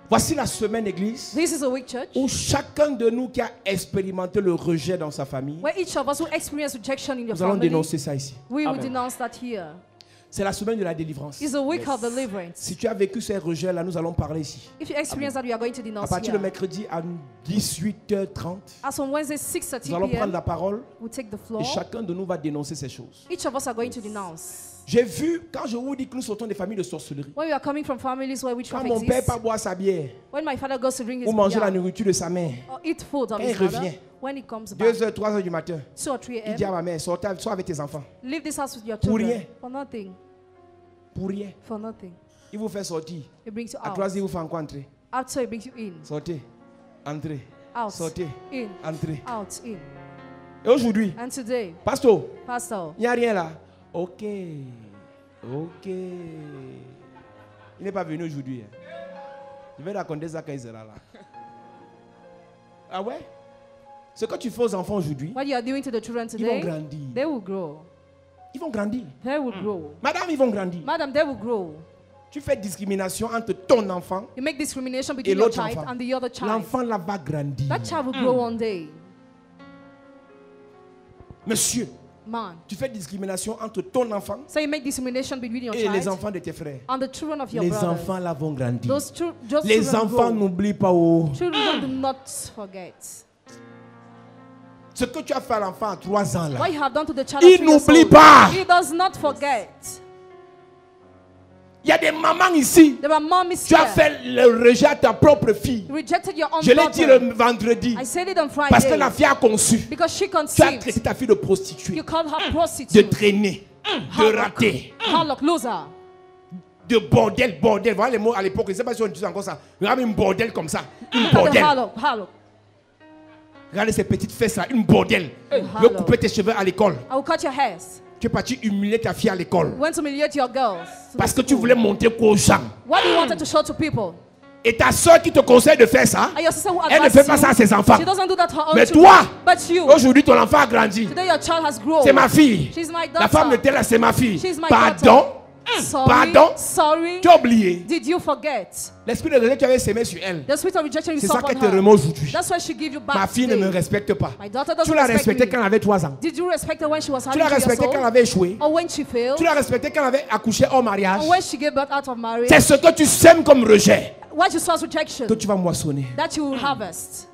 Voici la semaine église This is a weak church où chacun de nous qui a expérimenté le rejet dans sa famille, where each of us who experience rejection in your nous allons family, dénoncer ça ici. we will Amen. denounce that here. C'est la semaine de la délivrance. It's a week of deliverance. Si tu as vécu ces rejets-là, nous allons parler ici. If you experience that, we are going to À denounce partir de here. mercredi à 18h30, As on Wednesday, nous 6:30 allons prendre p.m., la parole we'll take the floor. et chacun de nous va dénoncer ces choses. Each of us are going to denounce. J'ai vu, quand je vous dis que nous sortons des familles de sorcellerie, When we are coming from families where quand witchcraft mon père exists, pas boire sa bière when my father goes to drink his ou manger la beer nourriture de sa mère, or eat food of Quand his il mother, revient, when he comes back, 2h, 3h du matin, 2 or 3 il dit à a.m., ma mère, sors avec tes enfants. leave this house with your Pour children rien. for nothing. Pour rien. For nothing. Il vous fait sortir. He brings you À out. 3h, il vous fait encore entrer. After he brings you in, Sortez. Entrez. out, Sortez. in, Entrez. out, in. Et aujourd'hui, And today, pasteur, Pastor, il n'y a rien là. Ok. Ok. Il n'est pas venu aujourd'hui. Hein. Je vais raconter ça quand il sera là. Ah ouais? Ce que tu fais aux enfants aujourd'hui, What you are doing to the children ils vont today, grandir. they will grow. Ils vont grandir. They will grow. Madame, ils vont grandir. Madam, they will grow. Tu fais discrimination entre ton enfant You make discrimination et between your l'autre child enfant. and the other child. L'enfant là va grandir. That child will grow one day. Monsieur, Man. tu fais discrimination entre ton enfant So you make discrimination between your et les child enfants de tes frères. and the children of your Les brothers. enfants là vont grandir. Those Les children enfants grow. n'oublient pas. Oh. Children do not forget. Ce que tu as fait à l'enfant à 3 ans là. What you have done to the child Il of 3 years n'oublie old, pas. he does not forget. Il y a des mamans ici. There are mommies Tu as here. fait le rejet à ta propre fille. You rejected your own Je l'ai dit daughter. le vendredi. I said it on Parce que Friday. la fille a conçu. Because she Tu as conceived. traité ta fille de prostituée, You called her de prostitute. traînée, de rater, Harlot, loser. de bordel. Voilà les mots à l'époque. Je ne sais pas si on dit encore ça. Regarde une bordel comme ça. Une Look at the bordel. harlot. Regardez ces petites fesses là. Une bordel. Je vais Harlot. couper tes cheveux à l'école. I will cut your hairs. Tu es parti humilier ta fille à l'école. Went to humiliate your girls. to Parce the que tu school. voulais montrer qu'aux gens. What you wanted to show to people. Et ta soeur qui te conseille de faire ça, And your sister who elle ne advised fait pas you, ça à ses enfants. she doesn't do that to her own Mais children. toi, But you, aujourd'hui ton enfant a grandi. today your child has grown. C'est ma fille. She's my La femme de daughter. tel là, c'est ma fille. She's my Pardon. Sorry. Pardon. Sorry. Tu as oublié. Did you forget? L'esprit de rejet que tu avais sémé sur elle. The spirit of rejection you C'est saw ça on qu'elle te her. remet aujourd'hui. That's why she give you back. Ma fille ne today. me respecte pas. My daughter Tu doesn't l'as respect respectée me. quand elle avait 3 ans. Did you respect her when she was Tu having l'as 2 years respectée quand elle old? avait échoué. Or when she failed? Tu l'as respectée quand elle avait accouché hors mariage. Or when she gave birth out of marriage? C'est ce que tu sèmes comme rejet What you saw as rejection que tu vas moissonner. that you will harvest.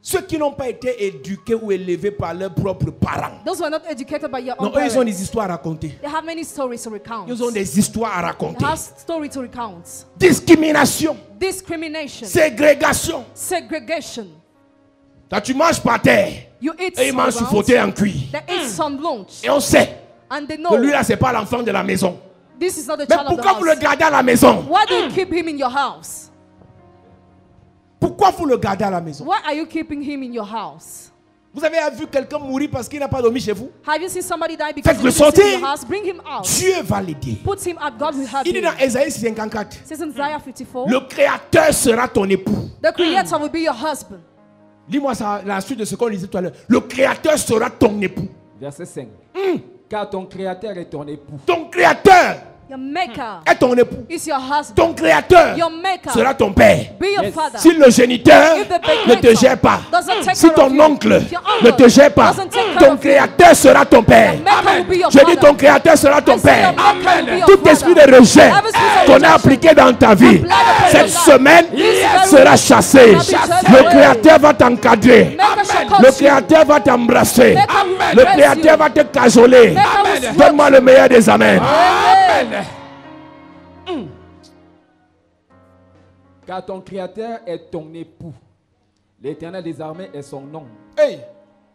Ceux qui n'ont pas été éduqués ou élevés par leurs propres parents. Those who are not educated by your Non, own eux, ils ont parents, des histoires à raconter. they have many stories to recount. Ils ont des histoires à raconter. They have story to recount. Discrimination, Discrimination, ségrégation. segregation. Quand tu manges par terre, You eat et ils mangent sur some fauteuil en cuir. they eat some lunch, Et on sait and they que know lui là, c'est pas l'enfant de la maison. this is not the Mais child of the pourquoi vous le house. gardez à la maison? Why do you keep him in your house? Pourquoi vous le gardez à la maison? Why are you keeping him in your house? Vous avez vu quelqu'un mourir parce qu'il n'a pas dormi chez vous? Have you seen somebody die because Faites-le he didn't sleep in sortir. your house? Bring him out. Dieu va l'aider. Put him out. God will help Il dit him. dans Ésaïe 54, It says in Isaiah 54, le Créateur sera ton époux. the Creator will be your husband. Lis-moi ça, la suite de ce qu'on lisait tout à l'heure. Le Créateur sera ton époux. Verset 5. Car ton créateur est ton époux. Ton Créateur Your Maker est ton époux. is your husband. Ton Créateur Your Maker sera ton père. be your Yes. father. Si le géniteur If the big ne te creator gère pas, doesn't take si care ton of you, oncle if your ne uncle te gère pas, doesn't take care ton of you, Créateur sera ton père. your Maker will be your Je dis father. ton Créateur sera ton I say père. your Maker will be your Tout father. esprit de rejet Every spirit of qu'on a rejection appliqué dans ta vie, applied upon cette your life, semaine this sera very chassé. shall be chased Le away. Créateur va t'encadrer. Maker shall Le coach you. Créateur va t'embrasser. Maker will Le embrace Créateur you. va te cajoler. Maker will stroke Donne-moi le meilleur des amens. Amen. Car ton créateur est ton époux. L'Éternel des armées est son nom. Hey,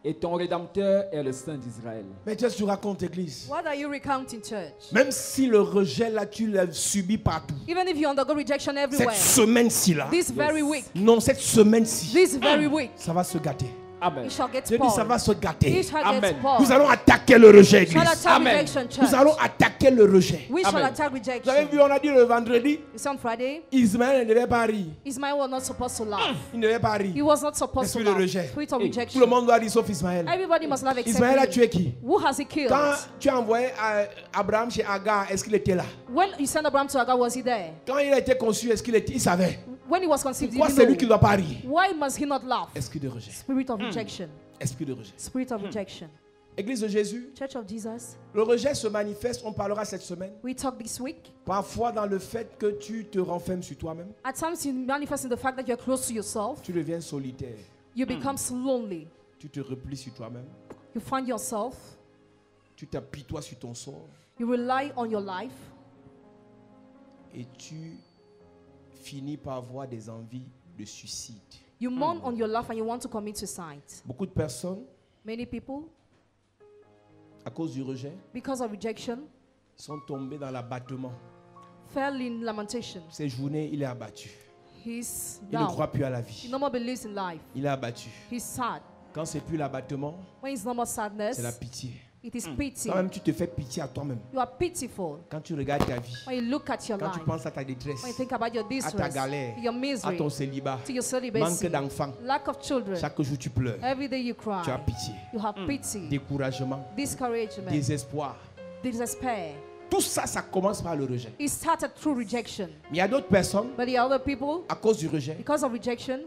Et ton rédempteur est le Saint d'Israël. mais qu'est-ce que tu racontes, église? What are you recounting, church? Même si le rejet là, tu l'as subi partout. Even if you undergo rejection Cette everywhere, semaine-ci là. this very week, Non, cette semaine-ci, this very week, ça va se gâter. Amen. it shall get Je dis, ça spoiled. va se gâter. It shall Amen. get spoiled. Nous allons attaquer le rejet, Shall église. attack Amen. rejection, church. Nous allons attaquer le rejet. We shall Amen. attack Vous avez rejection. vu, on a dit le vendredi, You see on Friday, Ismaël ne devait pas rire. Ismail was not supposed to laugh. Il ne devait pas He rire. was not supposed to Esprit de laugh. rejet. Spirit of Hey, Tout le rejection. monde doit rire sauf Ismaël. Everybody must laugh except Ismaël a him. tué qui? Who has he killed? Quand tu as envoyé Abraham chez Agar, est-ce qu'il était là? When you sent Abraham to Agar, was he there? Quand il a été conçu, est-ce qu'il était? Il savait. When he was conceived, Pourquoi did c'est he lui qui ne know? doit pas rire? Why must he not laugh? Esprit de rejet. Spirit of rejection. Esprit de rejet. Spirit of rejection. Église de Jésus, Church of Jesus, le rejet se manifeste, on parlera cette semaine, we talk this week. parfois dans le fait que tu te renfermes sur toi-même, At times, you manifest in the fact that you're close to yourself. tu deviens solitaire, You become lonely. tu te replies sur toi-même, You find yourself. tu t'apitoies sur ton sort You rely on your life. et tu finis par avoir des envies de suicide. You mourn on your life and you want to commit suicide. Beaucoup de personnes, Many people, à cause du rejet, because of rejection, sont tombées dans l'abattement. fell in lamentation. Ces journées, il est abattu. He's Il ne down. croit plus à la He vie. no more believes in life. Il est abattu. He's sad. Quand c'est plus l'abattement, When it's no more c'est la sadness, pitié. It is pity. Toi-même, tu te fais pitié à toi-même. You are pitiful Quand tu regardes ta vie, when you look at your quand tu life, penses à ta détresse, when you think about your à ta distress, galère, your à misery, ton célibat, to your manque celibacy, d'enfants, lack of children. chaque jour tu pleures, Every day you tu as cry. pitié, You have pity, découragement, discouragement, désespoir. despair. Tout ça, ça commence par le rejet. It started through rejection. Mais il y a d'autres personnes, But the other people, à cause du rejet, because of rejection,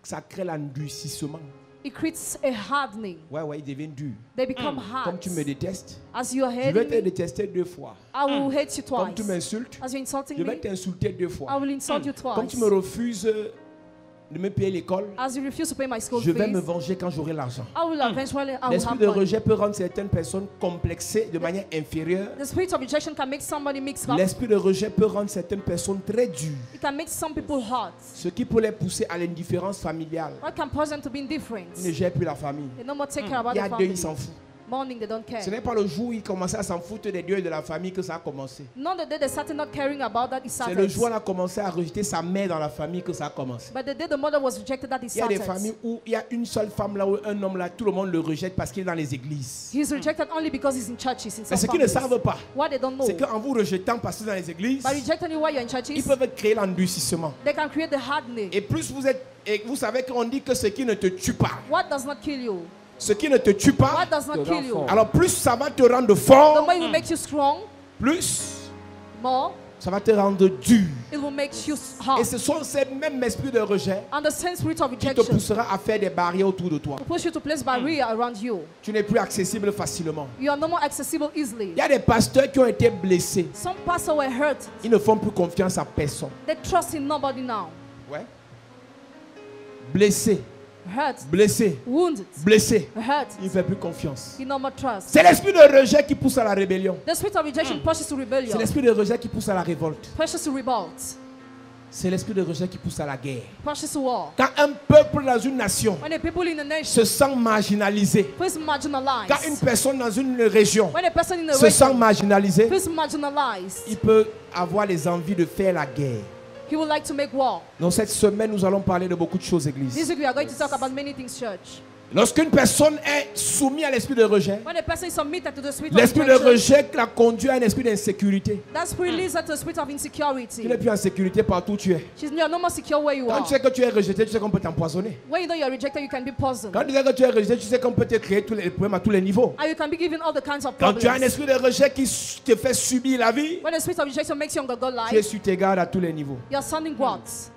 ça crée l'endurcissement. it creates a hardening. Ouais, ils deviennent durs. They become Comme hard. tu me détestes, As you are je vais hating te me, détester 2 fois. I will hate you Comme tu twice. m'insultes, As you're insulting je vais me, t'insulter 2 I fois. will insult you Comme tu twice. me refuses de me payer l'école, As you refuse to pay my school je vais me fees, venger quand j'aurai l'argent. I will eventually I will L'esprit have de money. rejet peut rendre certaines personnes complexées de manière inférieure. The spirit of rejection can make somebody mix up. L'esprit de rejet peut rendre certaines personnes très dures, It can make some people hot. ce qui peut les pousser à l'indifférence familiale. What can cause them to be indifferent? Ils ne gèrent plus la famille. They no more take care about Il y the a deux, family. ils s'en foutent. Morning, they don't Ce care. n'est pas le jour où ils commençaient à s'en foutre des dieux et de la famille que ça a commencé. Not the day they started not caring about that, it C'est le started. jour où elle a commencé à rejeter sa mère dans la famille que ça a commencé. But the day the mother was rejected, that it Il y a des started. familles où il y a une seule femme là, ou un homme là, tout le monde le rejette parce qu'il est dans les églises. He's rejected only because he's in churches. In Mais some ce qu'ils ne families. savent pas, What they don't know. c'est qu'en vous rejetant parce que vous êtes dans les églises, By rejecting you while you're in ils churches, peuvent créer l'endurcissement. they can create the hardening. Et plus vous êtes, et vous savez qu'on dit que ce qui ne te tue pas, What does not kill you? ce qui ne te tue What pas, does not Te kill rend you? fort. alors plus ça va te rendre The fort, more it will make you strong, plus more ça va te rendre dur. it will make you Et hard. ce sont ces mêmes esprits de rejet And the same spirit of qui te rejection poussera à faire des barrières autour de toi. will push you to place barrier around you. Tu n'es plus accessible facilement. You are no more accessible easily. Il y a des pasteurs qui ont été blessés. Some pastors were hurt. Ils ne font plus confiance à personne. They trust in nobody now. Ouais. Blessés, Hurt, blessés, wounded, blessés. hurt. Il ne fait plus confiance. He no more trust. C'est l'esprit de rejet qui pousse à la rébellion. The spirit of rejection pushes to C'est rebellion, l'esprit de rejet qui pousse à la révolte. pushes to revolt, C'est l'esprit de rejet qui pousse à la guerre. pushes to war. Quand un peuple dans une nation When the people in the nation se sent marginalisé, feels marginalized, quand une personne dans une région when a person in the se sent region marginalisé, feels marginalized, il peut avoir les envies de faire la guerre. he would like to make war. Donc cette semaine, nous allons parler de beaucoup de choses, Église. This week we are going to talk about many things, church. Lorsqu'une personne est soumise à l'esprit de rejet, When a person is submitted to the spirit of l'esprit de rejection, rejet la conduit à un esprit d'insécurité. that spirit leads her to a spirit of Tu insecurity. n'es plus en sécurité partout où tu es. You're no more secure where you Quand are. tu sais que tu es rejeté, tu sais qu'on peut t'empoisonner. When you know you're rejected, you can be poisoned. Quand tu sais que tu es rejeté, tu sais qu'on peut te créer tous les problèmes à tous les niveaux. And you can be given all the kinds of Quand tu as un problems. esprit de rejet qui te fait subir la vie, When the spirit of rejection makes you undergo tu es life, sur tes gardes à tous les niveaux. you're sounding guards.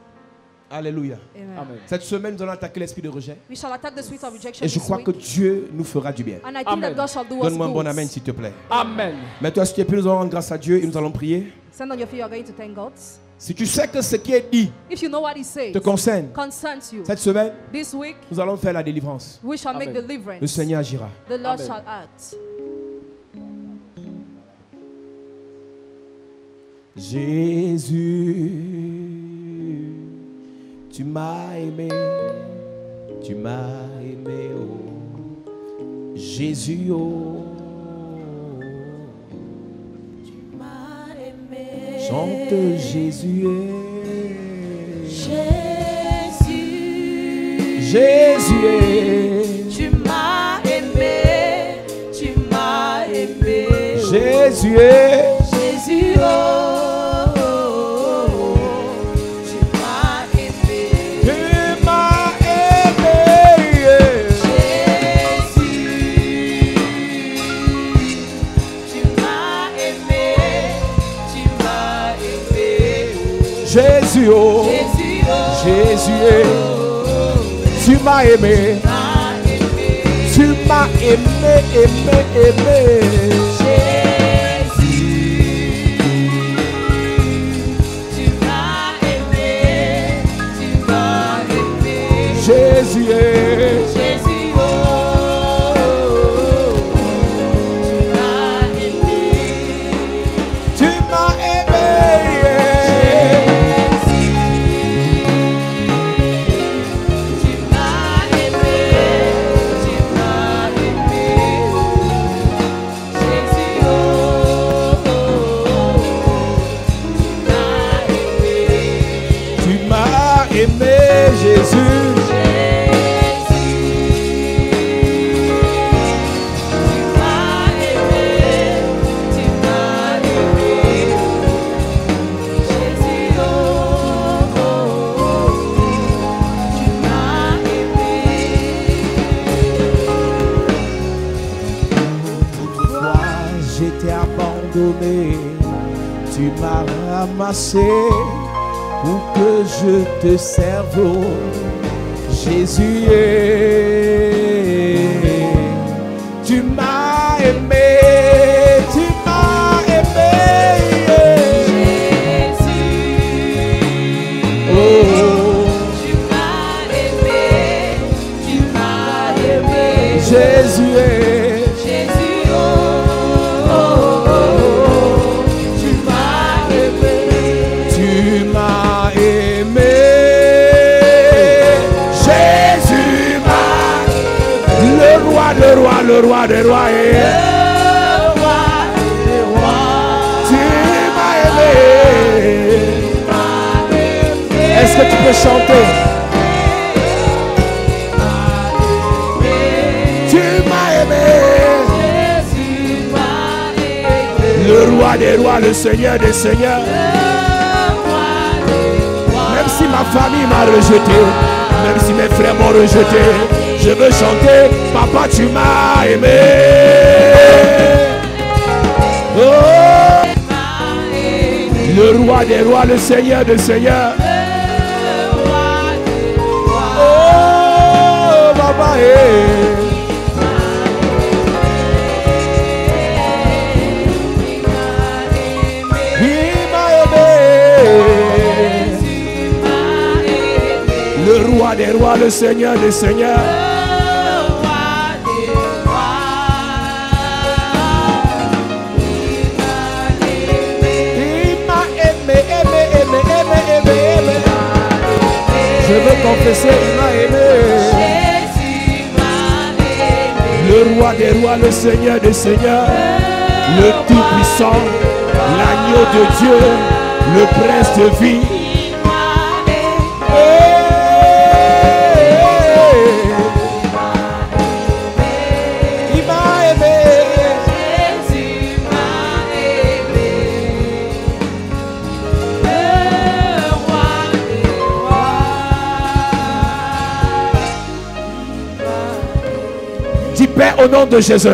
Alléluia. Amen. Amen. Cette semaine, nous allons attaquer l'esprit de rejet. We shall attack the spirit of rejection Et je this crois week. que Dieu nous fera du bien. And I think Amen. that God shall do us Donne-moi un bon good. amen, s'il te plaît. Amen. Mets-toi sur tes pieds, nous allons rendre grâce à Dieu et nous allons prier. Stand on your feet, you are going to thank God. Si tu sais que ce qui est dit If you know what He says te concerne, concerns you, cette semaine, this week nous allons faire la délivrance. we shall make Amen. deliverance. Le Seigneur agira. The Lord Amen. shall act. Jésus, tu m'as aimé, oh. Jésus, oh. Chante Jésus, Jésus, Tu m'as aimé, tu m'as aimé, Jésus, Jésus, oh, tu m'as aimé, tu m'as aimé. Jésus, tu m'as aimé, tu m'as aimé, Jésus, oh. Jésus, oh, Jésus, tu m'as aimé. m'as aimé, Tu m'as aimé, aimé. Jésus, tu m'as aimé, tu m'as aimé, Jésus, Jésus, oh, tu m'as aimé, tu m'as aimé. tu m'as aimé, tu m'as aimé, Jésus, oh, tu m'as aimé, Tu m'as aimé, Jésus. tu m'as tu m'as ramassé pour que je te serve, Jésus. Tu m'as aimé, tu m'as aimé, Jésus. oh. Tu m'as aimé, tu m'as aimé. Jésus est, Jésus, oh, oh, oh, oh. Tu m'as aimé. tu m'as aimé, Jésus m'a, le roi des rois est, Le roi des rois. tu m'as aimé. Est-ce que tu peux chanter? Tu m'as aimé, Jésus m'a aimé. le roi des rois, le Seigneur des seigneurs. Le roi des rois. Même si ma famille m'a rejeté, même si mes frères m'ont rejeté, je veux chanter, papa tu m'as aimé. Oh, le roi des rois, le Seigneur des seigneurs. Oh, papa, il m'a aimé. Le roi des rois, le Seigneur des seigneurs. Il m'a aimé, aimé, aimé, aimé, aimé, aimé. Je veux confesser, il m'a aimé. Le roi des rois, le Seigneur des seigneurs, le Tout-Puissant, l'agneau de Dieu, le prince de vie. Il m'a aimé. Dis Père au nom de Jésus.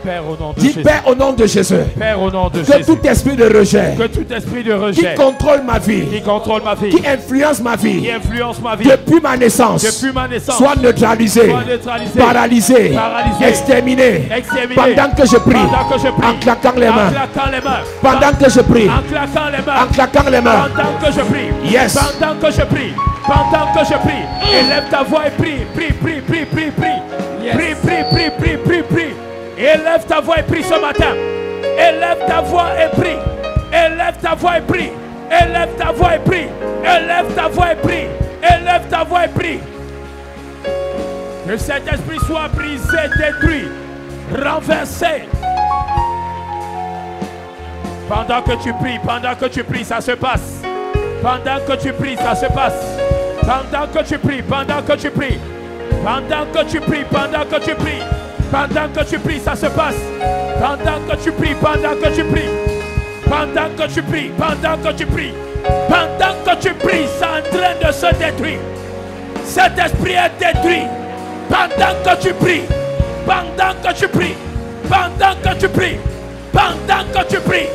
Père, au nom de Dis Jésus. Père au nom de Jésus. Père, au nom de Que Jésus. tout esprit de rejet Que tout esprit de qui rejet contrôle ma vie, qui contrôle ma vie, qui influence ma qui vie influence ma vie, depuis ma naissance, depuis ma naissance, soit neutralisé, soit neutralisé, paralysé, paralysé, exterminé, exterminé, pendant que je prie, pendant que je prie, en claquant les en mains, claquant les mains, pendant que je prie, en claquant les mains, en claquant les mains. pendant que je prie, Yes. pendant que je prie, pendant que je prie, élève ta voix et prie, prie, prie, prie, prie, prie, prie, prie, prie, prie, prie, prie, élève ta voix et prie ce matin, élève ta voix et prie, élève ta voix et prie, élève ta voix et prie, élève ta voix et prie, élève ta voix et prie. Que cet esprit soit brisé, détruit, renversé. Pendant que tu pries, ça se passe. Pendant que tu pries, ça se passe. Pendant que tu pries, pendant que tu pries. Pendant que tu pries, pendant que tu pries. Pendant que tu pries, ça se passe. Pendant que tu pries, pendant que tu pries. Pendant que tu pries, pendant que tu pries. Pendant que tu pries, c'est en train de se détruire. Cet esprit est détruit. Pendant que tu pries. Pendant que tu pries. Pendant que tu pries. Pendant que tu pries.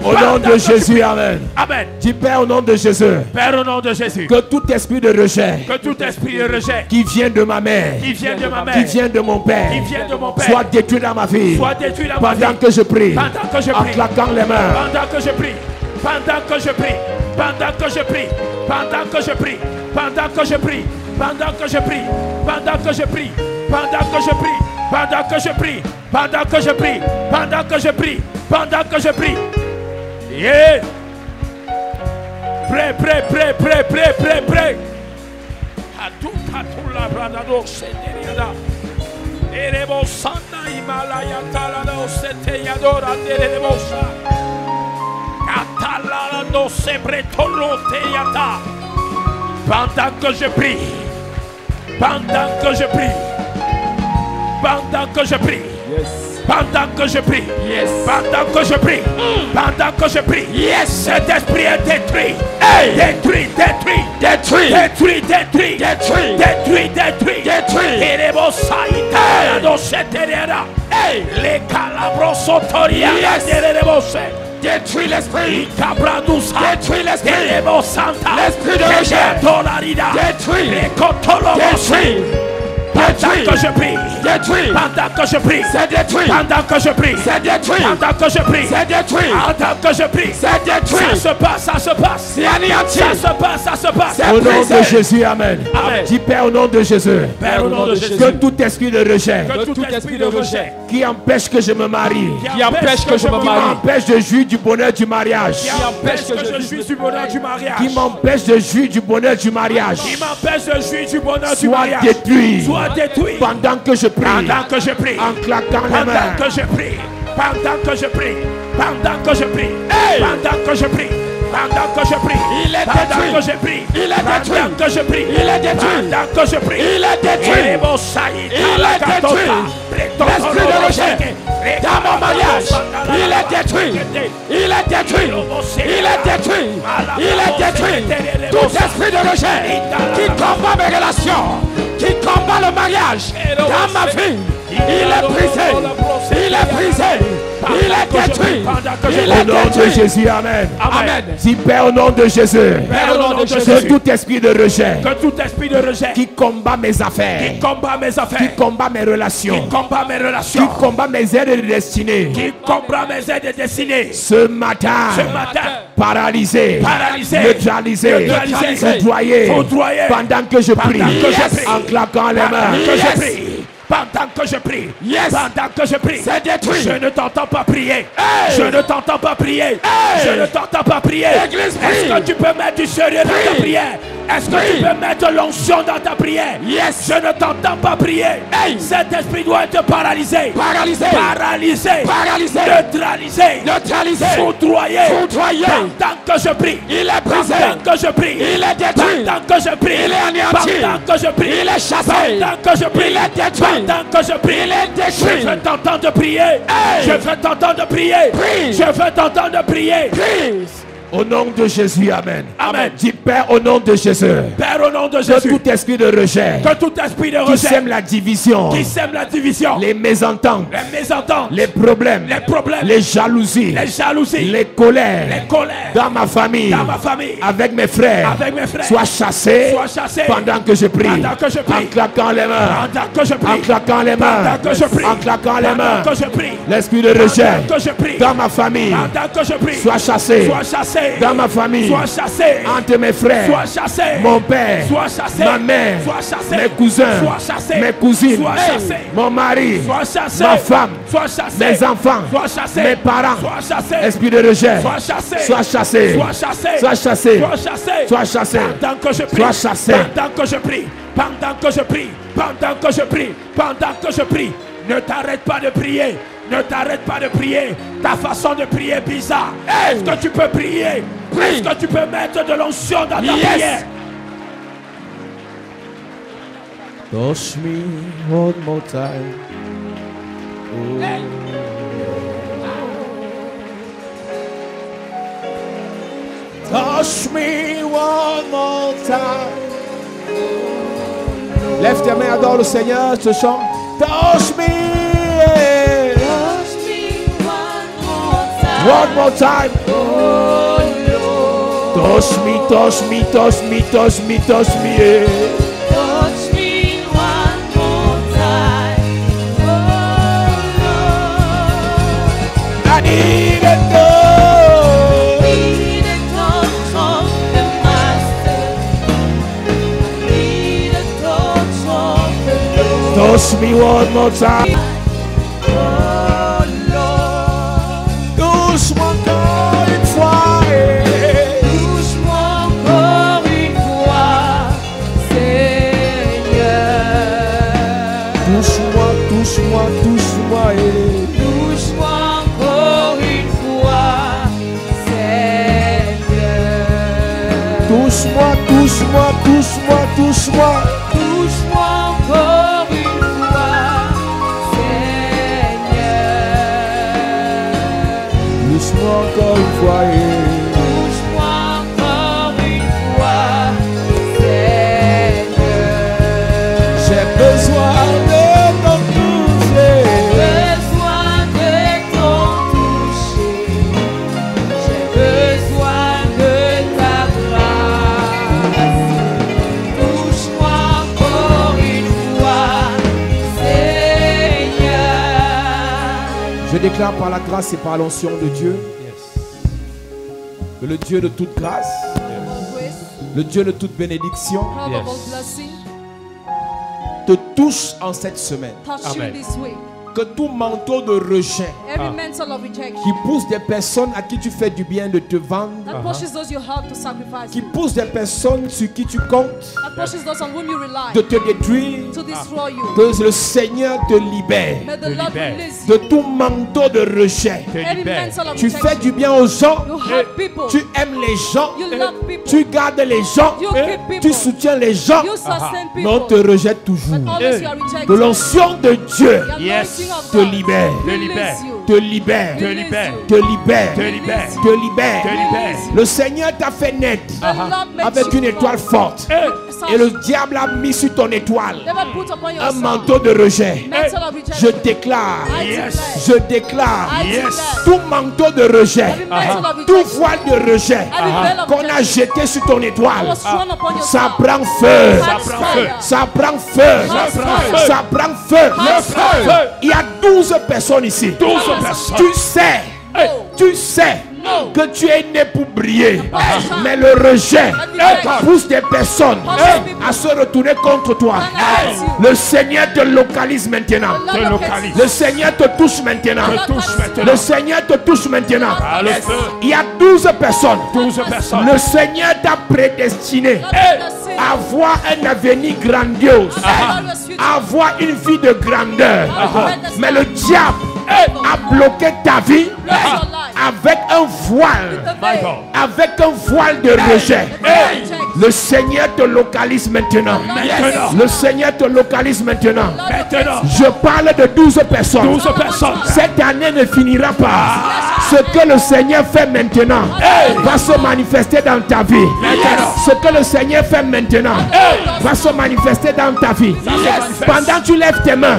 Au nom de Jésus, amen. Amen. Dis Père au nom de Jésus. Père, au nom de Jésus. Que tout esprit de rejet Que tout esprit de rejet qui vient de ma mère, qui vient de ma mère, qui vient de mon père, qui vient de mon père, soit détruit dans ma vie. soit détruit dans ma vie. Pendant que je prie, Pendant que je en prie. claquant les mains. Pendant que je prie. Pendant que je prie. Pendant que je prie. Pendant que je prie. Pendant que je prie. Pendant que je prie. Pendant que je prie. Pendant que je prie. Pendant que je prie. Pendant que je prie. Pendant que je prie. Pendant que je prie. Yeah. Pray, pray, pray, pray, pray, pray, pray. Hatukatula bradado senderiada. Erebo sanda Himalaya talado seteyadora derebosa. Atalala no sebretolo teyata. Pendant que je prie. Pendant que je prie. Pendant que je prie. Pendant que je prie. Pendant que je prie. Pendant que je prie. Cet esprit est détruit. Détruit, détruit, détruit, détruit, détruit, détruit, détruit, détruit, détruit. Les calabros sotoria. Détruis l'esprit. Ikabradusa. Détruis l'esprit. Elebo Santa. L'esprit de rejet. Tolarida. Détruis. Détruis. Pendant que je prie, détruit. Pendant que je prie, C'est détruit. pendant que je prie, C'est détruit. pendant que je prie, C'est détruit. pendant que je prie, C'est détruit. ça se passe, ça se passe, C'est anéanti. ça se passe, ça se passe. Au nom de Jésus, amen. Amen. Dis Père au nom de Jésus. Père, au nom de Jésus, Que tout esprit de rejet que tout esprit de rejet qui empêche que je me marie, qui empêche que je me qui marie, m'empêche de jouir du bonheur du mariage, qui empêche que je jouisse du bonheur du mariage, qui m'empêche de jouir du bonheur du mariage, qui m'empêche de jouir du bonheur du soit mariage, détruit. soit détruit. Pendant que je prie, Pendant que je prie, en claquant les mains, pendant que je prie, pendant que je prie, pendant que je prie, pendant que je prie, pendant que je prie, il est pendant détruit. que je prie, Il est détruit. pendant que je prie, Il est détruit. pendant que je prie, Il est détruit. Et mon saïd, Il est détruit. L'esprit de rejet dans mon mariage, il est détruit. Il est détruit. Il est détruit. Il est détruit. Tout esprit de rejet qui combat mes relations, qui combat le mariage dans ma vie, il est brisé. Il est brisé. Il est détruit. Il est détruit. Jésus, amen. Amen. Dis Père au nom de Jésus. Père, au nom de Que Jésus, tout esprit de rejet que tout esprit de rejet qui combat mes affaires, qui combat mes qui affaires, combat mes relations, qui combat mes qui relations, combat mes aides de destinée, qui combat mes aides destinées, ce matin, paralysé, neutralisé, foudroyé, pendant que je prie, en claquant les mains. Pendant que je prie, Yes. pendant que je prie, C'est détruit. je ne t'entends pas prier. Hey. Je ne t'entends pas prier. Hey. Je ne t'entends pas prier. Église, Est-ce prie. que tu peux mettre du sérieux dans ta Prie. prière? Est-ce que Prie. tu peux mettre l'onction dans ta prière? Yes. Je ne t'entends pas prier. Hey. Cet esprit doit être paralysé. Paralysé. Paralysé. Paralysé. Neutralisé. Neutralisé. Foudroyé. Foudroyé. Pendant que je prie. Il est brisé. Pendant que je prie. Il est détruit. Pendant que je prie. Il est anéanti. Pendant que je prie. Il est chassé. Pendant que je prie. Il est détruit. Pendant que je prie. Il est détruit. Je veux t'entendre prier. Hey. Je veux t'entendre prier. Prie. Je veux t'entendre prier. Prie. Au nom de Jésus, amen. Amen. Dis Père au nom de Jésus. Père, au nom de Que Jésus, tout esprit de rejet que tout esprit de qui rejet sème la division, qui sème la division, les mésententes, les mésententes, les problèmes, les jalousies, les jalousies, les colères, les colères dans ma famille, avec mes frères, soient chassés pendant que je prie, pendant que je prie, en claquant les mains, pendant que je prie, en claquant les mains, pendant que je prie, en claquant les mains. pendant que je prie, L'esprit de rejet pendant que je prie, dans ma famille pendant que je prie, soit chassé, dans ma famille, soit chassé, entre mes frères, soit chassé, mon père, soit chassé, ma mère, soit chassé, mes cousins, soit chassé, mes cousines, soit chassé, mon mari, soit chassé, ma femme, soit chassé, mes enfants, soit chassé, mes parents, soit chassé, esprit de rejet, soit chassé, soit chassé, soit chassé, soit chassé, soit chassé, soit chassé, pendant que je prie, soit chassé, pendant que je prie, pendant que je prie, pendant que je prie, pendant que je prie, ne t'arrête pas de prier. Ne t'arrête pas de prier. Ta façon de prier est bizarre. Est-ce que tu peux prier? Est-ce que tu peux mettre de l'onction dans ta prière? Touch me one more time. Touch me one more time. Lève tes mains, adore le Seigneur, te chante. Touch me. One more time. Touch me, touch me, touch me, touch me, touch me. Touch me one more time. I need a touch. Need a touch of the Master. Need a touch of the Lord. Touch me one more time. Oh Lord. Touche-moi encore une fois. Touche-moi encore une fois, Seigneur. Touche-moi, touche-moi, touche-moi. Touche-moi encore une fois, Seigneur. Touche-moi, touche-moi, touche-moi, touche-moi. Touche-moi encore une fois, Seigneur. Touche-moi encore une fois. Touche-moi encore une fois, Seigneur. J'ai besoin de ton toucher. Besoin de ton toucher. déclare par la grâce et par l'onction de Dieu que le Dieu de toute grâce, le Dieu de toute bénédiction te touche en cette semaine. Amen. Que tout manteau de rejet Every mantle of rejection qui pousse des personnes à qui tu fais du bien de te vendre, that pushes those you help to sacrifice, qui pousse des personnes sur qui tu comptes that pushes those on whom you rely de te détruire, to destroy you. que le Seigneur te libère May the Lord libère release de you. tout manteau de rejet. Te Every libère. mantle of Tu fais rejection. du bien aux gens, You help people. tu aimes les gens, You love people. tu gardes les gens, You keep people. tu soutiens les gens, You sustain mais on te people. rejette toujours. But always you are Que rejected. l'onction de Dieu The Yes. anointing of te God libère, Te release libère. you. te libère, Te Release libère. you. te libère, Te libère. te libère. Te libère. Le Seigneur t'a fait naître The Lord makes avec you une étoile strong. forte. Eh, Et le diable a mis sur ton étoile Never put upon your un son manteau de rejet. mantle of Je rejection. déclare, I Yes. declare. je déclare, I Yes. declare. tout manteau de rejet, Every mantle of tout rejection. voile de rejet Every veil of qu'on a rejection jeté sur ton that étoile, was thrown upon your ça son. prend feu. Ça prend feu. Ça prend feu. Ça prend feu. Ça prend feu. Le feu. Il y a 12 personnes ici. 12 personnes. Tu sais, tu sais No. que tu es né pour briller. Ah. Mais le rejet Ah. pousse des personnes Ah. à se retourner contre toi. Ah. Le Seigneur te localise maintenant. The Lord Te locates localise. Le Seigneur te touche maintenant. Te touche maintenant. Le Seigneur te touche maintenant. Ah, le feu. Il y a 12 personnes. 12 personnes. Le Seigneur t'a prédestiné à avoir un avenir grandiose, à avoir une vie de grandeur. Mais le diable a bloqué ta vie avec un voile, avec un voile de rejet. Le Seigneur te localise maintenant. Maintenant. Le Seigneur te localise maintenant. Maintenant. Je parle de 12 personnes. 12 personnes. Cette année ne finira pas. Ce que le Seigneur fait maintenant va se manifester dans ta vie. Ce que le Seigneur fait maintenant va se manifester dans ta vie. Pendant que tu lèves tes mains,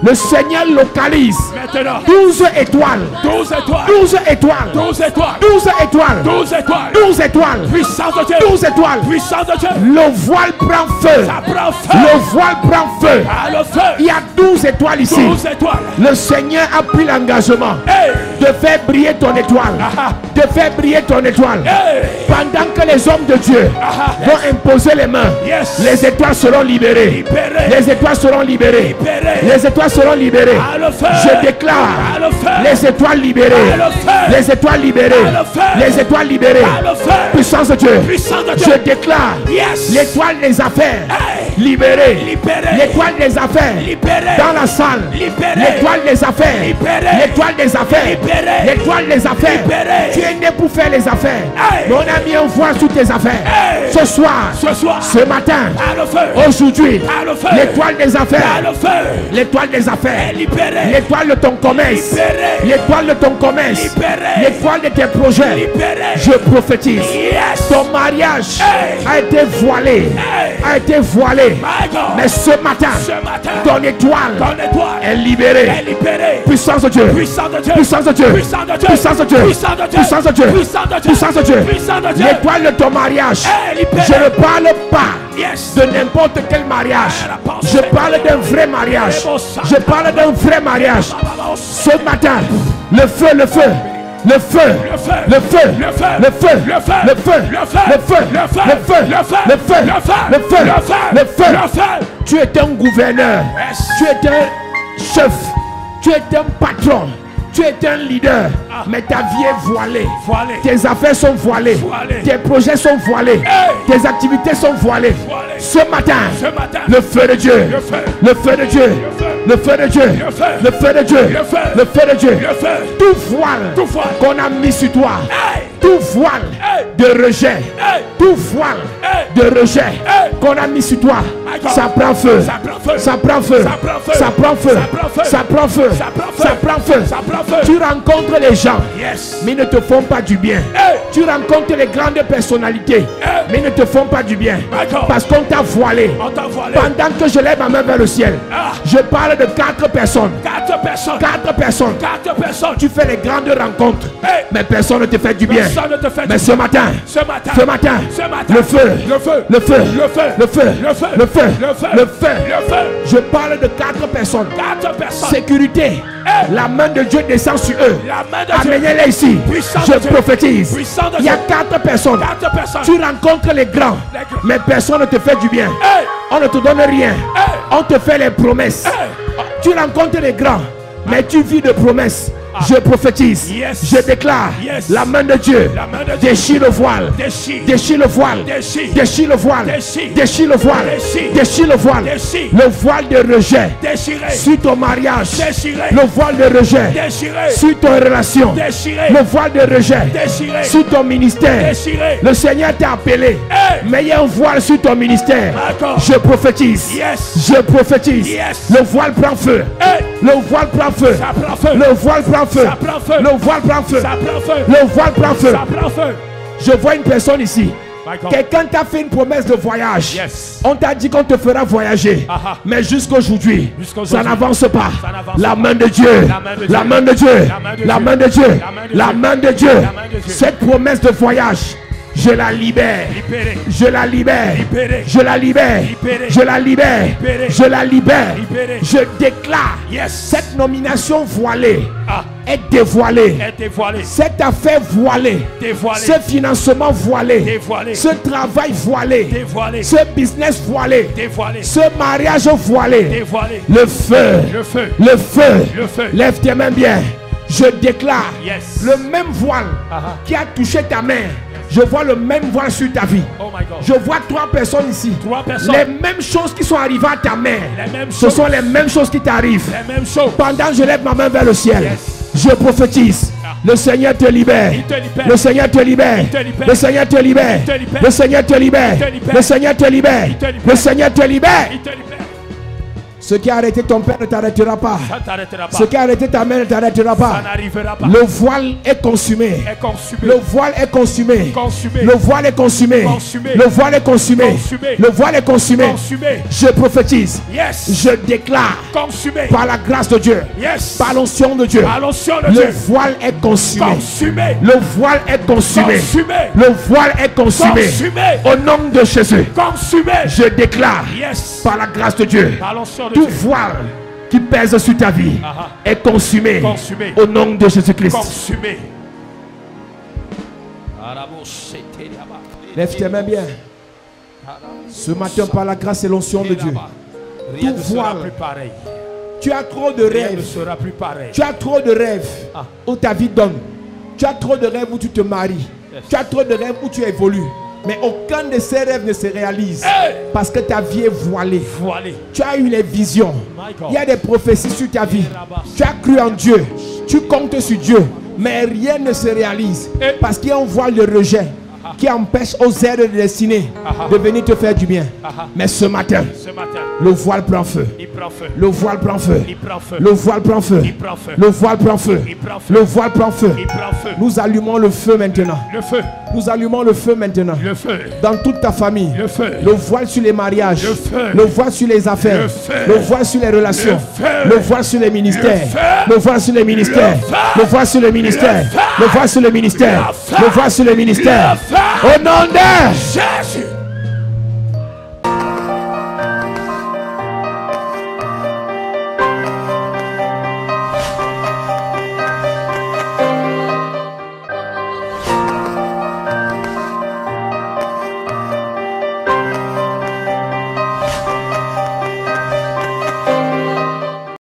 le Seigneur localise Maintenant. 12 étoiles. 12 étoiles. 12 étoiles. 12 étoiles. 12 étoiles. 12 étoiles. 12 étoiles. Puissance de Dieu. 12 étoiles. Puissance de Dieu. Le voile prend feu. Ça prend feu. Le voile prend feu. Ah, le feu. Il y a 12 étoiles ici. 12 étoiles. Le Seigneur a pris l'engagement de faire briller ton étoile. De faire briller ton étoile. Pendant que les hommes de Dieu vont imposer les mains, Yes. les étoiles seront libérées. Libérées. Les étoiles seront libérées. Libérées. Les étoiles seront libérées. Ah, le feu. Je déclare Ah, le feu. les étoiles libérées. Ah, le feu. Les étoiles libérées. Ah, le feu. Les étoiles libérées. Ah, le feu. Puissance de Dieu. Puissance de Dieu. Je déclare Yes. l'étoile des affaires Hey. libérée. Libérée. L'étoile des affaires Libérée. dans la salle. Libérée. L'étoile des affaires. Libérée. L'étoile des affaires. Libérée. L'étoile des affaires. Libérée. Tu es né pour faire les affaires. Hey. Mais on a mis un voile sur tes affaires. Hey. Ce soir, Ce soir. ce matin, Ah, le feu. aujourd'hui, Ah, le feu. l'étoile des Ah, affaires. le feu. L'étoile des affaires. Libérée. L'étoile de ton commerce. Libérée. L'étoile de ton commerce. Libérée. L'étoile de tes projets. Libérée. Je prophétise. Yes. Ton mariage Hey. a été voilé. Hey. A été voilé. My God. Mais ce matin, Ce matin. ton étoile Ton étoile. est libérée. Est libérée. Puissance de Dieu. Puissance de Dieu. Puissance de Dieu. Puissance de Dieu. Puissance de Dieu. Puissance de Dieu. Puissance de Dieu. Puissance de Dieu. Puissance de Dieu. Puissance de Dieu. L'étoile de ton mariage. Est libérée. Je ne parle pas Yes. de n'importe quel mariage. Je parle d'un vrai mariage. Je parle d'un vrai mariage. Ce matin, le feu, le feu. Le feu, Le feu. le feu, Le feu. le feu, Le feu. le feu, Le feu. le feu, Le feu. le feu, Le feu. le feu, Le feu. le feu, Le feu. le feu. Le feu. Tu es un gouverneur, Yes. tu es un chef, tu es un patron, tu es un leader, mais ta vie est voilée. Voilée. Tes affaires sont voilées, Voilées. tes projets sont voilés, Hey. tes activités sont voilées. Voilées. Ce matin, Ce matin. le feu de Dieu, Le feu. le feu de Dieu, le feu de Dieu, Le feu. le feu de Dieu, Le feu. le feu de Dieu, Le feu. tout voile Tout voile. qu'on a mis sur toi, Hey. tout voile Hey. de rejet, Hey. tout voile Hey. de rejet Hey. qu'on a mis sur toi, My God. ça prend feu, Ça prend feu. ça prend feu, Ça prend feu. ça prend feu, Ça prend feu. ça prend feu, Ça prend feu. ça prend feu. Ça prend feu. Tu rencontres les gens, Yes. mais ils ne te font pas du bien. Hey. Tu rencontres les grandes personnalités, Hey. mais ils ne te font pas du bien, My God. parce qu'on t'a voilé. On t'a voilé. Pendant que je lève ma main vers le ciel, Ah. je parle de 4 personnes. 4 personnes. 4 personnes. 4 personnes. Tu fais les grandes rencontres, Hey. mais personne ne te fait du bien. Personne ne te fait Mais du ce matin, Ce matin. ce matin, Ce matin. le feu, Le feu. le feu, Le feu. le feu, Le feu. le feu, Le feu. le feu. Le feu. Je parle de 4 personnes. personnes. 4 personnes. Sécurité. La main de Dieu descend sur eux. La main de Dieu. Amenez-les ici. Puissant Je de Dieu. prophétise. Puissant de Il y a Dieu. 4 personnes. 4 personnes. Tu rencontres les grands, mais personne ne te fait du bien. Hey. On ne te donne rien. Hey. On te fait les promesses. Hey. Tu rencontres les grands, mais tu vis de promesses. Je prophétise. Yes. Je déclare Yes. la main de Dieu. La main de Dieu. Déchire le voile. Déchire. Déchire le voile. Déchire. Déchire le voile. Déchire. Déchire le voile. Déchire. Déchire le voile. Déchire. Le voile de rejet Déchiré. sur ton mariage. Déchiré. Le voile de rejet Déchiré. sur ton relation. Déchiré. Le voile de rejet Déchiré. sur ton ministère. Déchiré. Le Seigneur t'a appelé. Hey. Mais il y a un voile sur ton ministère. D'accord. Je prophétise. Yes. Je prophétise. Yes. Le voile prend feu. Hey. Le voile prend feu. Ça prend feu. Le voile prend feu. Ça prend feu. Le voile prend feu. Ça prend feu. Le voile prend feu. Ça prend feu. Je vois une personne ici. My God. Quelqu'un t'a fait une promesse de voyage. Yes. On t'a dit qu'on te fera voyager. Aha. Mais jusqu'aujourd'hui, Jusqu'aujourd'hui, ça n'avance pas. ça n'avance La pas. main de Dieu. La main de La Dieu. main de Dieu. La main de La Dieu. main de Dieu. La main de La Dieu. main de Dieu. La main de Dieu. Cette promesse de voyage, je la libère. Libéré. Je la libère. Libéré. Je la libère. Libéré. Je la libère. Libéré. Je la libère. Libéré. Je déclare Yes. cette nomination voilée Ah. est dévoilée. Est dévoilé. Cette affaire voilée, Dévoilé. ce financement voilé, Dévoilé. ce travail voilé, Dévoilé. ce business voilé, Dévoilé. ce mariage voilé, Dévoilé. le feu, Le feu. le feu, Le feu. lève tes mains bien. Je déclare Yes. le même voile Aha. qui a touché ta main. Je vois le même voile sur ta vie. Oh my God. Je vois 3 personnes ici. 3 personnes. Les mêmes choses qui sont arrivées à ta main. Les mêmes Ce choses. sont les mêmes choses qui t'arrivent. Les mêmes choses. Pendant que je lève ma main vers le ciel, Yes. je prophétise. Le Seigneur te libère. Il te libère. Le Seigneur te libère. Il te libère. Le Seigneur te libère. Il te libère. Le Seigneur te libère. Il te libère. Le Seigneur te libère. Il te libère. Le Seigneur te libère. Il te libère. Ce qui a arrêté ton père ne t'arrêtera pas. Ça ne t'arrêtera pas. Ce qui a arrêté ta mère ne t'arrêtera Ça pas. n'arrivera pas. Le voile est consumé. Est consumé. Le voile est consumé. Consumé. Le voile est consumé. Consumé. Le voile est consumé. Consumé. Le voile est consumé. Consumé. Je prophétise. Yes. Je déclare Consumé. par la grâce de Dieu, Yes. par l'onction de Dieu, Par l'onction de le Dieu. voile est consumé. Consumé. Le voile est consumé. Consumé. Le voile est consumé. Consumé. Au nom de Jésus, Consumé. je déclare Yes. par la grâce de Dieu, Par l'onction de tout Dieu. voile qui pèse sur ta vie Aha. est consumé. Consumé. Au nom de Jésus-Christ. Consumé. Lève tes mains bien. Ce matin, par la grâce et l'onction de Dieu, Rien tout ne sera voile. plus pareil. tu as trop de Rien ne rêves. sera plus pareil. Tu as trop de rêves Ah. où ta vie donne. Tu as trop de rêves où tu te maries. Yes. Tu as trop de rêves où tu évolues. Mais aucun de ces rêves ne se réalise. Hey! Parce que ta vie est voilée. Voilé. Tu as eu les visions. My God. Il y a des prophéties sur ta vie. Tu as cru en Dieu. Tu comptes sur Dieu. Mais rien ne se réalise. Eh. Parce qu'il y a un voile de rejet qui empêche aux aides de destinée de venir te faire du bien. Mais ce matin, Ce matin, le voile prend feu. il prend feu. Le voile prend feu. Il prend feu. Le voile prend feu. Il prend feu. Le voile prend feu. Il prend feu. Le voile prend feu. Il prend feu. Nous allumons le feu maintenant. Le feu. Nous allumons le feu maintenant. Le feu. Dans toute ta famille. Le feu. Le voile sur les mariages. Le feu. Le voile sur les affaires. Le feu. Le voile sur les relations. Le feu. Le voile sur les ministères. Le feu. Le voile sur les ministères. Le feu. Le voile sur les ministères. Le feu. Le voile sur les ministères. Le feu. Le voile sur les ministères. Le feu. Au nom de Jésus.